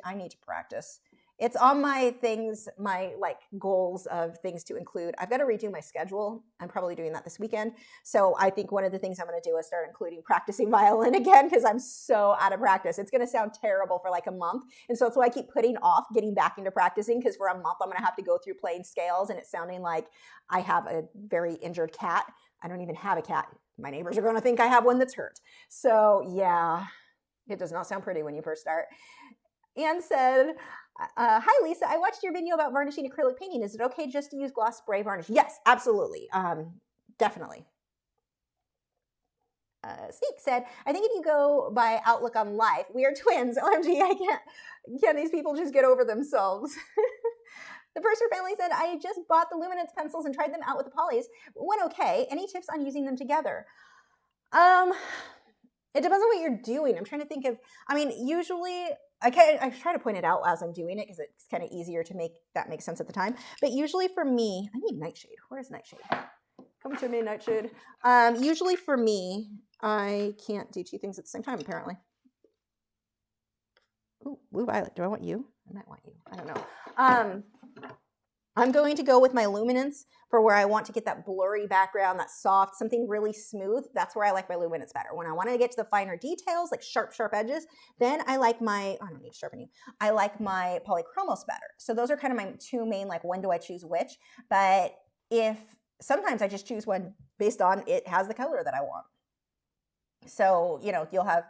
I need to practice. It's on my things, my like goals of things to include. I've got to redo my schedule. I'm probably doing that this weekend. So I think one of the things I'm going to do is start including practicing violin again because I'm so out of practice. It's going to sound terrible for like a month. And so that's why I keep putting off getting back into practicing because for a month I'm going to have to go through playing scales and it's sounding like I have a very injured cat. I don't even have a cat. My neighbors are going to think I have one that's hurt. So yeah, it does not sound pretty when you first start. Anne said, hi, Lisa. I watched your video about varnishing acrylic painting. Is it okay just to use gloss spray varnish? Yes, absolutely. Definitely. Sneak said, I think if you go by outlook on life, we are twins. OMG, I can't. Can these people just get over themselves? The Purser family said, I just bought the luminance pencils and tried them out with the polys. Went okay. Any tips on using them together? It depends on what you're doing. I'm trying to think of, usually I try to point it out as I'm doing it because it's kind of easier to make that make sense at the time. But usually for me, I need nightshade. Where's nightshade? Come to me, nightshade. Usually for me, I can't do two things at the same time, apparently. Ooh, blue violet. Do I want you? I might want you. I don't know. I'm going to go with my luminance for where I want to get that blurry background, that soft, something really smooth. That's where I like my luminance better. When I want to get to the finer details, like sharp edges, then I like I don't need to sharpen you. I like my polychromos better. So those are kind of my two main, like when do I choose which? But sometimes I just choose one based on it has the color that I want. So, you'll have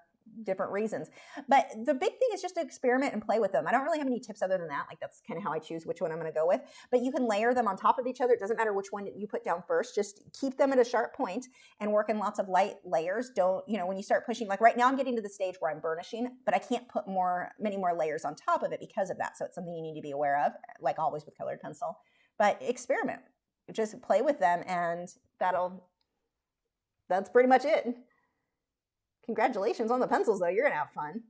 different reasons. But the big thing is just to experiment and play with them. I don't really have any tips other than that. Like that's kind of how I choose which one I'm going to go with. But you can layer them on top of each other. It doesn't matter which one you put down first. Just keep them at a sharp point and work in lots of light layers. Don't, when you start pushing, like right now I'm getting to the stage where I'm burnishing, but I can't put many more layers on top of it because of that. So it's something you need to be aware of, like always with colored pencil. But experiment. Just play with them and that's pretty much it. Congratulations on the pencils, though. You're going to have fun.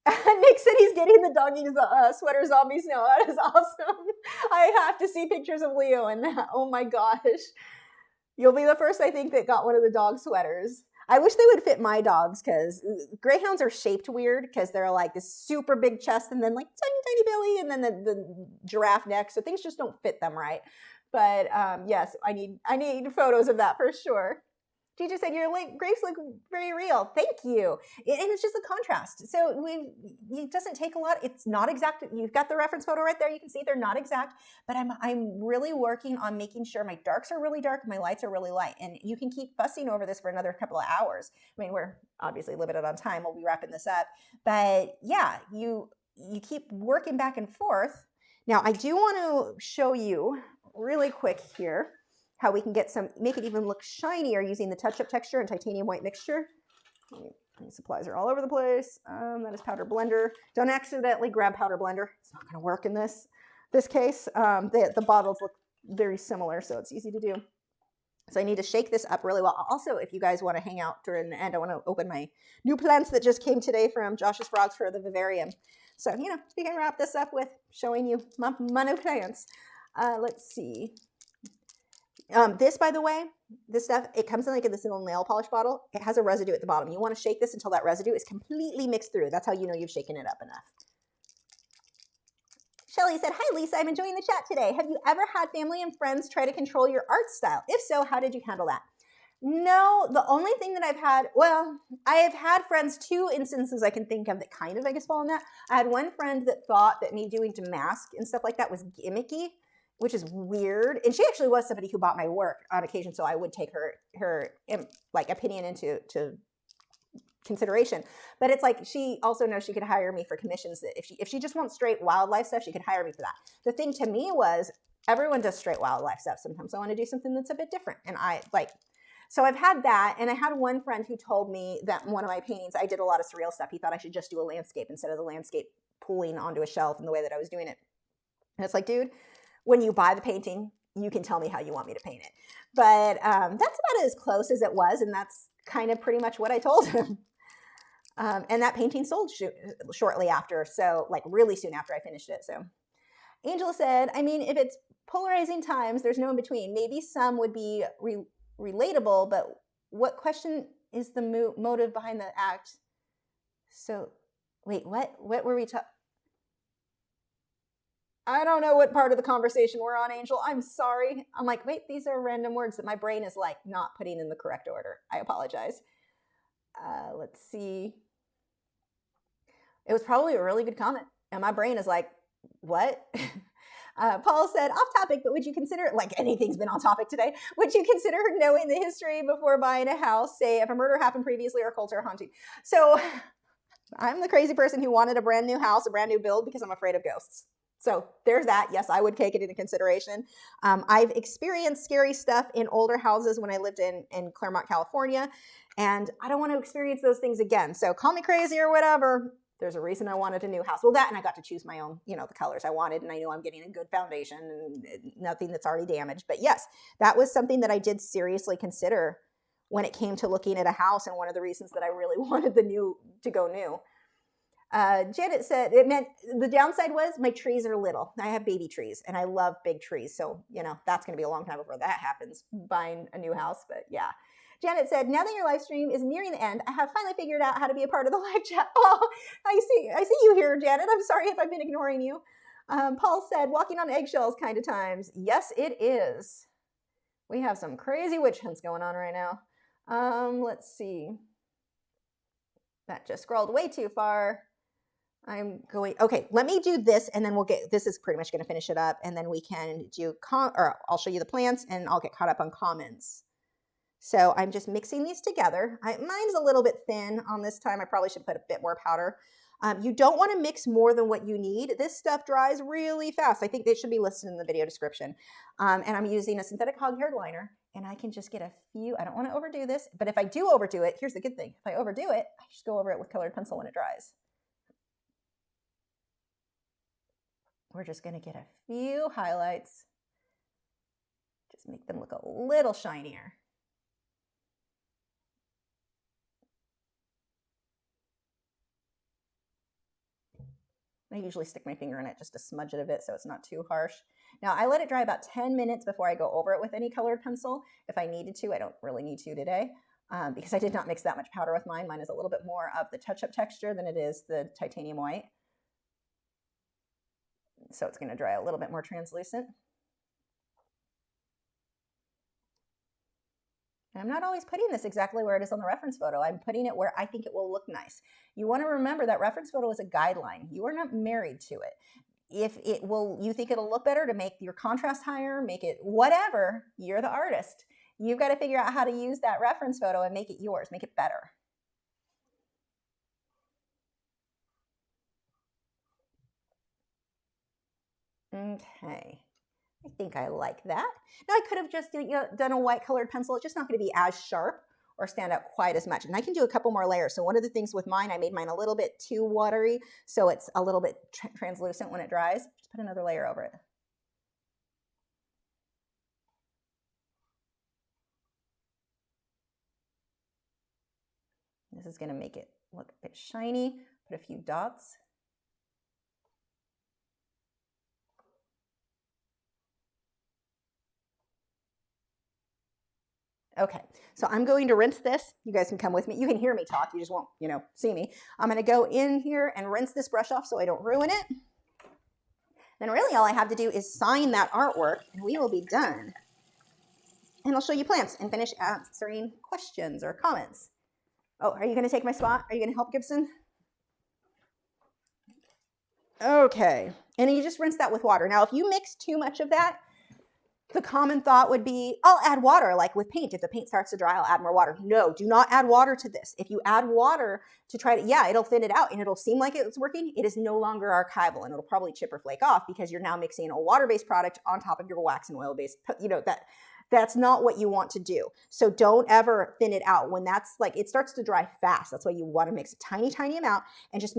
Nick said he's getting the doggy sweater zombie snow. That is awesome. I have to see pictures of Leo in that. Oh my gosh. You'll be the first, I think, that got one of the dog sweaters. I wish they would fit my dogs because greyhounds are shaped weird because they're like this super big chest and then like tiny belly and then the giraffe neck. So things just don't fit them right. But yes, I need photos of that for sure. Gigi said your grapes look very real. Thank you. And it's just a contrast. So it doesn't take a lot. It's not exact. You've got the reference photo right there. You can see they're not exact. But I'm really working on making sure my darks are really dark and my lights are really light. And you can keep fussing over this for another couple of hours. We're obviously limited on time. We'll be wrapping this up. But yeah, you keep working back and forth. Now I do want to show you really quick here how we can make it even look shinier using the touch-up texture and titanium white mixture. Let me Supplies are all over the place. That is powder blender. Don't accidentally grab powder blender. It's not going to work in this case. The bottles look very similar, so it's easy to do. So I need to shake this up really well. Also, if you guys want to hang out during the end, I want to open my new plants that just came today from Josh's Frogs for the vivarium. So, you know, we can wrap this up with showing you my new plants. Let's see. This, by the way, this stuff, it comes in like in this little nail polish bottle. It has a residue at the bottom. You want to shake this until that residue is completely mixed through. That's how you know you've shaken it up enough. Shelly said, hi, Lisa. I'm enjoying the chat today. Have you ever had family and friends try to control your art style? If so, how did you handle that? No, the only thing that I've had, well, I have had friends, 2 instances I can think of that kind of, I guess, fall in that. I had one friend that thought that me doing damask and stuff like that was gimmicky, which is weird. And she actually was somebody who bought my work on occasion, so I would take her like opinion into consideration. But it's like she also knows she could hire me for commissions. That if she just wants straight wildlife stuff, she could hire me for that. The thing to me was everyone does straight wildlife stuff. Sometimes I want to do something that's a bit different. And so I've had that. And I had one friend who told me that one of my paintings, I did a lot of surreal stuff. He thought I should just do a landscape instead of the landscape pulling onto a shelf in the way that I was doing it. And it's like, dude, when you buy the painting, you can tell me how you want me to paint it. But that's about as close as it was. And that's kind of pretty much what I told him. And that painting sold shortly after, so like really soon after I finished it. So Angela said, I mean, if it's polarizing times, there's no in between. Maybe some would be relatable, but what question is the motive behind the act? So wait, what were we talking? I don't know what part of the conversation we're on, Angel. I'm sorry. I'm like, wait, these are random words that my brain is like not putting in the correct order. I apologize. Let's see. It was probably a really good comment. And my brain is like, what? Paul said, off topic, but would you consider, like anything's been on topic today, would you consider knowing the history before buying a house, say if a murder happened previously or cults or haunting? So I'm the crazy person who wanted a brand new house, a brand new build because I'm afraid of ghosts. So there's that. Yes, I would take it into consideration. I've experienced scary stuff in older houses when I lived in Claremont, California, and I don't want to experience those things again. So call me crazy or whatever. There's a reason I wanted a new house. Well, that, and I got to choose my own, the colors I wanted, and I knew I'm getting a good foundation and nothing that's already damaged. But yes, that was something that I did seriously consider when it came to looking at a house, and one of the reasons that I really wanted to go new. Janet said it meant the downside was my trees are little. I have baby trees and I love big trees. So, that's going to be a long time before that happens, buying a new house. But yeah. Janet said, now that your live stream is nearing the end, I have finally figured out how to be a part of the live chat. Oh, I see you here, Janet. I'm sorry if I've been ignoring you. Paul said, walking on eggshells kind of times. Yes, it is. We have some crazy witch hunts going on right now. Let's see. That just scrolled way too far. Okay, let me do this and then this is pretty much going to finish it up, and then we can do, or I'll show you the plants and I'll get caught up on comments. So I'm just mixing these together. Mine's a little bit thin on this time. I probably should put a bit more powder. You don't want to mix more than what you need. This stuff dries really fast. I think they should be listed in the video description. And I'm using a synthetic hog haired liner, and I can just get a few. I don't want to overdo this, but if I do overdo it, here's the good thing. If I overdo it, I just go over it with colored pencil when it dries. We're just going to get a few highlights. Just make them look a little shinier. I usually stick my finger in it just to smudge it a bit so it's not too harsh. Now I let it dry about 10 minutes before I go over it with any colored pencil. If I needed to, I don't really need to today because I did not mix that much powder with mine. Mine is a little bit more of the touch-up texture than it is the titanium white. So it's going to dry a little bit more translucent. And I'm not always putting this exactly where it is on the reference photo. I'm putting it where I think it will look nice. You want to remember that reference photo is a guideline. You are not married to it. If you think it'll look better to make your contrast higher, make it whatever, you're the artist. You've got to figure out how to use that reference photo and make it yours, make it better. Okay. I think I like that. Now I could have just done a white colored pencil. It's just not going to be as sharp or stand out quite as much. And I can do a couple more layers. So one of the things with mine, I made mine a little bit too watery, so it's a little bit translucent when it dries. Just put another layer over it. This is going to make it look a bit shiny. Put a few dots. Okay, so I'm going to rinse this. You guys can come with me. You can hear me talk. You just won't, see me. I'm going to go in here and rinse this brush off so I don't ruin it. Then really all I have to do is sign that artwork and we will be done. And I'll show you plants and finish answering questions or comments. Oh, are you going to take my spot? Are you going to help, Gibson? Okay, and then you just rinse that with water. Now, if you mix too much of that, the common thought would be, I'll add water, like with paint. If the paint starts to dry, I'll add more water. No, do not add water to this. If you add water to try to, yeah, it'll thin it out and it'll seem like it's working. It is no longer archival and it'll probably chip or flake off because you're now mixing a water-based product on top of your wax and oil-based, that's not what you want to do. So don't ever thin it out. When that's like, it starts to dry fast. That's why you want to mix a tiny, tiny amount and just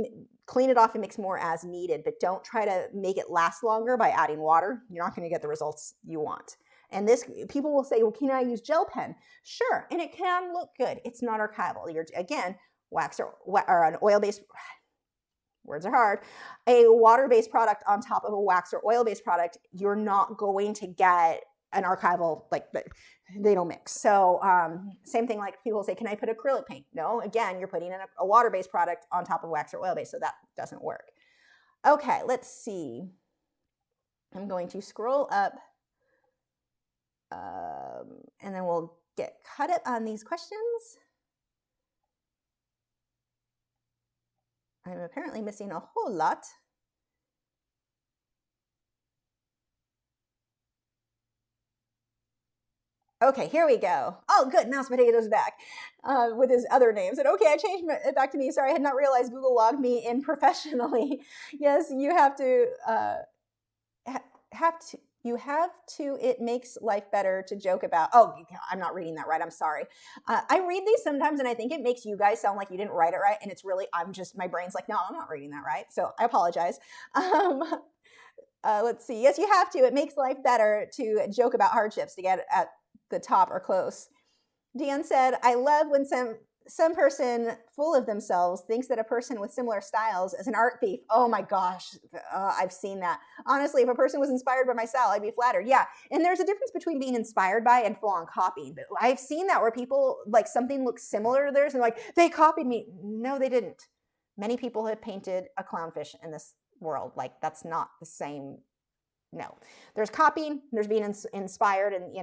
clean it off and mix more as needed. But don't try to make it last longer by adding water. You're not going to get the results you want. And this, people will say, well, can I use gel pen? Sure. And it can look good. It's not archival. You're, again, wax or an oil-based, words are hard, a water-based product on top of a wax or oil-based product, you're not going to get an archival, like they don't mix. So same thing, like people say, can I put acrylic paint? No, again, you're putting in a water-based product on top of wax or oil-based, so that doesn't work. Okay, let's see. I'm going to scroll up and then we'll get caught up on these questions. I'm apparently missing a whole lot. Okay, here we go. Oh, good. Now Potato's back with his other names. And okay, I changed it back to me. Sorry, I had not realized Google logged me in professionally. Yes, you have to. It makes life better to joke about. Oh, I'm not reading that right. I'm sorry. I read these sometimes and I think it makes you guys sound like you didn't write it right. And it's really, my brain's like, no, I'm not reading that right. So I apologize. Let's see. Yes, you have to. It makes life better to joke about hardships to get at the top or close. Dan said, I love when some person full of themselves thinks that a person with similar styles is an art thief. Oh my gosh, I've seen that. Honestly, if a person was inspired by my style, I'd be flattered. Yeah, and there's a difference between being inspired by and full-on copying. But I've seen that where people, like something looks similar to theirs and like, they copied me. No, they didn't. Many people have painted a clownfish in this world. Like, that's not the same. No. There's copying, there's being inspired, and,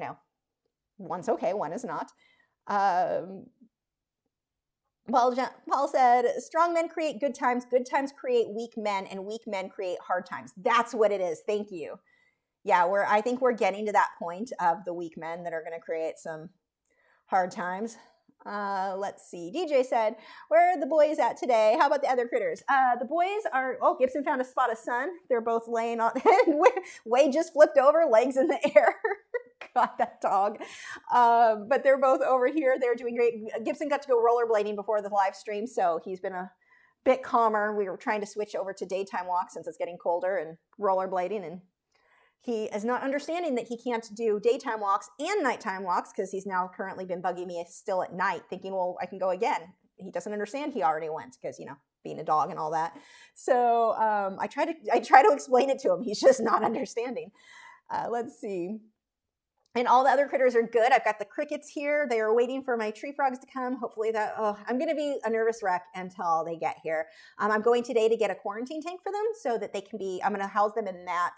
one's okay, one is not. Paul said, strong men create good times create weak men, and weak men create hard times. That's what it is. Thank you. Yeah, I think we're getting to that point of the weak men that are going to create some hard times. Let's see. DJ said, where are the boys at today? How about the other critters? The boys are, Gibson found a spot of sun. They're both laying on, Wade just flipped over, legs in the air. God, that dog. But they're both over here. They're doing great. Gibson got to go rollerblading before the live stream, so he's been a bit calmer. We were trying to switch over to daytime walks since it's getting colder and rollerblading, and he is not understanding that he can't do daytime walks and nighttime walks because he's now currently been bugging me still at night, thinking, well, I can go again. He doesn't understand he already went because, being a dog and all that. So I try to explain it to him. He's just not understanding. Let's see. And all the other critters are good. I've got the crickets here. They are waiting for my tree frogs to come. Hopefully I'm going to be a nervous wreck until they get here. I'm going today to get a quarantine tank for them so that they can I'm going to house them in that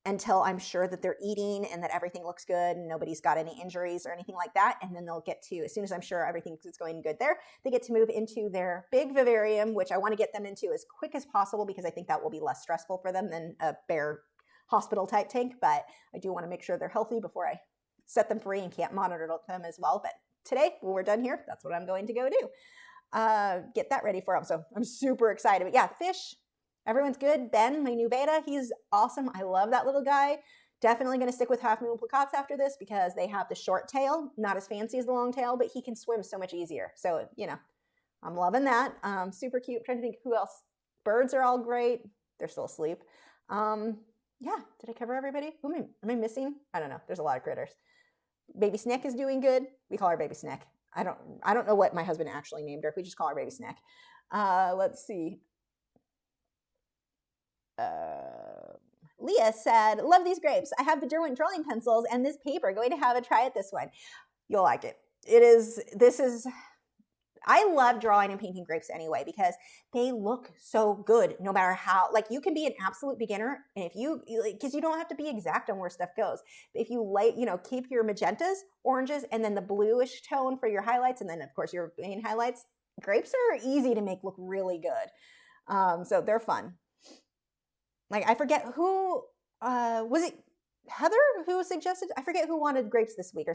until I'm sure that they're eating and that everything looks good and nobody's got any injuries or anything like that. And then they'll get to, as soon as I'm sure everything is going good there, they get to move into their big vivarium, which I want to get them into as quick as possible because I think that will be less stressful for them than a bare hospital type tank, but I do want to make sure they're healthy before I set them free and can't monitor them as well. But today, when we're done here, that's what I'm going to go do. Get that ready for them. So I'm super excited. But yeah, fish, everyone's good. Ben, my new beta, he's awesome. I love that little guy. Definitely going to stick with half moon placots after this because they have the short tail, not as fancy as the long tail, but he can swim so much easier. So, you know, I'm loving that. Super cute. I'm trying to think who else. Birds are all great. They're still asleep. Yeah, did I cover everybody? Who am I missing? I don't know. There's a lot of critters. Baby Snack is doing good. We call her Baby Snack. I don't know what my husband actually named her. We just call her Baby Snack. Let's see. Leah said, love these grapes. I have the Derwent drawing pencils and this paper. Going to have a try at this one. You'll like it. I love drawing and painting grapes anyway because they look so good no matter how, like you can be an absolute beginner and if you, because you don't have to be exact on where stuff goes. If you keep your magentas, oranges, and then the bluish tone for your highlights and then of course your main highlights, grapes are easy to make look really good. So they're fun. Like I forget who, was it Heather who suggested, I forget who wanted grapes this week or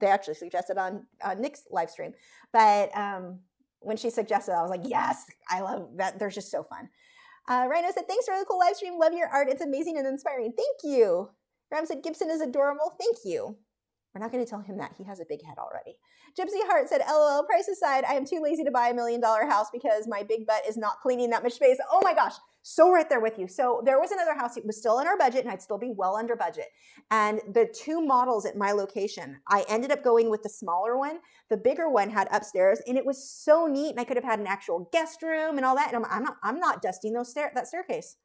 they actually suggested on Nick's live stream. But when she suggested, I was like, yes, I love that. They're just so fun. Rhino said, thanks for the cool live stream. Love your art. It's amazing and inspiring. Thank you. Ram said, Gibson is adorable. Thank you. We're not going to tell him that. He has a big head already. Gypsy Heart said, LOL, price aside, I am too lazy to buy $1 million house because my big butt is not cleaning that much space. Oh my gosh. So right there with you. So there was another house. It was still in our budget and I'd still be well under budget. And the two models at my location, I ended up going with the smaller one. The bigger one had upstairs and it was so neat. And I could have had an actual guest room and all that. And I'm not dusting that staircase.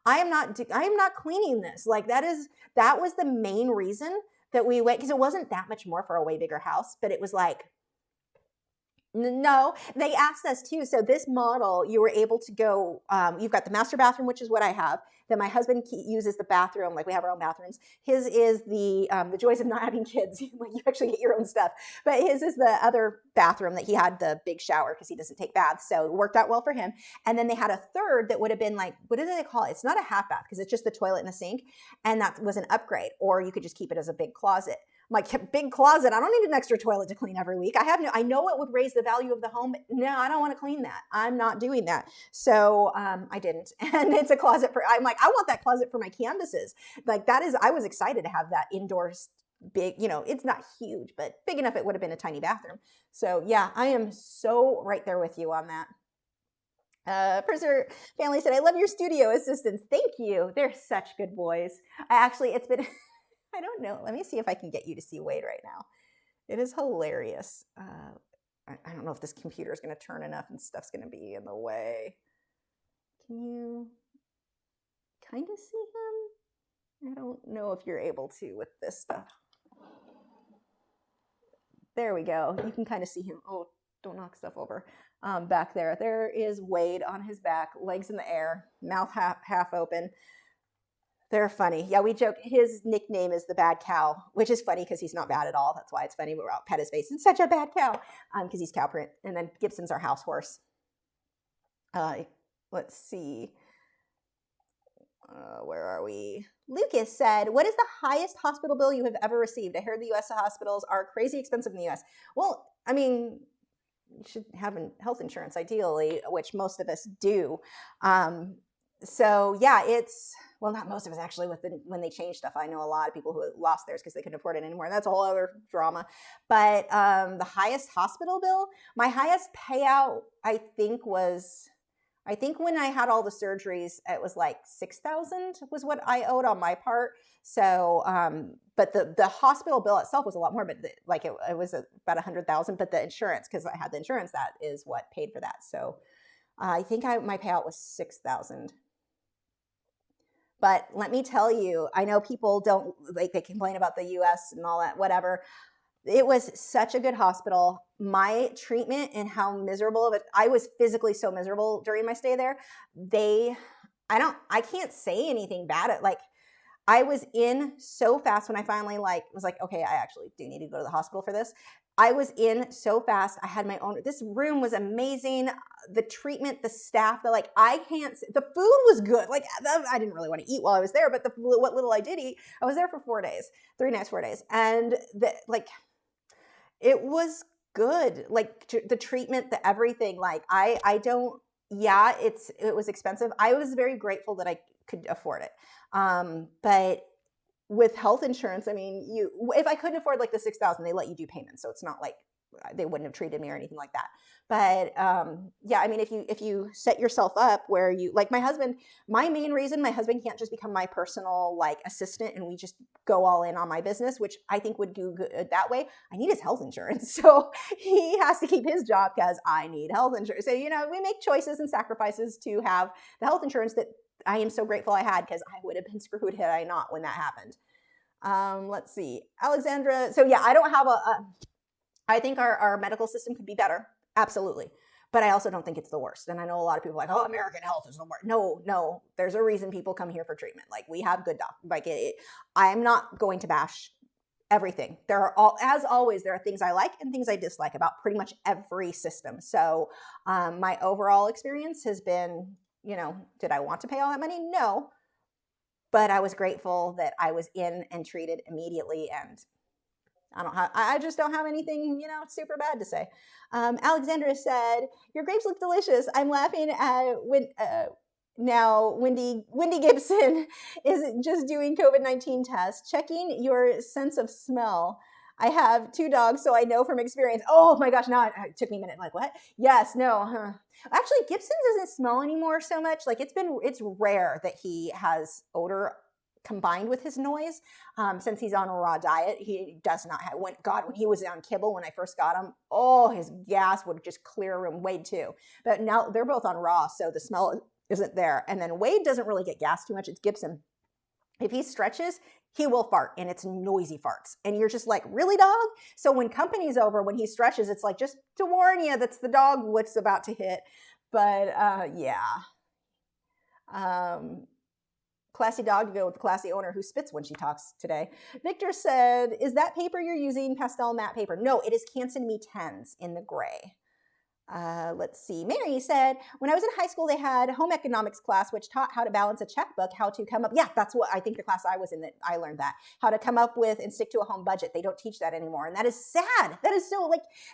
I am not cleaning this. Like that was the main reason that we went, because it wasn't that much more for a way bigger house, but it was like, no, they asked us too. So this model, you were able to go, you've got the master bathroom, which is what I have. Then my husband uses the bathroom, like we have our own bathrooms. His is the joys of not having kids. You actually get your own stuff. But his is the other bathroom that he had the big shower because he doesn't take baths. So it worked out well for him. And then they had a third that would have been like, what do they call it? It's not a half bath because it's just the toilet and the sink. And that was an upgrade. Or you could just keep it as a big closet. My big closet, I don't need an extra toilet to clean every week. I know it would raise the value of the home, but no, I don't want to clean that. I'm not doing that. So I didn't. And it's a closet I'm like, I want that closet for my canvases. Like I was excited to have that indoors big, it's not huge, but big enough it would have been a tiny bathroom. So yeah, I am so right there with you on that. Purser family said, I love your studio assistants. Thank you. They're such good boys. It's been... I don't know. Let me see if I can get you to see Wade right now. It is hilarious. I don't know if this computer is going to turn enough and stuff's going to be in the way. Can you kind of see him? I don't know if you're able to with this stuff. There we go. You can kind of see him. Oh, don't knock stuff over. Back there. There is Wade on his back, legs in the air, mouth half open. They're funny. Yeah, we joke. His nickname is the bad cow, which is funny because he's not bad at all. That's why it's funny. We're out pet his face. It's such a bad cow because he's cow print. And then Gibson's our house horse. Let's see. Where are we? Lucas said, what is the highest hospital bill you have ever received? I heard the U.S. hospitals are crazy expensive in the U.S. Well, I mean, you should have health insurance ideally, which most of us do. So yeah, well, not most of us actually. When they change stuff, I know a lot of people who lost theirs because they couldn't afford it anymore. That's a whole other drama. But the highest hospital bill, my highest payout, I think when I had all the surgeries, it was like $6,000 was what I owed on my part. So, but the hospital bill itself was a lot more. But it was about $100,000. But the insurance, because I had the insurance, that is what paid for that. So, I think my payout was $6,000. But let me tell you, I know people don't, they complain about the US and all that, whatever. It was such a good hospital. My treatment and how miserable of it, I was physically so miserable during my stay there. I can't say anything bad at I was in so fast when I finally was like, okay, I actually do need to go to the hospital for this. I was in so fast. I had my own, this room was amazing. The treatment, the staff, the food was good. I didn't really want to eat while I was there, but what little I did eat, I was there for 4 days, 3 nights, 4 days. And it was good. The treatment, the everything, it was expensive. I was very grateful that I could afford it. But with health insurance, I mean, if I couldn't afford like the $6,000, they let you do payments. So it's not like they wouldn't have treated me or anything like that. But yeah, I mean, if you set yourself up where you, like my husband, my main reason my husband can't just become my personal like assistant and we just go all in on my business, which I think would do good that way. I need his health insurance. So he has to keep his job because I need health insurance. So, we make choices and sacrifices to have the health insurance that I am so grateful I had, because I would have been screwed had I not when that happened. Let's see. Alexandra. So yeah, I don't have I think our medical system could be better. Absolutely. But I also don't think it's the worst. And I know a lot of people are like, oh, American health is the worst. No. There's a reason people come here for treatment. Like, we have good doctors. Like, I'm not going to bash everything. As always, there are things I like and things I dislike about pretty much every system. So my overall experience has been, did I want to pay all that money? No. But I was grateful that I was in and treated immediately, and I just don't have anything, super bad to say. Alexandra said, your grapes look delicious. I'm laughing at now Wendy Gibson is just doing COVID-19 tests, checking your sense of smell. I have 2 dogs, so I know from experience. Oh my gosh, now it took me a minute. Like, what? Yes, no. Actually, Gibson doesn't smell anymore so much. Like, it's rare that he has odor combined with his noise. Since he's on a raw diet, he does not have, when he was on kibble, when I first got him, his gas would just clear a room. Wade too. But now they're both on raw, so the smell isn't there. And then Wade doesn't really get gas too much. It's Gibson. If he stretches, he will fart, and it's noisy farts. And you're just like, really, dog? So when company's over, when he stretches, it's like, just to warn you, that's the dog what's about to hit. But yeah. Classy dog to go with the classy owner who spits when she talks today. Victor said, is that paper you're using pastel matte paper? No, it is Canson Mi-Teintes in the gray. Let's see. Mary said, when I was in high school, they had home economics class, which taught how to balance a checkbook, how to come up. Yeah, that's what I think the class I was in that I learned that. How to come up with and stick to a home budget. They don't teach that anymore. And that is sad. That is so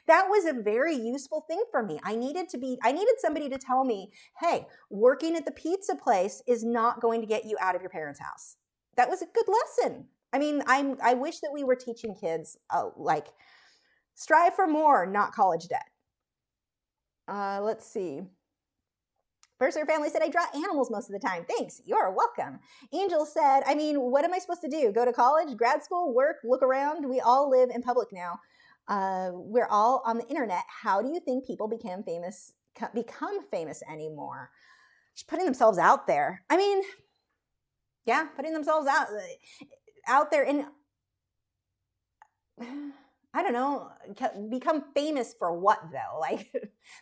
that was a very useful thing for me. I needed somebody to tell me, hey, working at the pizza place is not going to get you out of your parents' house. That was a good lesson. I mean, I wish that we were teaching kids, strive for more, not college debt. Let's see. Mercer family said, I draw animals most of the time. Thanks. You're welcome. Angel said, I mean, what am I supposed to do? Go to college, grad school, work, look around? We all live in public now. We're all on the internet. How do you think people become famous anymore? Just putting themselves out there. I mean, yeah, putting themselves out there in... I don't know, become famous for what though? Like,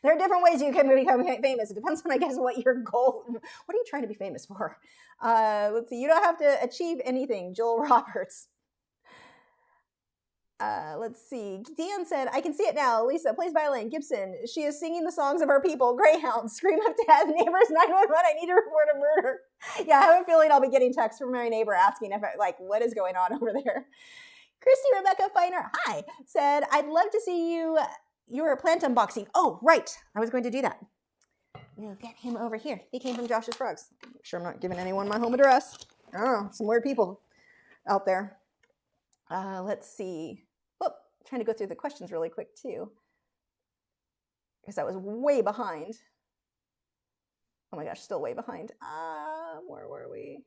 there are different ways you can become famous. It depends on, I guess, what your goal, what are you trying to be famous for? Let's see, you don't have to achieve anything. Joel Roberts. Let's see. Dan said, I can see it now. Lisa plays violin. Gibson, she is singing the songs of our people. Greyhound, scream of death. Neighbors 911. I need to report a murder. Yeah, I have a feeling I'll be getting texts from my neighbor asking what is going on over there. Christy Rebecca Feiner, hi, said, I'd love to see your plant unboxing. Oh, right. I was going to do that. We'll get him over here. He came from Josh's Frogs. Make sure I'm not giving anyone my home address. Oh, some weird people out there. Let's see. Oh, trying to go through the questions really quick, too, because I was way behind. Oh, my gosh, still way behind. Where were we?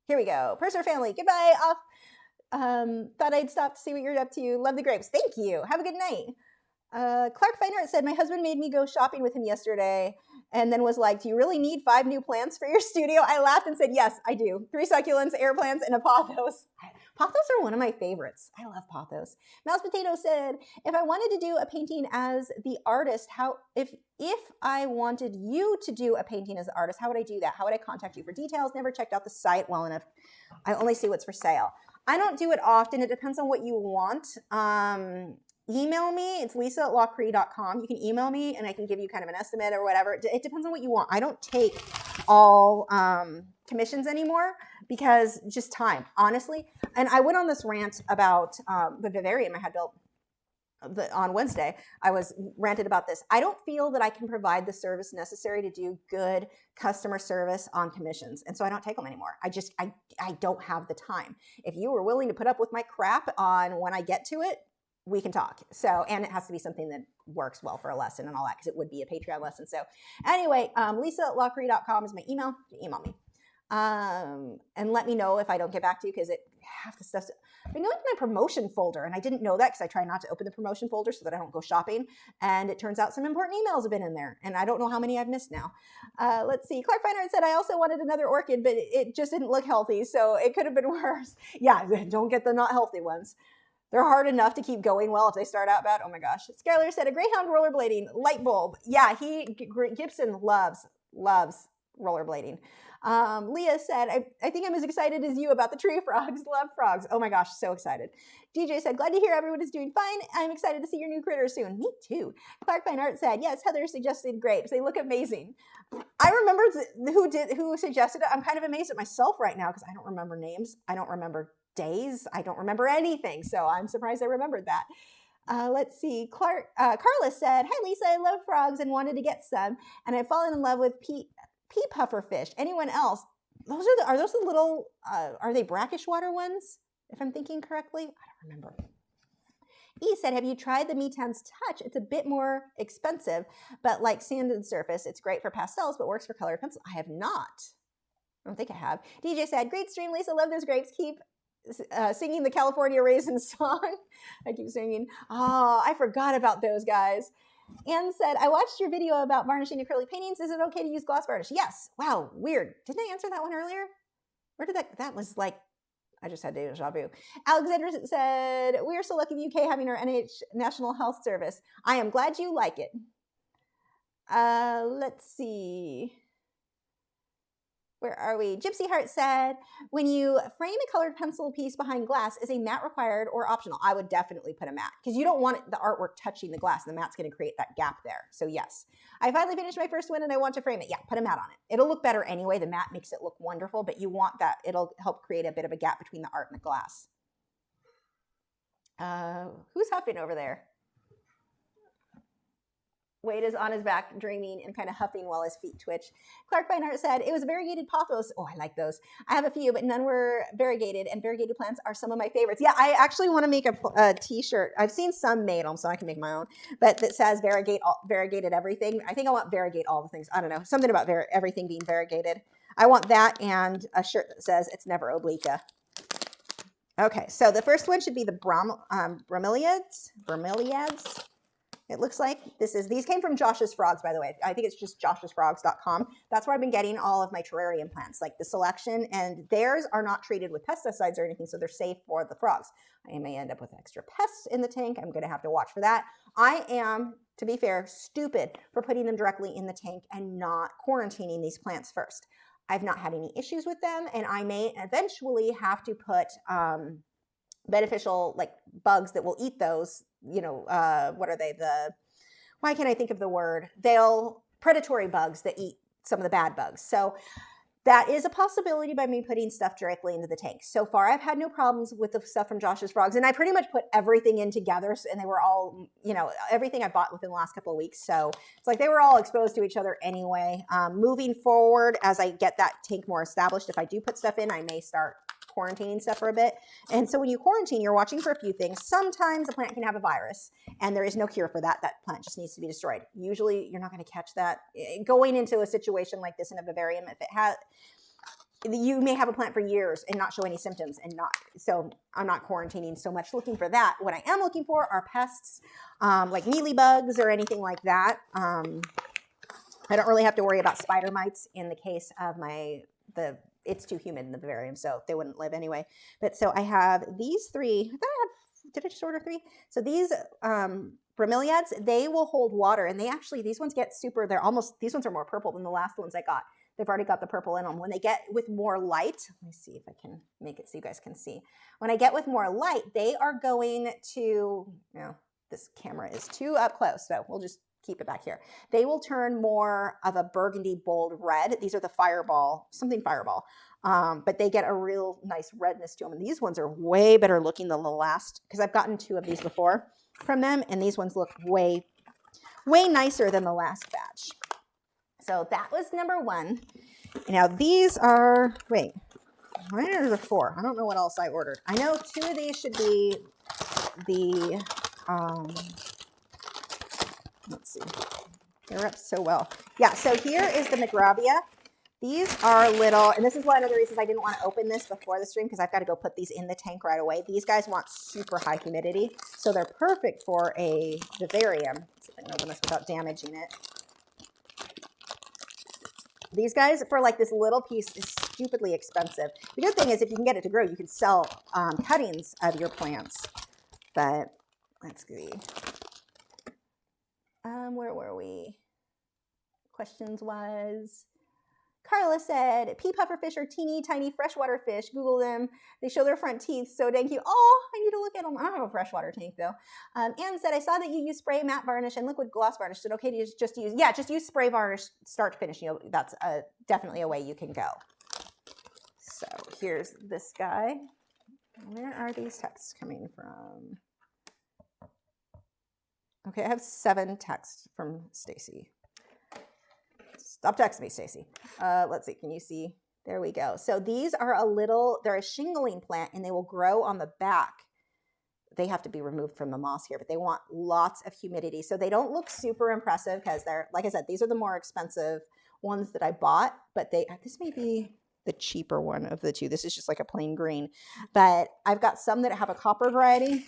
Here we go. Purser family, goodbye. Off. Thought I'd stop to see what you're up to. Love the grapes. Thank you. Have a good night. Clark Feinert said, my husband made me go shopping with him yesterday and then was like, do you really need 5 new plants for your studio? I laughed and said, yes, I do. 3 succulents, air plants, and a pothos. Pothos are one of my favorites. I love pothos. Mouse Potato said, if I wanted to do a painting as the artist, if I wanted you to do a painting as the artist, how would I do that? How would I contact you for details? Never checked out the site well enough. I only see what's for sale. I don't do it often. It depends on what you want. Email me. It's lisa@lachri.com. You can email me and I can give you kind of an estimate or whatever. It depends on what you want. I don't take all commissions anymore because just time, honestly. And I went on this rant about the vivarium I had built. on Wednesday, I was ranted about this. I don't feel that I can provide the service necessary to do good customer service on commissions. And so I don't take them anymore. I don't have the time. If you were willing to put up with my crap on when I get to it, we can talk. So, and it has to be something that works well for a lesson and all that, because it would be a Patreon lesson. So anyway, lisa@lachri.com is my email. Email me. And let me know if I don't get back to you, because half the stuff's been going to my promotion folder, and I didn't know that because I try not to open the promotion folder so that I don't go shopping. And it turns out some important emails have been in there, and I don't know how many I've missed now. Let's see. Clark Feinart said, I also wanted another orchid, but it just didn't look healthy, so it could have been worse. Yeah, don't get the not healthy ones. They're hard enough to keep going well if they start out bad. Oh my gosh. Skylar said, a Greyhound rollerblading light bulb. Yeah, Gibson loves rollerblading. Leah said, I think I'm as excited as you about the tree frogs. Love frogs. Oh my gosh, so excited. DJ said, glad to hear everyone is doing fine. I'm excited to see your new critters soon. Me too. Clark Feinart said, yes, Heather suggested grapes. They look amazing. I remember who suggested it. I'm kind of amazed at myself right now because I don't remember names. I don't remember days. I don't remember anything. So I'm surprised I remembered that. Let's see. Carla said, hi, Lisa, I love frogs and wanted to get some. And I've fallen in love with pea puffer fish. Anyone else? Are those the little, are they brackish water ones? If I'm thinking correctly? I don't remember. E said, have you tried the Mi-Teintes Touch? It's a bit more expensive, but like sanded surface, it's great for pastels, but works for colored pencil. I have not. I don't think I have. DJ said, great stream, Lisa, love those grapes. Keep singing the California Raisin song. I keep singing. Oh, I forgot about those guys. Anne said, I watched your video about varnishing acrylic paintings. Is it okay to use gloss varnish? Yes. Wow, weird. Didn't I answer that one earlier? Where did that was like, I just had deja vu. Alexander said, we are so lucky in the UK having our NH National Health Service. I am glad you like it. Let's see. Where are we? Gypsy Heart said, when you frame a colored pencil piece behind glass, is a matte required or optional? I would definitely put a matte, because you don't want the artwork touching the glass. The matte's going to create that gap there. So yes. I finally finished my first one and I want to frame it. Yeah, put a matte on it. It'll look better anyway. The matte makes it look wonderful, but you want that. It'll help create a bit of a gap between the art and the glass. Who's huffing over there? Wade is on his back, dreaming and kind of huffing while his feet twitch. Clark Feinart said, it was a variegated pothos. Oh, I like those. I have a few, but none were variegated, and variegated plants are some of my favorites. Yeah, I actually want to make a t-shirt. I've seen some made, so I can make my own, but that says variegated everything. I think I want variegate all the things. I don't know, something about everything being variegated. I want that and a shirt that says it's never obliqua. Okay, so the first one should be the bromeliads. It looks like these came from Josh's Frogs, by the way. I think it's just joshsfrogs.com. That's where I've been getting all of my terrarium plants, like the selection, and theirs are not treated with pesticides or anything, so they're safe for the frogs. I may end up with extra pests in the tank. I'm going to have to watch for that. I am, to be fair, stupid for putting them directly in the tank and not quarantining these plants first. I've not had any issues with them, and I may eventually have to put beneficial like bugs that will eat those, what are they? Why can't I think of the word? Predatory bugs that eat some of the bad bugs. So that is a possibility by me putting stuff directly into the tank. So far, I've had no problems with the stuff from Josh's Frogs, and I pretty much put everything in together, and they were all, everything I bought within the last couple of weeks. So it's like they were all exposed to each other anyway. Moving forward, as I get that tank more established, if I do put stuff in, I may start quarantining stuff for a bit. And so when you quarantine, you're watching for a few things. Sometimes a plant can have a virus, and there is no cure for that. That plant just needs to be destroyed. Usually you're not going to catch that. Going into a situation like this in a vivarium, if it has, you may have a plant for years and not show any symptoms, so I'm not quarantining so much looking for that. What I am looking for are pests, like mealybugs or anything like that. I don't really have to worry about spider mites in the case of it's too humid in the vivarium, so they wouldn't live anyway. But so I have these three. Did I just order three? So these bromeliads, they will hold water, and these ones get these ones are more purple than the last ones I got. They've already got the purple in them. When they get with more light, let me see if I can make it so you guys can see. When I get with more light, they are going to, this camera is too up close, so we'll just keep it back here. They will turn more of a burgundy bold red. These are the fireball, but they get a real nice redness to them. And these ones are way better looking than the last, because I've gotten two of these before. from them, and these ones look way nicer than the last batch. So that was number 1. Now these are, wait, why are there 4? I don't know what else I ordered. I know 2 of these should be the, let's see, they're up so well. Yeah, so here is the Magravia. These are little, and this is one of the reasons I didn't want to open this before the stream, because I've got to go put these in the tank right away. These guys want super high humidity, so they're perfect for a vivarium. Let's see if I can open this without damaging it. These guys, for like this little piece, is stupidly expensive. The good thing is if you can get it to grow, you can sell cuttings of your plants. But let's see. Where were we? Questions was... Carla said, pea pufferfish are teeny tiny freshwater fish. Google them. They show their front teeth, so thank you. Oh, I need to look at them. I don't have a freshwater tank, though. Anne said, I saw that you use spray matte varnish and liquid gloss varnish. Is it okay to just use, yeah, just use spray varnish start to finish. You know, that's definitely a way you can go. So here's this guy. Where are these texts coming from? Okay, I have 7 texts from Stacy. Stop texting me, Stacy. Let's see, can you see? There we go. So these are they're a shingling plant, and they will grow on the back. They have to be removed from the moss here, but they want lots of humidity. So they don't look super impressive because they're, like I said, these are the more expensive ones that I bought, but this may be the cheaper one of the 2. This is just like a plain green, but I've got some that have a copper variety.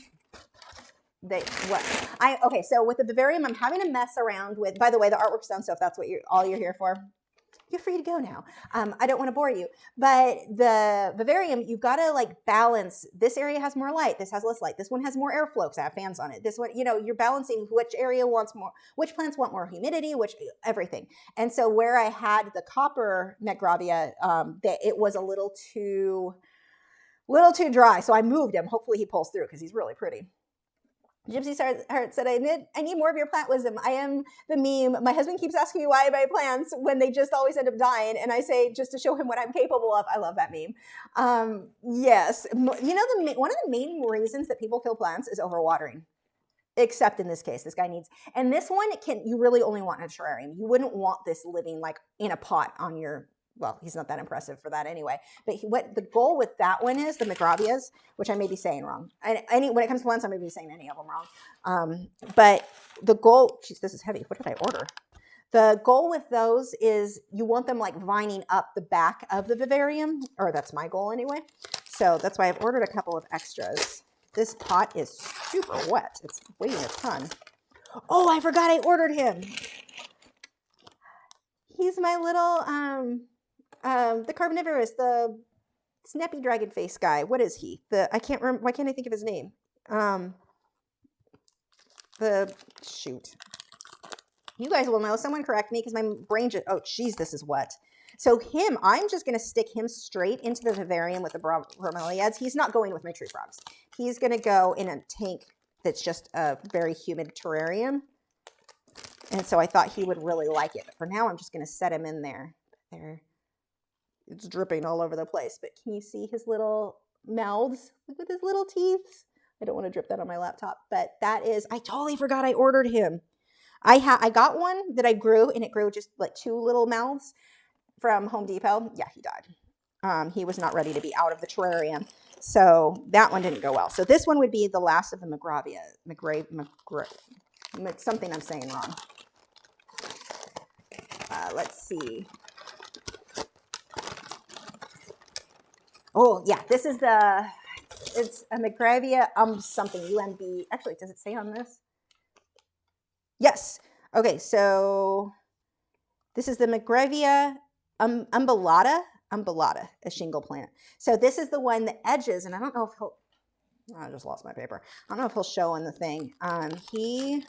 Okay, so with the vivarium, I'm having to mess around with, by the way, the artwork's done, so if that's what all you're here for, you're free to go now. I don't want to bore you, but the vivarium, you've got to like balance. This area has more light. This has less light. This one has more airflow because I have fans on it. This one, you know, you're balancing which area wants more, which plants want more humidity, everything. And so where I had the copper Magravia, it was a little too dry. So I moved him. Hopefully he pulls through because he's really pretty. Gypsy Heart said, I need more of your plant wisdom. I am the meme. My husband keeps asking me why I buy plants when they just always end up dying. And I say, just to show him what I'm capable of. I love that meme. Yes. You know, one of the main reasons that people kill plants is overwatering. Except in this case, this guy needs, and this one you really only want in a terrarium. You wouldn't want this living like in a pot on your, well, he's not that impressive for that anyway. But what the goal with that one is, the Magravias, which I may be saying wrong. And when it comes to plants, I may be saying any of them wrong. But the goal, geez, this is heavy. What did I order? The goal with those is you want them like vining up the back of the vivarium, or that's my goal anyway. So that's why I've ordered a couple of extras. This pot is super wet. It's weighing a ton. Oh, I forgot I ordered him. He's my little, the carnivorous, the snappy dragon face guy. What is he? I can't remember. Why can't I think of his name? Shoot. You guys will know. Someone correct me because my brain just, oh, geez, this is wet. So I'm just going to stick him straight into the vivarium with the bromeliads. He's not going with my tree frogs. He's going to go in a tank that's just a very humid terrarium. And so I thought he would really like it. But for now, I'm just going to set him in there. It's dripping all over the place. But can you see his little mouths with his little teeth? I don't want to drip that on my laptop. But that is, I totally forgot I ordered him. I got one that I grew, and it grew just like 2 little mouths from Home Depot. Yeah, he died. He was not ready to be out of the terrarium. So that one didn't go well. So this one would be the last of the Magravia. Something I'm saying wrong. Let's see. Oh, yeah, this is it's a Magravia something, UMB. Actually, does it say on this? Yes. Okay, so this is the Magravia umbellata, a shingle plant. So this is the one that edges, and I don't know if I just lost my paper. I don't know if he'll show in the thing. The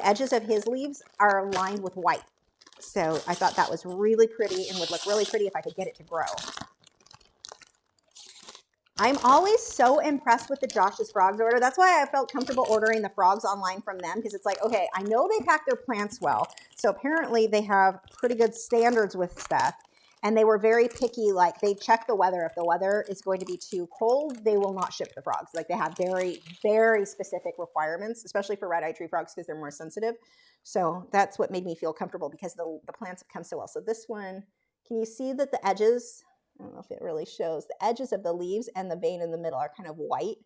edges of his leaves are lined with white. So I thought that was really pretty and would look really pretty if I could get it to grow. I'm always so impressed with the Josh's Frogs order. That's why I felt comfortable ordering the frogs online from them, because it's like, okay, I know they pack their plants well. So apparently they have pretty good standards with stuff. And they were very picky. Like, they check the weather. If the weather is going to be too cold, they will not ship the frogs. Like, they have very, very specific requirements, especially for red-eyed tree frogs because they're more sensitive. So that's what made me feel comfortable, because the plants have come so well. So this one, can you see that the edges, I don't know if it really shows, the edges of the leaves and the vein in the middle are kind of white.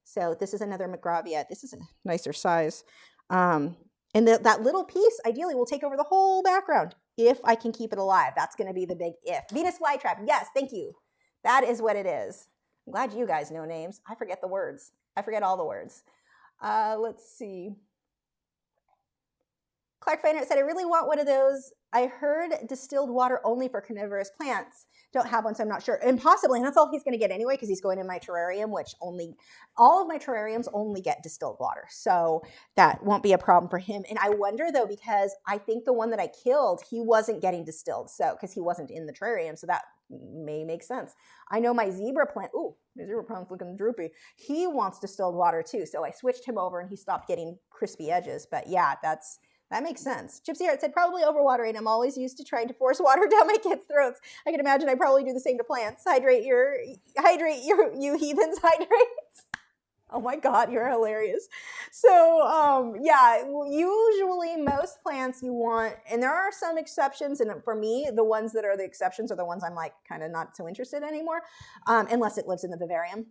So this is another McGravia. This is a nicer size. And that little piece ideally will take over the whole background if I can keep it alive. That's going to be the big if. Venus flytrap. Yes, thank you. That is what it is. I'm glad you guys know names. I forget the words. I forget all the words. Let's see. Clark Feiner said, I really want one of those. I heard distilled water only for carnivorous plants. Don't have one, so I'm not sure. And possibly, and that's all he's going to get anyway, because he's going in my terrarium, which all of my terrariums only get distilled water. So that won't be a problem for him. And I wonder, though, because I think the one that I killed, he wasn't getting distilled, so because he wasn't in the terrarium, so that may make sense. I know my zebra plant, ooh, my zebra plant's looking droopy. He wants distilled water, too, so I switched him over, and he stopped getting crispy edges. But yeah, that makes sense. Gypsy Art said, probably overwatering. I'm always used to trying to force water down my kids' throats. I can imagine I probably do the same to plants. Hydrate you heathens, hydrate. Oh my God, you're hilarious. So yeah, usually most plants you want, and there are some exceptions, and for me, the ones that are the exceptions are the ones I'm like kind of not so interested in anymore, unless it lives in the vivarium.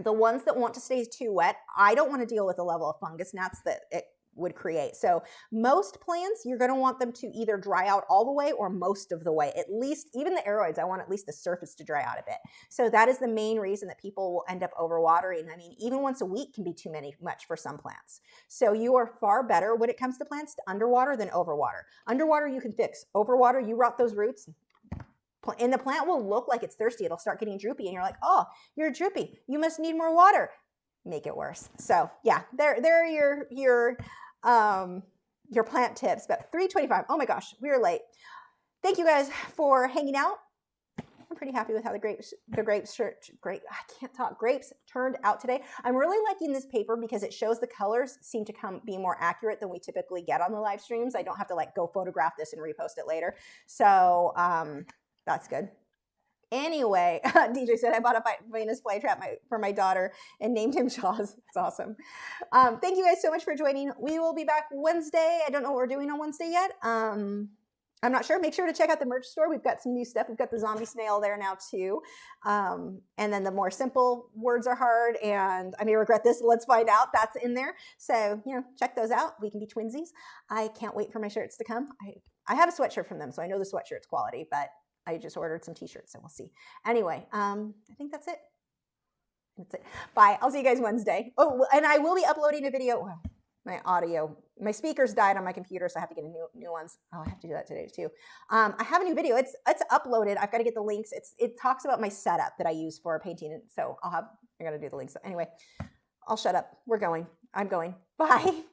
The ones that want to stay too wet, I don't want to deal with the level of fungus gnats that it would create. So most plants, you're going to want them to either dry out all the way or most of the way. At least, even the aroids, I want at least the surface to dry out a bit. So that is the main reason that people will end up overwatering. I mean, even once a week can be too much for some plants. So you are far better when it comes to plants to underwater than overwater. Underwater you can fix. Overwater, you rot those roots, and the plant will look like it's thirsty. It'll start getting droopy, and you're like, oh, you're droopy. You must need more water. Make it worse. So yeah, there are your plant tips. But 3:25. Oh my gosh, we are late. Thank you guys for hanging out. I'm pretty happy with how the grapes turned out today. I'm really liking this paper because it shows the colors seem to be more accurate than we typically get on the live streams. I don't have to like go photograph this and repost it later. So that's good. Anyway, DJ said, I bought a Venus flytrap for my daughter and named him Jaws. It's awesome. Thank you guys so much for joining. We will be back Wednesday. I don't know what we're doing on Wednesday yet. I'm not sure. Make sure to check out the merch store. We've got some new stuff. We've got the zombie snail there now too. And then the more simple words are hard, and I may regret this. Let's find out. That's in there. So, check those out. We can be twinsies. I can't wait for my shirts to come. I have a sweatshirt from them, so I know the sweatshirt's quality, but I just ordered some t-shirts, so we'll see. Anyway, I think that's it. That's it. Bye. I'll see you guys Wednesday. Oh, and I will be uploading a video. Well, my speakers died on my computer, so I have to get new ones. Oh, I have to do that today too. I have a new video. It's uploaded. I've got to get the links. It talks about my setup that I use for painting, and so I got to do the links. Anyway, I'll shut up. I'm going. Bye.